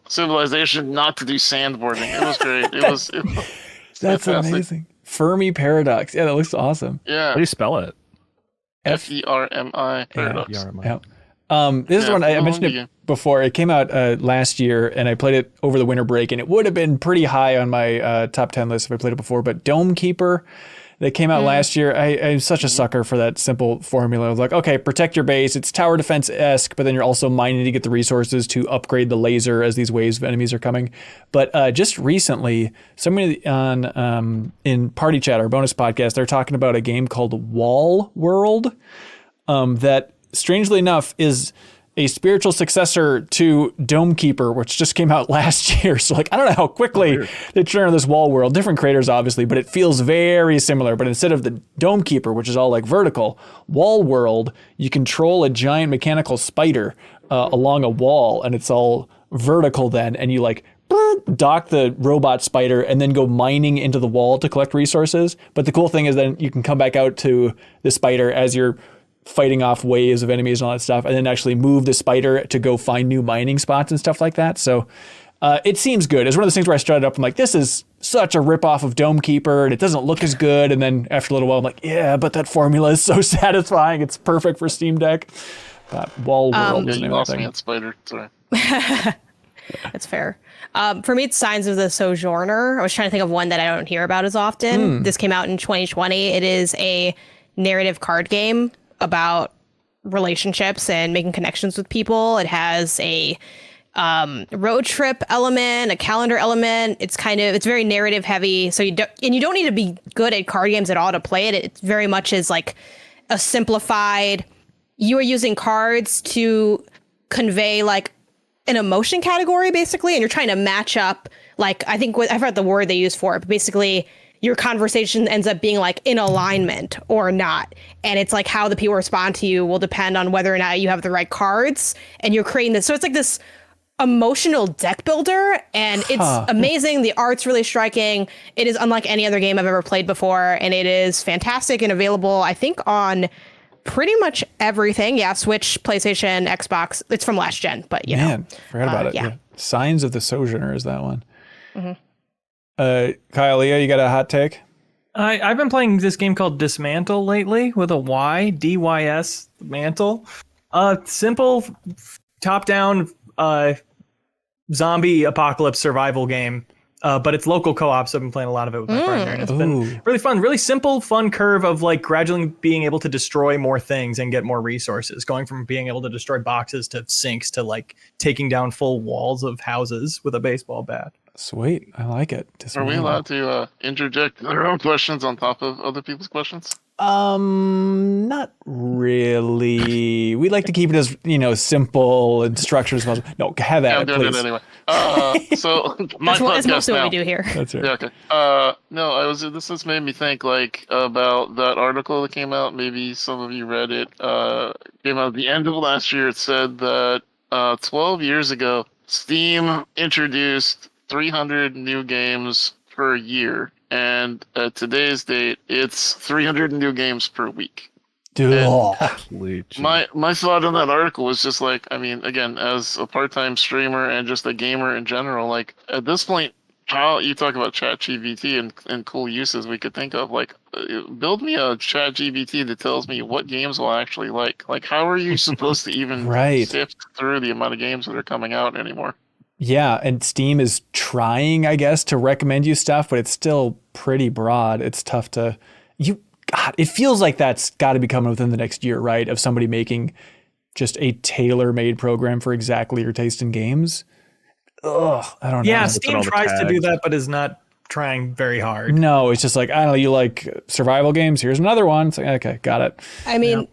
civilization not to do sandboarding. It was great. That's fantastic. amazing. Fermi Paradox. Yeah, that looks awesome. Yeah. How do you spell it? Fermi Paradox. Yeah. This is one I mentioned it before. It came out last year, and I played it over the winter break, and it would have been pretty high on my top 10 list if I played it before. But Dome Keeper, They came out last year. I'm such a sucker for that simple formula of like, okay, protect your base. It's tower defense-esque, but then you're also mining to get the resources to upgrade the laser as these waves of enemies are coming. But just recently, somebody on in Party Chat, our bonus podcast, they're talking about a game called Wall World that, strangely enough, is a spiritual successor to Dome Keeper, which just came out last year. So like, I don't know how quickly they turn on this Wall World. Different creators, obviously, but it feels very similar. But instead of the Dome Keeper, which is all like vertical, Wall World, you control a giant mechanical spider along a wall, and it's all vertical then, and you like dock the robot spider and then go mining into the wall to collect resources. But the cool thing is then you can come back out to the spider as you're fighting off waves of enemies and all that stuff, and then actually move the spider to go find new mining spots and stuff like that. So it seems good. It's one of those things where I started up, I'm like, this is such a ripoff of Dome Keeper, and it doesn't look as good. And then after a little while, I'm like, yeah, but that formula is so satisfying. It's perfect for Steam Deck. Wall World is the name of that thing. At spider. Sorry. That's fair. For me, it's Signs of the Sojourner. I was trying to think of one that I don't hear about as often. This came out in 2020. It is a narrative card game about relationships and making connections with people. It has a road trip element, a calendar element. It's very narrative heavy. So you don't need to be good at card games at all to play it. It very much is like a simplified, you are using cards to convey like an emotion category basically. And you're trying to match up, like, I forgot the word they use for it, but basically your conversation ends up being like in alignment or not. And it's like how the people respond to you will depend on whether or not you have the right cards. And you're creating this. So it's like this emotional deck builder, and it's amazing. The art's really striking. It is unlike any other game I've ever played before. And it is fantastic and available, I think, on pretty much everything. Yeah, Switch, PlayStation, Xbox. It's from last gen, but you know. Forgot about it. Yeah. Signs of the Sojourner is that one. Kyle, Leah, you got a hot take? I've been playing this game called Dismantle lately with a Y, DYS, Mantle. Simple, top-down zombie apocalypse survival game. But it's local co-op, so I've been playing a lot of it with my partner. And it's been really fun. Really simple, fun curve of like gradually being able to destroy more things and get more resources. Going from being able to destroy boxes to sinks to like taking down full walls of houses with a baseball bat. Sweet. I like it. Are we allowed to interject our own questions on top of other people's questions? Not really. We like to keep it as, simple and structured as possible. No, have at it, please. Anyway. So my That's podcast mostly now. what we do here. That's right. Yeah, okay. No, this has made me think like about that article that came out. Maybe some of you read it. Came out at the end of last year. It said that 12 years ago, Steam introduced 300 new games per year. And at today's date, it's 300 new games per week. Dude. My thought on that article was just like, I mean, again, as a part-time streamer and just a gamer in general, like at this point, how you talk about ChatGPT and cool uses we could think of, like build me a ChatGPT that tells me what games will actually like. Like, how are you supposed to even sift through the amount of games that are coming out anymore? Yeah, and Steam is trying, I guess, to recommend you stuff, but it's still pretty broad. It's tough to God, it feels like that's got to be coming within the next year, right? Of somebody making just a tailor-made program for exactly your taste in games. Ugh, I don't know. Yeah, Steam tries to do that, but is not trying very hard. No, it's just like, I don't know, you like survival games? Here's another one. It's like, okay, got it. I mean,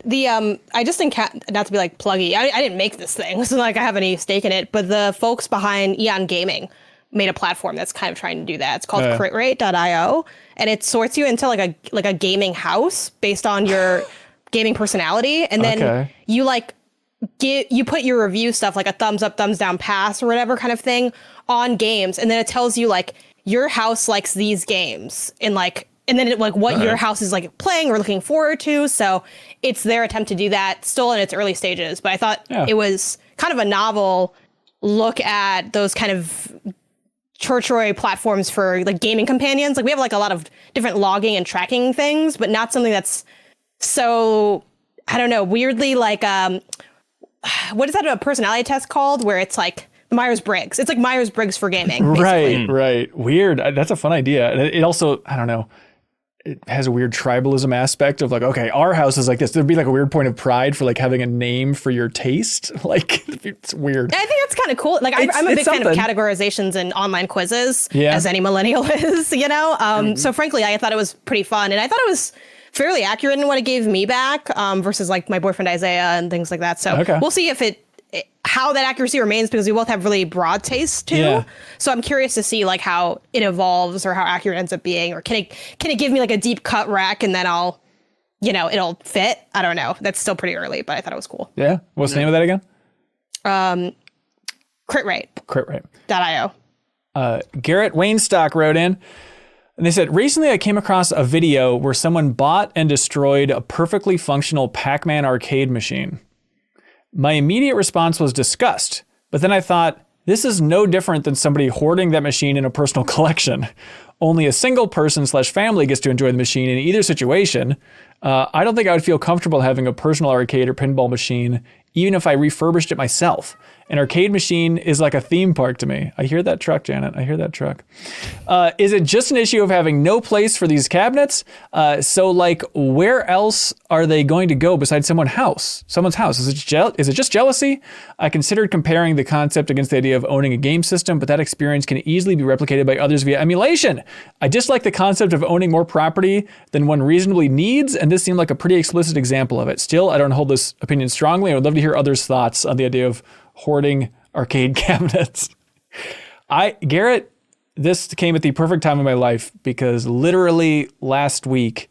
I just think, not to be like pluggy, I didn't make this thing, so like I have any stake in it, but the folks behind Eon Gaming made a platform that's kind of trying to do that. It's called critrate.io, and it sorts you into like a gaming house based on your gaming personality, and then you like you put your review stuff, like a thumbs up, thumbs down, pass, or whatever kind of thing on games, and then it tells you like your house likes these games, and then it, like what your house is like playing or looking forward to. So it's their attempt to do that, still in its early stages. But I thought it was kind of a novel look at those kind of tertiary platforms for like gaming companions. Like we have like a lot of different logging and tracking things, but not something that's so, I don't know, weirdly like what is that a personality test called, where it's like Myers-Briggs. It's like Myers-Briggs for gaming, basically. Right. Weird. That's a fun idea. And it also, I don't know, it has a weird tribalism aspect of like, okay, our house is like this. There'd be like a weird point of pride for like having a name for your taste. Like, it's weird. I think that's kind of cool. Like, I'm a big fan of categorizations and online quizzes, as any millennial is, you know? So frankly, I thought it was pretty fun. And I thought it was fairly accurate in what it gave me back versus like my boyfriend Isaiah and things like that. So we'll see if how that accuracy remains, because we both have really broad tastes too. Yeah. So I'm curious to see like how it evolves or how accurate it ends up being, or can it give me like a deep cut rack and then I'll, you know, it'll fit. I don't know. That's still pretty early, but I thought it was cool. Yeah. What's the name of that again? Crit Rate. Crit.io. Garrett Wainstock wrote in, and they said, recently I came across a video where someone bought and destroyed a perfectly functional Pac-Man arcade machine. My immediate response was disgust, but then I thought, this is no different than somebody hoarding that machine in a personal collection. Only a single person / family gets to enjoy the machine in either situation. I don't think I would feel comfortable having a personal arcade or pinball machine, even if I refurbished it myself. An arcade machine is like a theme park to me. I hear that truck, Janet. I hear that truck. Is it just an issue of having no place for these cabinets? So like, where else are they going to go besides someone's house? Is it just jealousy? I considered comparing the concept against the idea of owning a game system, but that experience can easily be replicated by others via emulation. I dislike the concept of owning more property than one reasonably needs, and this seemed like a pretty explicit example of it. Still, I don't hold this opinion strongly. I would love to hear others' thoughts on the idea of hoarding arcade cabinets. Garrett, this came at the perfect time in my life, because literally last week,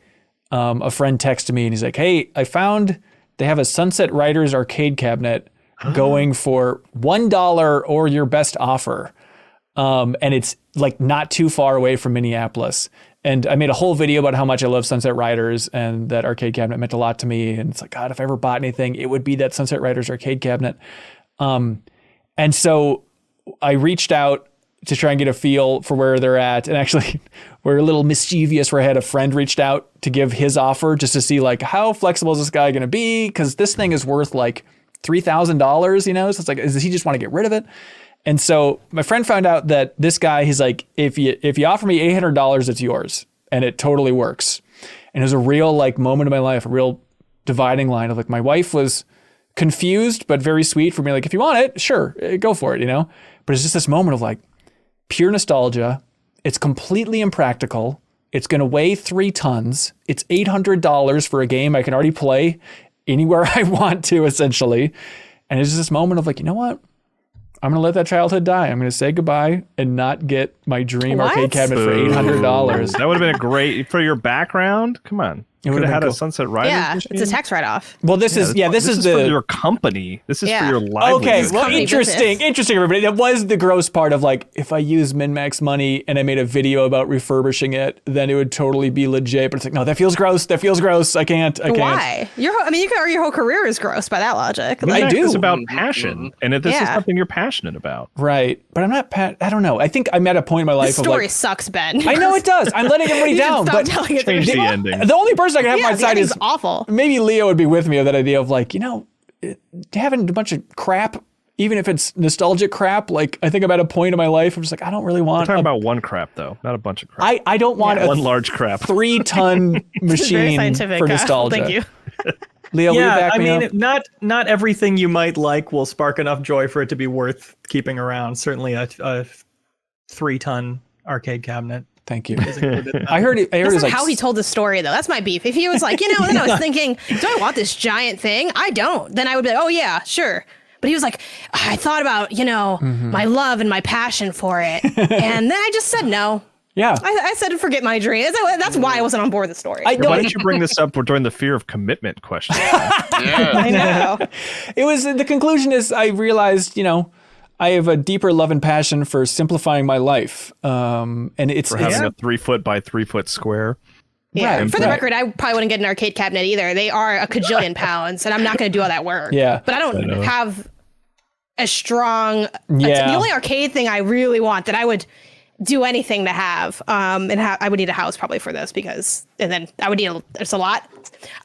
a friend texted me and he's like, hey, I found they have a Sunset Riders arcade cabinet going for $1 or your best offer. And it's like not too far away from Minneapolis. And I made a whole video about how much I love Sunset Riders and that arcade cabinet meant a lot to me. And it's like, God, if I ever bought anything, it would be that Sunset Riders arcade cabinet. And so I reached out to try and get a feel for where they're at. And actually, we're a little mischievous where I had a friend reached out to give his offer just to see like, how flexible is this guy going to be? Because this thing is worth like $3,000, you know? So it's like, does he just want to get rid of it? And so my friend found out that this guy, he's like, if you offer me $800, it's yours. And it totally works. And it was a real like moment of my life, a real dividing line of like, my wife was confused, but very sweet for me. Like, if you want it, sure, go for it, you know? But it's just this moment of like pure nostalgia. It's completely impractical. It's going to weigh 3 tons. It's $800 for a game I can already play anywhere I want to, essentially. And it's just this moment of like, you know what? I'm going to let that childhood die. I'm going to say goodbye and not get my dream arcade cabinet for $800. That would have been a great, for your background. Come on. You could have had a Sunset Riders machine. It's a tax write-off. Well, this is for your company. This is for your livelihood. Okay, well, interesting, everybody. That was the gross part of like, if I use MinnMax money and I made a video about refurbishing it, then it would totally be legit. But it's like, no, that feels gross. I can't. Why? You can argue your whole career is gross by that logic. Like, I do. It's about passion, and if this is something you're passionate about, right? But I'm not. I don't know. I think I'm at a point in my life. The story sucks, Ben. I know it does. I'm letting everybody down. But change the ending. The only person I can have on my side is awful. Maybe Leo would be with me of that idea of like, you know, having a bunch of crap, even if it's nostalgic crap. Like, I think I'm at a point in my life I'm just like, I don't really want. We're talking about one crap though, not a bunch of crap. I don't want one large crap 3-ton machine for nostalgia. Thank you. Leo, yeah, I mean, not everything you might like will spark enough joy for it to be worth keeping around. Certainly a 3-ton arcade cabinet. Thank you. I heard it was like how he told the story though. That's my beef. If he was like, you know, then I was thinking, do I want this giant thing? I don't. Then I would be like, oh yeah, sure. But he was like, I thought about, you know, my love and my passion for it. And then I just said no. Yeah. I said forget my dream. That's why I wasn't on board with the story. Why didn't you bring this up during the fear of commitment question? Yeah. I know. It was, the conclusion is I realized, you know, I have a deeper love and passion for simplifying my life. And it's having a 3-foot by 3-foot square. Yeah. Right. For the record, I probably wouldn't get an arcade cabinet either. They are a cajillion pounds, and I'm not going to do all that work. Yeah. But I don't have a strong. The only arcade thing I really want that I would do anything to have, I would need a house probably for this and then I would need it's a lot.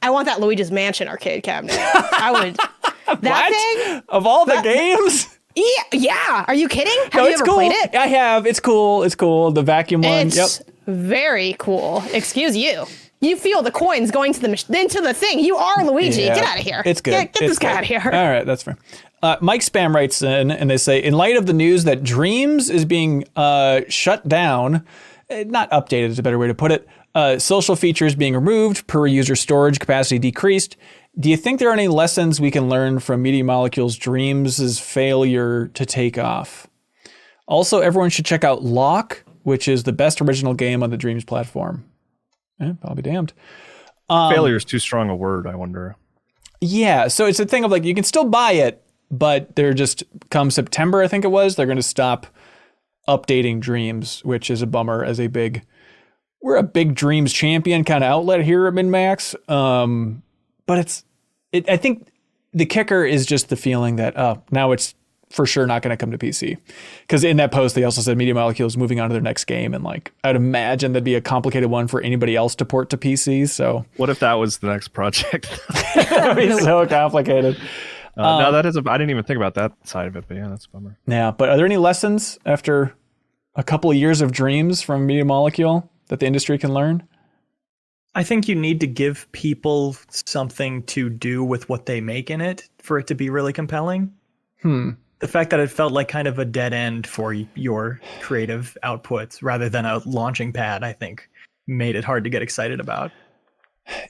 I want that Luigi's Mansion arcade cabinet. I would. That thing of all the games. Yeah. Are you kidding? Have you ever played it? I have. It's cool. The vacuum one. It's very cool. Excuse you. You feel the coins going to into the thing. You are Luigi. Yeah, Get out of here. It's good. Get this guy out of here. All right, that's fair. Mike Spam writes in, and they say, in light of the news that Dreams is being shut down, not updated is a better way to put it, social features being removed, per user storage capacity decreased, do you think there are any lessons we can learn from Media Molecule's Dreams' failure to take off? Also, everyone should check out Lock, which is the best original game on the Dreams platform. I'll be damned. Failure is too strong a word, I wonder. Yeah, so it's a thing of like, you can still buy it, but they're just, come September, I think it was, they're going to stop updating Dreams, which is a bummer as we're a big Dreams champion kind of outlet here at MinnMax. But I think the kicker is just the feeling that, now it's for sure not going to come to PC. Because in that post, they also said Media Molecule is moving on to their next game. And like, I'd imagine that'd be a complicated one for anybody else to port to PC. So what if that was the next project? That'd be so complicated. No, that is. I didn't even think about that side of it, but yeah, that's a bummer. Yeah, but are there any lessons after a couple of years of Dreams from Media Molecule that the industry can learn? I think you need to give people something to do with what they make in it for it to be really compelling. The fact that it felt like kind of a dead end for your creative outputs rather than a launching pad, I think, made it hard to get excited about.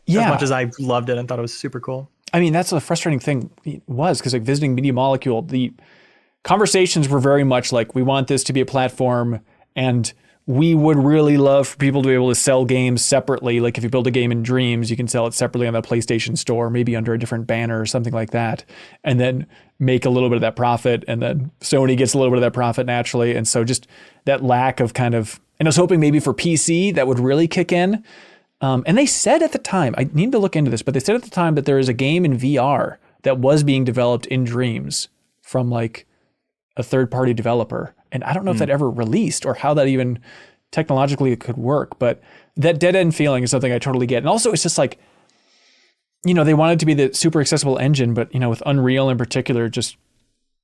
Yeah. As much as I loved it and thought it was super cool. I mean, that's the frustrating thing was, because like visiting Media Molecule, the conversations were very much like, we want this to be a platform and we would really love for people to be able to sell games separately. Like if you build a game in Dreams, you can sell it separately on the PlayStation Store, maybe under a different banner or something like that, and then make a little bit of that profit. And then Sony gets a little bit of that profit naturally. And so just that lack of kind of, and I was hoping maybe for PC that would really kick in. And they said at the time, I need to look into this, but they said at the time that there is a game in VR that was being developed in Dreams from like a third-party developer. And I don't know if that ever released or how that even technologically could work, but that dead end feeling is something I totally get. And also it's just like, you know, they wanted to be the super accessible engine, but you know, with Unreal in particular, just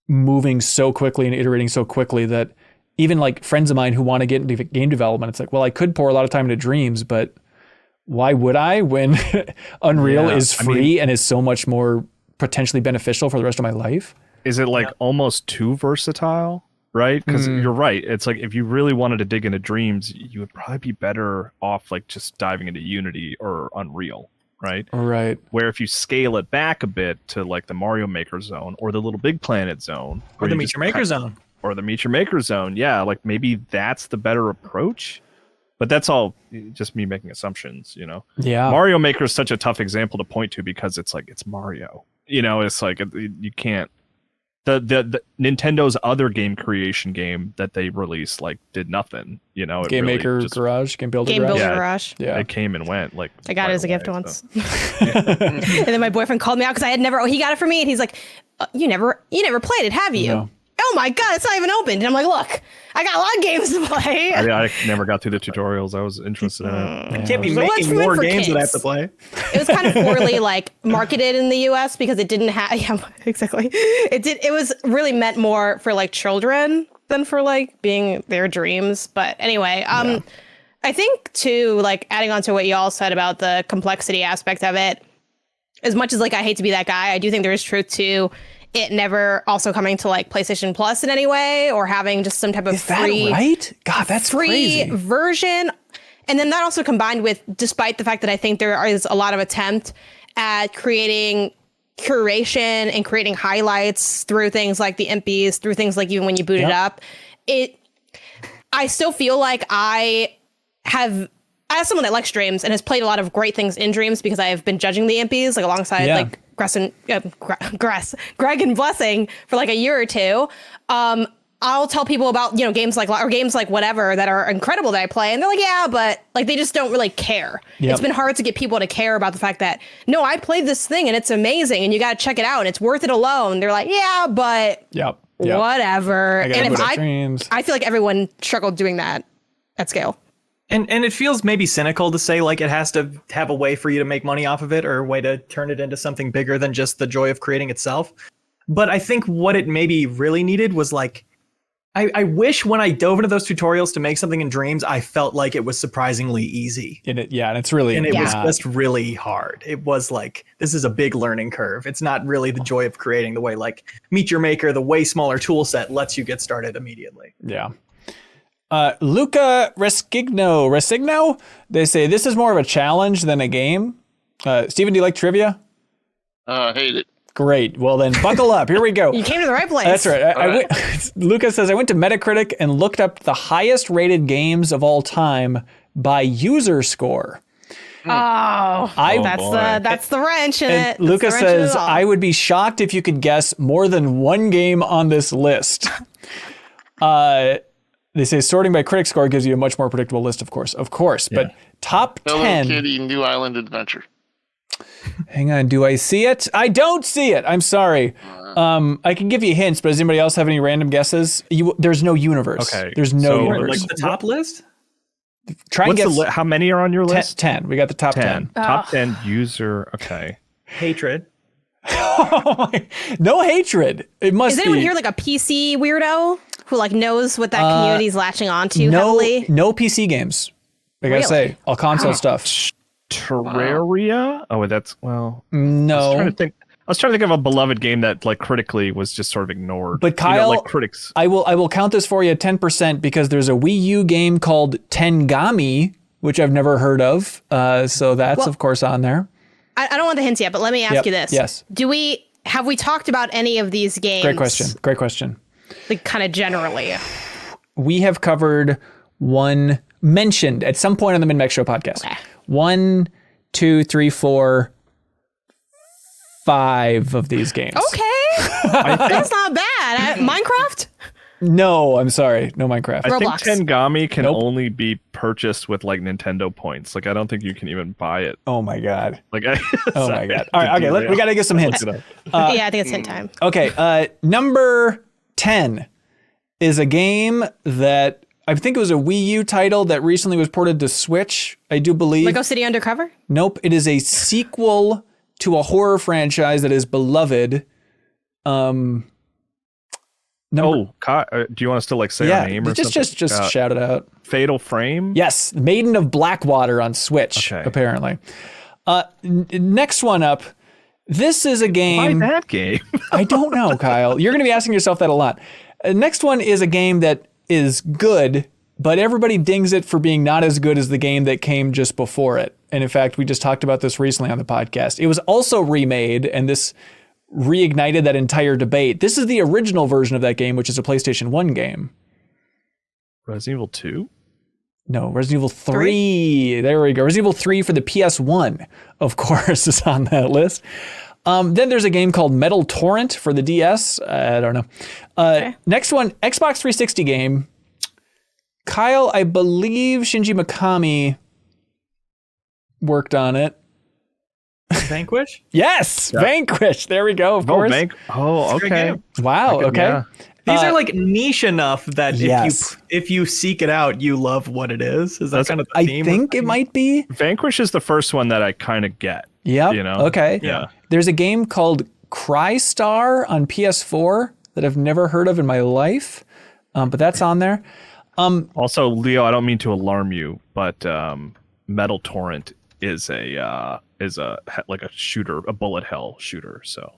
moving so quickly and iterating so quickly that even like friends of mine who want to get into game development, it's like, well, I could pour a lot of time into Dreams, but why would I when Unreal is free and is so much more potentially beneficial for the rest of my life? Is it like almost too versatile? Right? Because you're right. It's like if you really wanted to dig into Dreams, you would probably be better off like just diving into Unity or Unreal, right? Right. Where if you scale it back a bit to like the Mario Maker zone or the Little Big Planet zone, Or the Meet Your Maker zone. Or the Meet Your Maker zone, yeah, like maybe that's the better approach. But that's all just me making assumptions, you know? Yeah. Mario Maker is such a tough example to point to because it's like, it's Mario. You know, it's like, you can't. The Nintendo's other game creation game that they released like did nothing, you know. Game really Maker Garage, Game Builder Garage. Yeah, it came and went. Like I got it as a gift once, and then my boyfriend called me out because I had never. He got it for me, and he's like, "You never played it, have you?" No. Oh my god, it's not even opened. And I'm like, "Look, I got a lot of games to play." I never got through the tutorials. I was interested in it. I can't be So making let's more for games kids. that I have to play. It was kind of poorly like marketed in the US because it didn't have exactly. It was really meant more for like children than for like being their dreams. But anyway, I think too, like adding on to what you all said about the complexity aspect of it, as much as like I hate to be that guy, I do think there is truth to it never also coming to like PlayStation Plus in any way or having just some type of free, right? God, that's free crazy. version. And then that also combined with, despite the fact that I think there is a lot of attempt at creating curation and creating highlights through things like the MPs, through things like even when you boot it up, I still feel like I have, as someone that likes Dreams and has played a lot of great things in Dreams because I have been judging the MPs like alongside like Greg and Blessing for like a year or two. I'll tell people about, you know, games like whatever that are incredible that I play. And they're like, yeah, but like, they just don't really care. Yep. It's been hard to get people to care about the fact that, no, I played this thing and it's amazing and you got to check it out and it's worth it alone. They're like, yeah, but whatever. And if I I feel like everyone struggled doing that at scale. And it feels maybe cynical to say like it has to have a way for you to make money off of it or a way to turn it into something bigger than just the joy of creating itself. But I think what it maybe really needed was like I wish when I dove into those tutorials to make something in Dreams, I felt like it was surprisingly easy. And it's really And it was not. just really hard. It was like, this is a big learning curve. It's not really the joy of creating the way like Meet Your Maker, the way smaller tool set lets you get started immediately. Yeah. Luca Resigno, they say this is more of a challenge than a game. Steven, do you like trivia? Hate it. Great. Well, then buckle up. Here we go. You came to the right place. That's right. Luca says, I went to Metacritic and looked up the highest rated games of all time by user score. That's the wrench in it. Luca says, I would be shocked if you could guess more than one game on this list. They say sorting by critic score gives you a much more predictable list, of course. But top Hello 10. Kitty, New Island Adventure. Hang on, do I see it? I don't see it. I'm sorry. I can give you hints, but does anybody else have any random guesses? There's no universe. Okay, There's no so, universe. Like the top list? Try and What's guess. how many are on your list? 10. We got the top 10. Top 10 user. Okay. Hatred. No hatred. It must Is be. anyone here like a PC weirdo who like knows what that community's latching onto heavily? No PC games. I gotta say, all console stuff. Terraria? Oh, that's No. I was trying to think of a beloved game that like critically was just sort of ignored. But Kyle, like critics. I will count this for you at 10% because there's a Wii U game called Tengami, which I've never heard of. So that's of course on there. I don't want the hints yet, but let me ask you this. Yes. Have we talked about any of these games? Great question. Like kind of generally. We have covered mentioned at some point on the MinnMax Show podcast. Okay. 1, 2, 3, 4, 5 of these games. Okay. That's not bad. Minecraft? No, I'm sorry. No Minecraft. I think Roblox. Tengami can only be purchased with like Nintendo points. Like I don't think you can even buy it. Oh my God. Like Oh my God. All right. Okay. We got to get some hints. Yeah, I think it's hint time. Okay. Number 10 is a game that I think it was a Wii U title that recently was ported to Switch, I do believe. Lego City Undercover? Nope. It is a sequel to a horror franchise that is beloved. do you want us to like say our name or something? Just shout it out. Fatal Frame? Yes, Maiden of Blackwater on Switch, apparently. Next one up. This is a game. Why that game? I don't know, Kyle. You're going to be asking yourself that a lot. Next one is a game that is good, but everybody dings it for being not as good as the game that came just before it. And in fact, we just talked about this recently on the podcast. It was also remade, and this reignited that entire debate. This is the original version of that game, which is a PlayStation 1 game. Resident Evil 2? No, Resident Evil 3. There we go. Resident Evil 3 for the PS1, of course, is on that list. Then there's a game called Metal Torrent for the DS. I don't know. Next one, Xbox 360 game. Kyle, I believe Shinji Mikami worked on it. Vanquish? Yes, Vanquish. There we go, of course. Okay. Wow, okay. Yeah. These are like niche enough that Yes. if you seek it out, you love what it is. Is that kind of the I theme? think it might be. Vanquish is the first one that I kind of get. Yep. You know? Okay. Yeah. There's a game called Crystar on PS4 that I've never heard of in my life, but that's on there. Also, Leo, I don't mean to alarm you, but Metal Torrent is like a shooter, a bullet hell shooter. So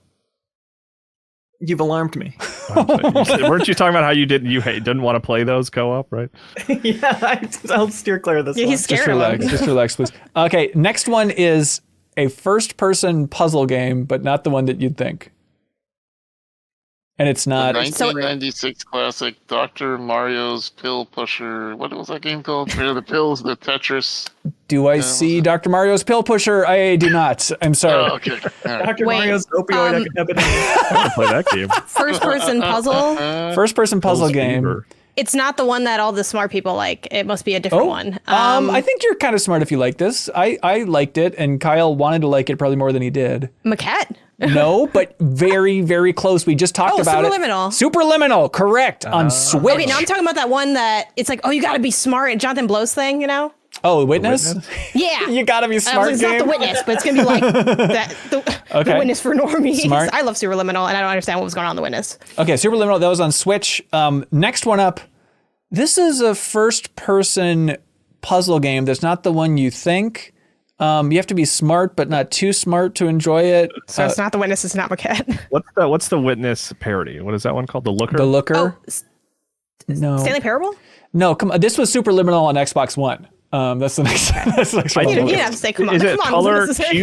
You've alarmed me. weren't you talking about how you didn't want to play those co-op, right? Yeah, I'll steer clear of this one. He's scared of him. Just relax, please. Okay, next one is a first-person puzzle game, but not the one that you'd think. And it's not. 1996 classic Dr. Mario's Pill Pusher. What was that game called? Where the pills, the Tetris. Do I see Dr. Mario's Pill Pusher? I do not. I'm sorry. Oh, okay. All right. Dr. Wait, Mario's opioid epidemic. I want to play that game. First person puzzle. First-person puzzle game. Fever. It's not the one that all the smart people like. It must be a different one. I think you're kind of smart if you like this. I liked it, and Kyle wanted to like it probably more than he did. Maquette. No, but very, very close. We just talked about Superliminal. it. Superliminal, correct, on Switch. Okay, now I'm talking about that one that it's like, oh, you got to be smart. Jonathan Blow's thing, you know? Oh, Witness? Yeah. You gotta be smart, It's not the game. Witness, but it's gonna be like the Witness for normies. Smart. I love Superliminal, and I don't understand what was going on in the Witness. Okay, Superliminal, that was on Switch. Next one up. This is a first-person puzzle game that's not the one you think. You have to be smart, but not too smart to enjoy it. So it's not the Witness, it's not Maquette. What's the Witness parody? What is that one called? The Looker? The Looker? Oh, No. Stanley Parable? No, come on. This was Superliminal on Xbox One. That's the next. That's the next one. You didn't have to say, come on. Is it come on, color was it necessary?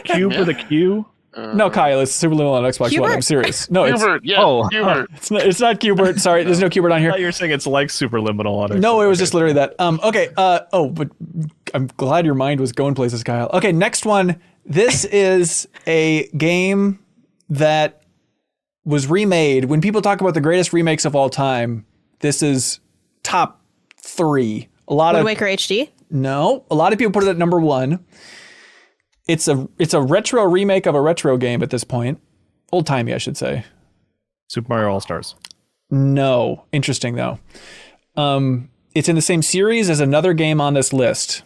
cube with a Q? No, Kyle, it's Superliminal on Xbox One. I'm serious. No, it's Hubert, yeah, oh. Hubert. it's not Qbert. Sorry, there's no Qbert on I here. thought you were saying it's like Superliminal on it. No, it was just literally that. Okay. But I'm glad your mind was going places, Kyle. Okay, next one. This is a game that was remade. When people talk about the greatest remakes of all time, this is top 3. Wind Waker HD? No, a lot of people put it at number 1. It's a retro remake of a retro game at this point. Old timey, I should say. Super Mario All-Stars. No. Interesting though. It's in the same series as another game on this list.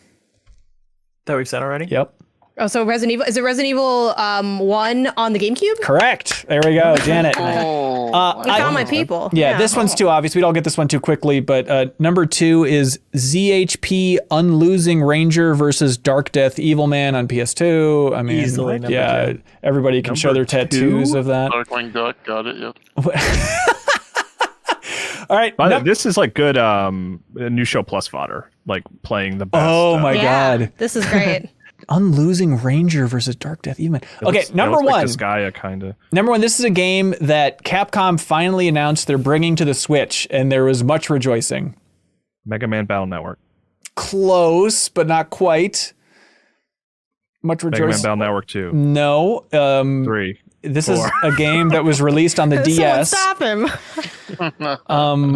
That we've said already? Yep. Oh, so Resident Evil, is it Resident Evil 1 on the GameCube? Correct. There we go, Janet. Oh, I found my people. Yeah, this one's too obvious. We'd all get this one too quickly. But number 2 is ZHP Unlosing Ranger versus Dark Death Evil Man on PS2. I mean, Easily number yeah, 2. everybody can show their tattoos of that. Darkwing Duck, got it. Yep. All right. By the way, this is like good new show plus fodder, like playing the best. Oh my Yeah, God. this is great. Unlosing Ranger versus Dark Death Evil Man. Okay, number like 1. Disgaea, kind of. Number 1, this is a game that Capcom finally announced they're bringing to the Switch, and there was much rejoicing. Mega Man Battle Network. Close, but not quite. Much Mega Man rejoicing. Battle Network 2. No. 3. This 4. is a game that was released on the Someone DS. stop him.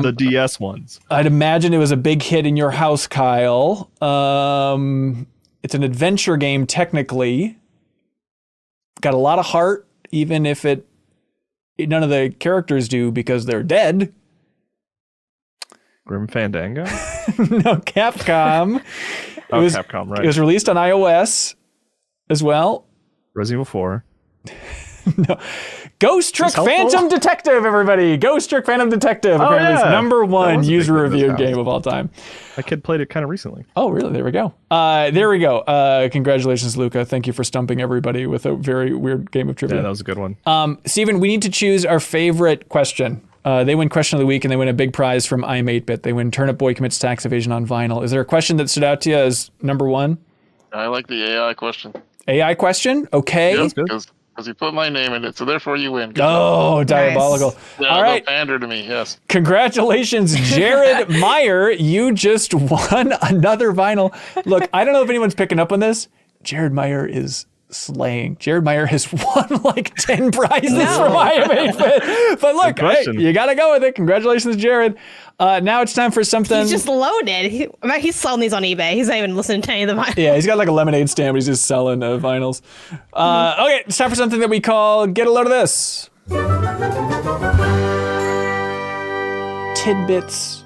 The DS ones. I'd imagine it was a big hit in your house, Kyle. It's an adventure game, technically. Got a lot of heart, even if none of the characters do because they're dead. Grim Fandango? No, Capcom. Capcom, right. It was released on iOS as well. Resident Evil 4. No. Ghost Trick helpful? Phantom Detective, everybody. Ghost Trick Phantom Detective. Apparently it's number That 1 was a big user hit in this reviewed house. game of all time. My kid played it kind of recently. Oh, really? There we go. There we go. Congratulations, Luca. Thank you for stumping everybody with a very weird game of trivia. Yeah, that was a good one. Steven, we need to choose our favorite question. They win Question of the Week, and they win a big prize from I'm 8-Bit. They win Turnip Boy Commits Tax Evasion on vinyl. Is there a question that stood out to you as number 1? I like the AI question. AI question? Okay. That's good. Because you put my name in it, so therefore you win. Oh, diabolical. Yeah, All don't right. pander to me, yes. Congratulations, Jared Meyer. You just won another vinyl. Look, I don't know if anyone's picking up on this. Jared Meyer is slaying. Jared Meyer has won like 10 prizes from IM8. But look, hey, you got to go with it. Congratulations, Jared. Now it's time for something. He's just loaded. He's selling these on eBay. He's not even listening to any of the vinyls. Yeah, he's got like a lemonade stand, but he's just selling vinyls. Okay, it's time for something that we call Get a Load of This. Tidbits,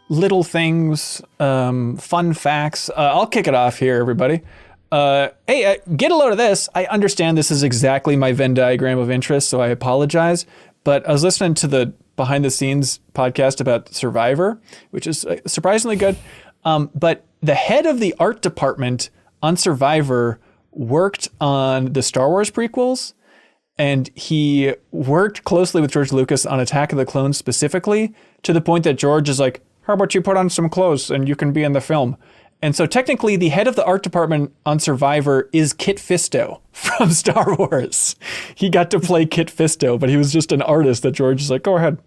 little things, fun facts. I'll kick it off here, everybody. Hey, get a load of this. I understand this is exactly my Venn diagram of interest, so I apologize. But I was listening to the behind the scenes podcast about Survivor, which is surprisingly good. But the head of the art department on Survivor worked on the Star Wars prequels, and he worked closely with George Lucas on Attack of the Clones specifically, to the point that George is like, how about you put on some clothes and you can be in the film? And so technically the head of the art department on Survivor is Kit Fisto from Star Wars. He got to play Kit Fisto, but he was just an artist that George is like, go ahead,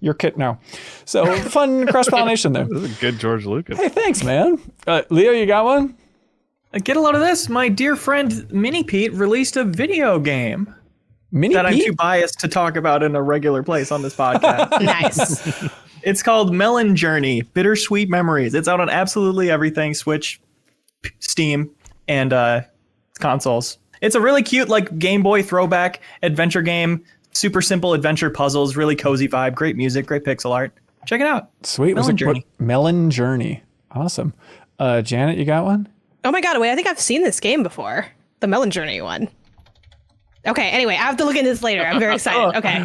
you're Kit now. So fun cross-pollination there. This is a good George Lucas. Hey, thanks, man. Leo, you got one? Get a load of this. My dear friend Mini Pete released a video game Mini that I'm Pete? too biased to talk about in a regular place on this podcast. Nice. It's called Melon Journey, Bittersweet Memories. It's out on absolutely everything, Switch, Steam, and consoles. It's a really cute, like, Game Boy throwback adventure game. Super simple adventure puzzles, really cozy vibe, great music, great pixel art. Check it out. Sweet. Melon Journey. Melon Journey. Awesome. Janet, you got one? Oh my god, wait, I think I've seen this game before. The Melon Journey one. Okay, anyway, I have to look into this later. I'm very excited. Okay.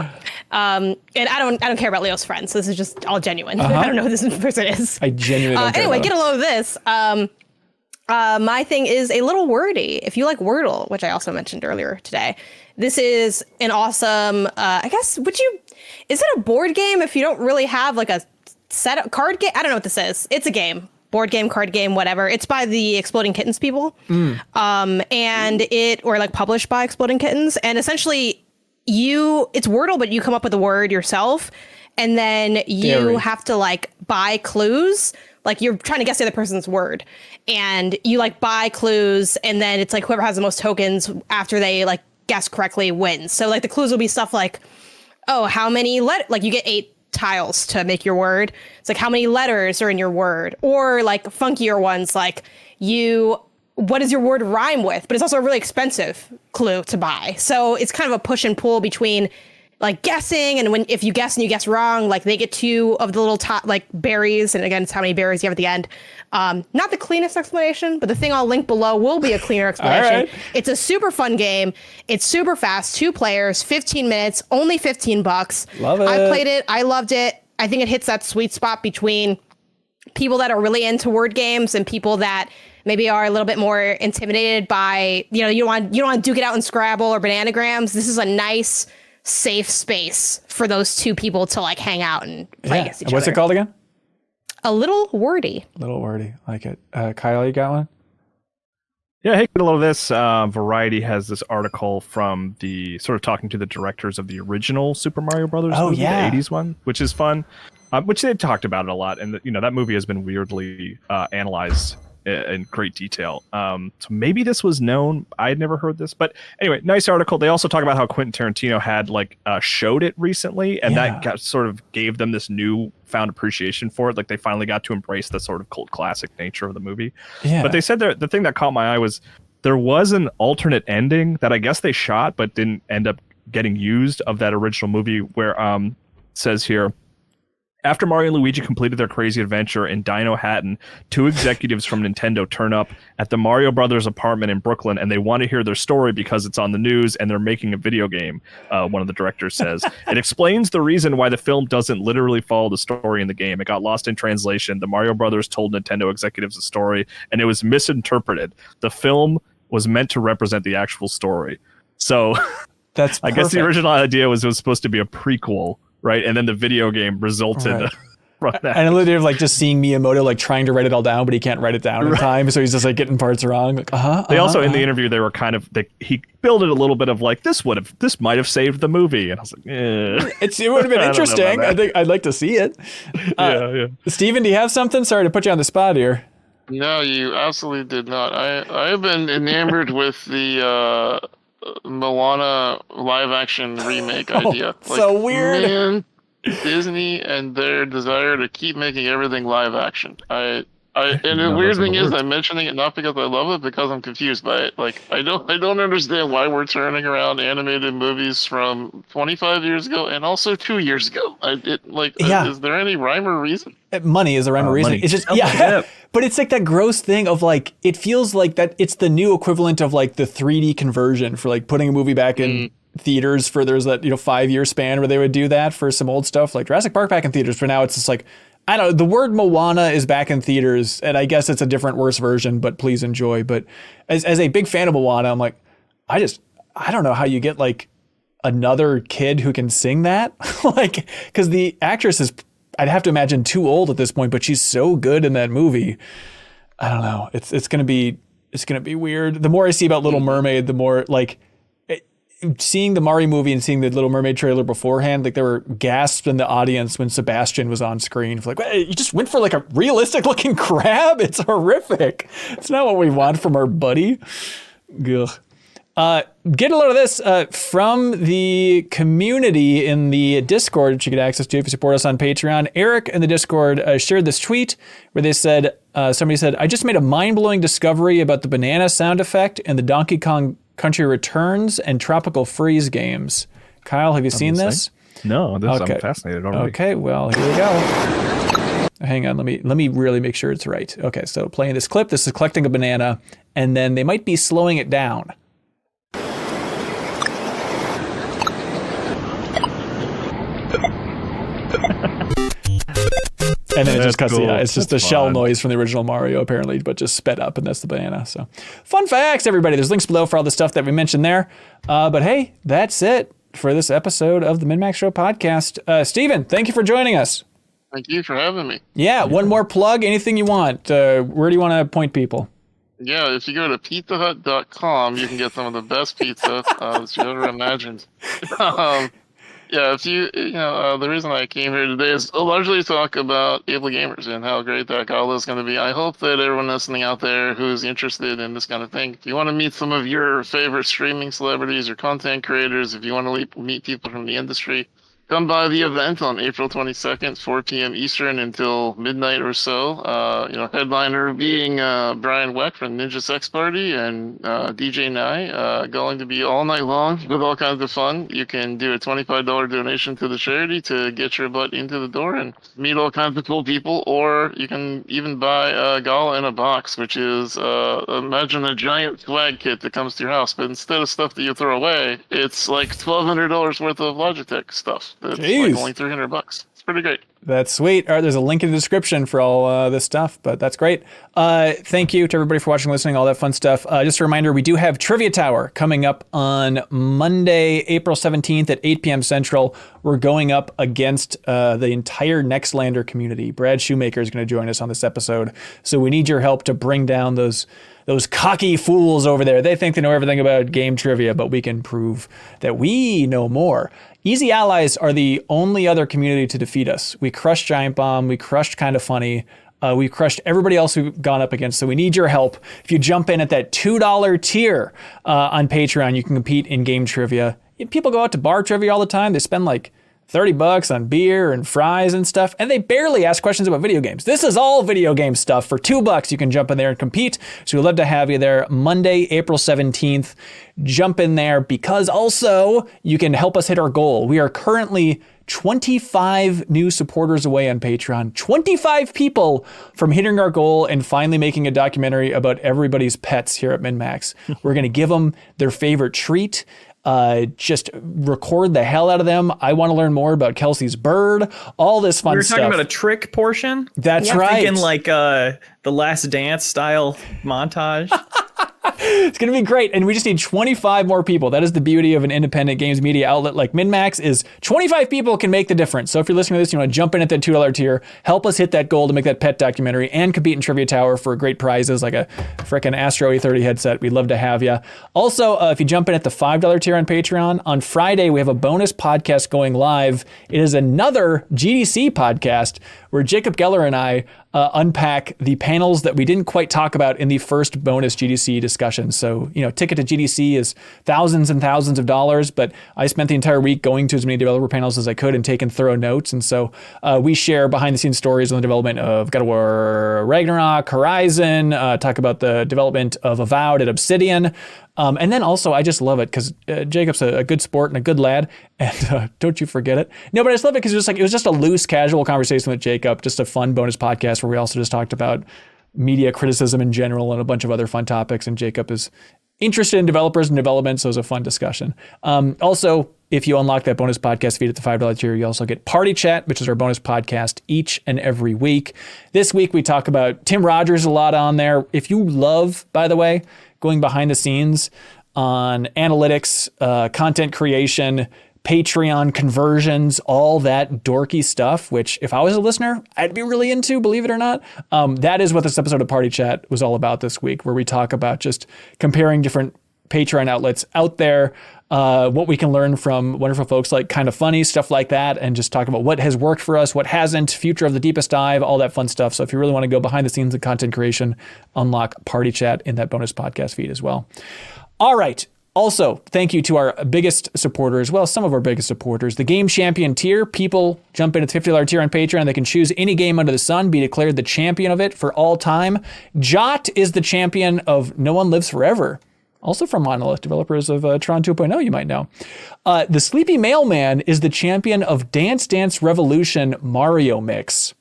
And I don't care about Leo's friends. So this is just all genuine. I don't know who this person is. I genuinely don't care anyway, about get a load of this. My thing is a little wordy. If you like Wordle, which I also mentioned earlier today, this is an awesome, I guess, is it a board game if you don't really have like a set up card game? I don't know what this is. It's a game. Board game, card game, whatever. It's by the Exploding Kittens people. Or like published by Exploding Kittens. And essentially it's Wordle, but you come up with a word yourself. And then you have to like buy clues. Like you're trying to guess the other person's word. And you like buy clues. And then it's like whoever has the most tokens after they like guess correctly wins. So like the clues will be stuff like, oh, how many like you get 8 tiles to make your word. It's like how many letters are in your word, or like funkier ones like what does your word rhyme with? But it's also a really expensive clue to buy. So it's kind of a push and pull between like guessing, and if you guess and you guess wrong, like they get 2 of the little top like berries, and again it's how many berries you have at the end. Not the cleanest explanation, but the thing I'll link below will be a cleaner explanation. All right. It's a super fun game. It's super fast, 2 players, 15 minutes, only $15. Love it. I played it. I loved it. I think it hits that sweet spot between people that are really into word games and people that maybe are a little bit more intimidated by, you don't want to duke it out in Scrabble or Bananagrams. This is a nice, safe space for those 2 people to like hang out and play against each other. What's it called again? A little wordy. Little wordy. Like it. Kyle, you got one? Yeah, hey, a little of this. Variety has this article from the sort of talking to the directors of the original Super Mario Brothers movie, the 80s one, which is fun, which they've talked about it a lot. And, that movie has been weirdly analyzed in great detail. So maybe this was known. I had never heard this. But anyway, nice article. They also talk about how Quentin Tarantino had showed it recently, and that sort of gave them this new found appreciation for it. Like they finally got to embrace the sort of cult classic nature of the movie. Yeah. But they said the thing that caught my eye was there was an alternate ending that I guess they shot but didn't end up getting used of that original movie, where says here, after Mario and Luigi completed their crazy adventure in Dino Hatton, 2 executives from Nintendo turn up at the Mario Brothers apartment in Brooklyn, and they want to hear their story because it's on the news and they're making a video game, one of the directors says. It explains the reason why the film doesn't literally follow the story in the game. It got lost in translation. The Mario Brothers told Nintendo executives a story, and it was misinterpreted. The film was meant to represent the actual story. So that's I guess the original idea was it was supposed to be a prequel, right? And then the video game resulted from that. And a little bit of like just seeing Miyamoto like trying to write it all down, but he can't write it down in time, so he's just like getting parts wrong. Like, they also in the interview they were kind of he built it a little bit of like this might have saved the movie, and I was like, it would have been interesting. I think I'd like to see it. Yeah. Steven, do you have something? Sorry to put you on the spot here. No, you absolutely did not. I have been enamored with the Moana live action remake idea. So weird. Man, Disney and their desire to keep making everything live action. And the weird thing is I'm mentioning it not because I love it, because I'm confused by it. Like I don't understand why we're turning around animated movies from 25 years ago and also 2 years ago. Is there any rhyme or reason? Money is the rhyme or reason. Money. It's just but it's like that gross thing of like it feels like that it's the new equivalent of like the 3D conversion for like putting a movie back in theaters for there's that 5-year span where they would do that for some old stuff like Jurassic Park back in theaters. For now it's just like I don't know, the word Moana is back in theaters, and I guess it's a different, worse version, but please enjoy. But as a big fan of Moana, I'm like, I don't know how you get like another kid who can sing that. Like, because the actress is, I'd have to imagine too old at this point, but she's so good in that movie. I don't know. It's gonna be weird. The more I see about Little Mermaid, the more like seeing the Mario movie and seeing the Little Mermaid trailer beforehand, like there were gasps in the audience when Sebastian was on screen. For like, you just went for like a realistic looking crab. It's horrific. It's not what we want from our buddy. Ugh. Get a load of this from the community in the Discord, which you get access to if you support us on Patreon. Eric in the Discord shared this tweet where they said, somebody said, I just made a mind-blowing discovery about the banana sound effect in the Donkey Kong Country Returns and Tropical Freeze games. Kyle, have you seen this? No, I'm fascinated already. Okay, well, here we go. Hang on, let me really make sure it's right. Okay, so playing this clip, this is collecting a banana, and then they might be slowing it down. And then it just cuts. Cool. Yeah, it's just That's the shell fun. noise from the original Mario, apparently, but just sped up, and that's the banana. So, fun facts, everybody. There's links below for all the stuff that we mentioned there. But hey, that's it for this episode of the MinnMax Show podcast. Steven, thank you for joining us. Thank you for having me. Yeah, one more plug. Anything you want. Where do you want to point people? Yeah, if you go to pizzahut.com, you can get some of the best pizza that you ever imagined. Yeah, if the reason I came here today is largely to talk about AbleGamers and how great that gala is going to be. I hope that everyone listening out there who's interested in this kind of thing, if you want to meet some of your favorite streaming celebrities or content creators, if you want to meet people from the industry, come by the event on April 22nd, 4 p.m. Eastern until midnight or so. Headliner being Brian Weck from Ninja Sex Party and DJ Nye, going to be all night long with all kinds of fun. You can do a $25 donation to the charity to get your butt into the door and meet all kinds of cool people, or you can even buy a gala in a box, which is, imagine a giant swag kit that comes to your house, but instead of stuff that you throw away, it's like $1,200 worth of Logitech stuff. It's Jeez. like only $300. It's pretty great. That's sweet. All right, there's a link in the description for all this stuff, but that's great. Thank you to everybody for watching, listening, all that fun stuff. Just a reminder, we do have Trivia Tower coming up on Monday, April 17th at 8 p.m. Central. We're going up against the entire Nextlander community. Brad Shoemaker is going to join us on this episode, so we need your help to bring down those cocky fools over there. They think they know everything about game trivia, but we can prove that we know more. Easy Allies are the only other community to defeat us. We crushed Giant Bomb. We crushed Kinda Funny. We've crushed everybody else we've gone up against, so we need your help. If you jump in at that $2 tier on Patreon, you can compete in game trivia. People go out to bar trivia all the time. They spend like $30 on beer and fries and stuff, and they barely ask questions about video games. This is all video game stuff. For $2, you can jump in there and compete. So we'd love to have you there Monday, April 17th. Jump in there, because also you can help us hit our goal. We are currently 25 new supporters away on Patreon. 25 people from hitting our goal and finally making a documentary about everybody's pets here at MinnMax. We're going to give them their favorite treat. Just record the hell out of them. I want to learn more about Kelsey's bird, all this fun stuff. We were talking about a trick portion. That's right. Thinking like the Last Dance style montage. It's going to be great. And we just need 25 more people. That is the beauty of an independent games media outlet like MinnMax, is 25 people can make the difference. So if you're listening to this, you want to jump in at that $2 tier, help us hit that goal to make that pet documentary and compete in Trivia Tower for great prizes like a frickin' Astro A30 headset. We'd love to have you. Also, if you jump in at the $5 tier on Patreon, on Friday, we have a bonus podcast going live. It is another GDC podcast where Jacob Geller and I unpack the panels that we didn't quite talk about in the first bonus GDC discussion. So, ticket to GDC is thousands and thousands of dollars, but I spent the entire week going to as many developer panels as I could and taking thorough notes. And so we share behind the scenes stories on the development of God of War Ragnarok, Horizon, talk about the development of Avowed at Obsidian. And then also, I just love it because Jacob's a good sport and a good lad, and don't you forget it. No, but I just love it because it was just a loose, casual conversation with Jacob, just a fun bonus podcast where we also just talked about media criticism in general and a bunch of other fun topics. And Jacob is interested in developers and development, so it was a fun discussion. Also, if you unlock that bonus podcast feed at the $5 tier, you also get Party Chat, which is our bonus podcast each and every week. This week, we talk about Tim Rogers a lot on there. If you love, by the way, going behind the scenes on analytics, content creation, Patreon conversions, all that dorky stuff, which if I was a listener, I'd be really into, believe it or not. That is what this episode of Party Chat was all about this week, where we talk about just comparing different Patreon outlets out there, what we can learn from wonderful folks like Kinda Funny, stuff like that, and just talk about what has worked for us, what hasn't, future of the deepest dive, all that fun stuff. So if you really want to go behind the scenes of content creation, unlock Party Chat in that bonus podcast feed as well. All right. Also, thank you to our biggest supporters, well, some of our biggest supporters. The Game Champion tier, people jump in at the $50 tier on Patreon. They can choose any game under the sun, be declared the champion of it for all time. Jot is the champion of No One Lives Forever. Also from Monolith, developers of Tron 2.0, you might know. The Sleepy Mailman is the champion of Dance Dance Revolution Mario Mix.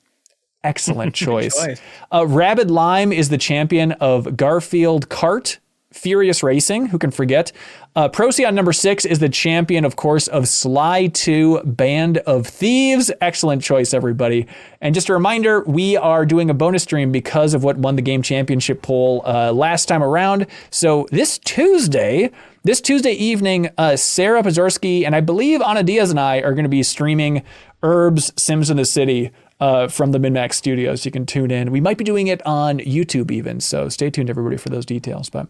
Excellent choice. choice. RabidLime is the champion of Garfield Kart. Furious Racing, who can forget? Procyon number 6 is the champion, of course, of Sly 2 Band of Thieves. Excellent choice, everybody. And just a reminder, we are doing a bonus stream because of what won the game championship poll last time around. So this Tuesday evening, Sarah Pazorski and I believe Ana Diaz and I are going to be streaming Herb's Sims in the City from the MinnMax studios. You can tune in. We might be doing it on YouTube even, so stay tuned, everybody, for those details. But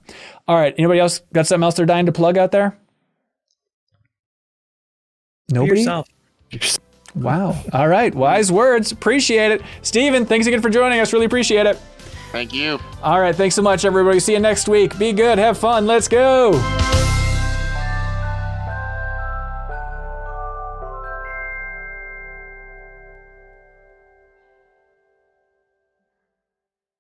all right, anybody else got something else they're dying to plug out there? Nobody? Yourself. Wow. All right, wise words. Appreciate it. Steven, thanks again for joining us. Really appreciate it. Thank you. All right, thanks so much, everybody. See you next week. Be good. Have fun. Let's go.